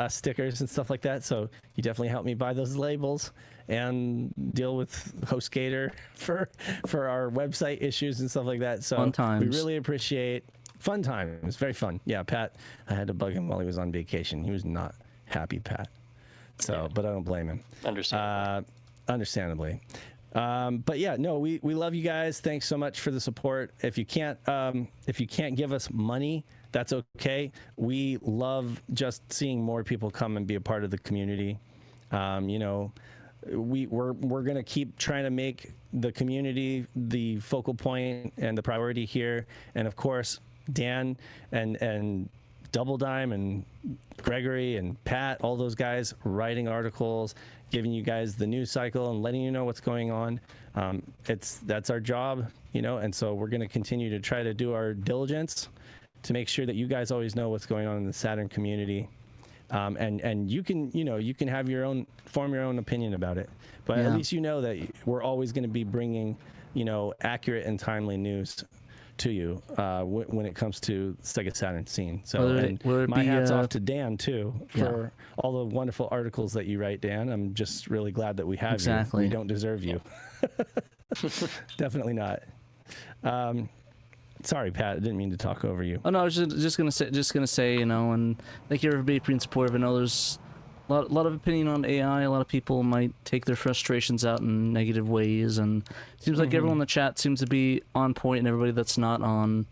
stickers and stuff like that. So you definitely helped me buy those labels and deal with HostGator for our website issues and stuff like that. So fun times. We really appreciate fun time. It was very fun. Yeah, Pat, I had to bug him while he was on vacation. He was not happy, Pat. So, yeah. But I don't blame him. Understandably. But yeah, no, we love you guys. Thanks so much for the support. If you can't give us money, that's okay. We love just seeing more people come and be a part of the community. You know, we're going to keep trying to make the community the focal point and the priority here. And of course, Dan and Double Dime and Gregory and Pat, all those guys writing articles, giving you guys the news cycle and letting you know what's going on. That's our job, you know, and so we're going to continue to try to do our diligence to make sure that you guys always know what's going on in the Saturn community. And you can have form your own opinion about it, but at least you know that we're always going to be bringing, you know, accurate and timely news to you when it comes to Sega Saturn scene. So my hat's off to Dan too for all the wonderful articles that you write, Dan. I'm just really glad that we have you. We don't deserve you. Definitely not. Sorry, Pat. I didn't mean to talk over you. Oh no, I was just gonna say, you know, and thank you everybody for being supportive. I know there's a lot of opinion on AI. A lot of people might take their frustrations out in negative ways, and it seems like everyone in the chat seems to be on point, and everybody that's not on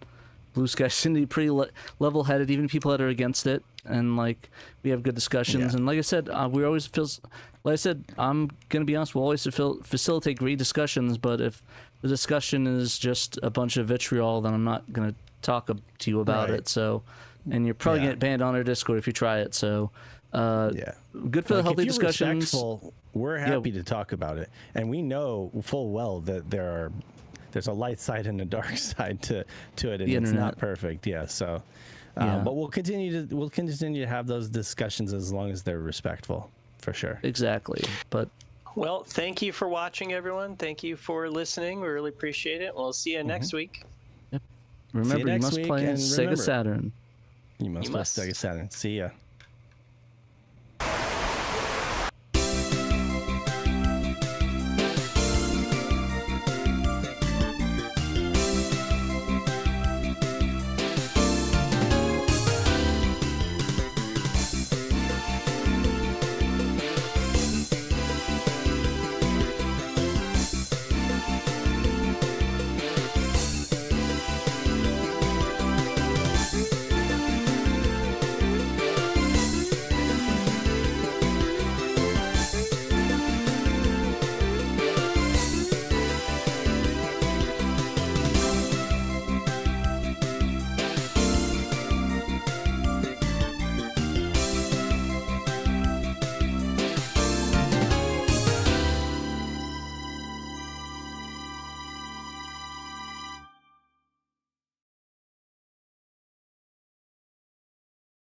Blue Sky seems to be pretty level-headed, even people that are against it. And like we have good discussions, and like I said, we always I'm gonna be honest, we'll always facilitate great discussions. But if the discussion is just a bunch of vitriol, then I'm not gonna talk to you about it. So, and you're probably gonna get banned on our Discord if you try it. So. Good for the healthy discussions. Respectful, we're happy to talk about it, and we know full well that there's a light side and a dark side to it, and it's not perfect. So, but we'll continue to have those discussions as long as they're respectful, for sure. Exactly. But well, thank you for watching, everyone. Thank you for listening. We really appreciate it. We'll see you next week. Yep. Remember, you must play Sega Saturn. You must play Sega Saturn. See ya.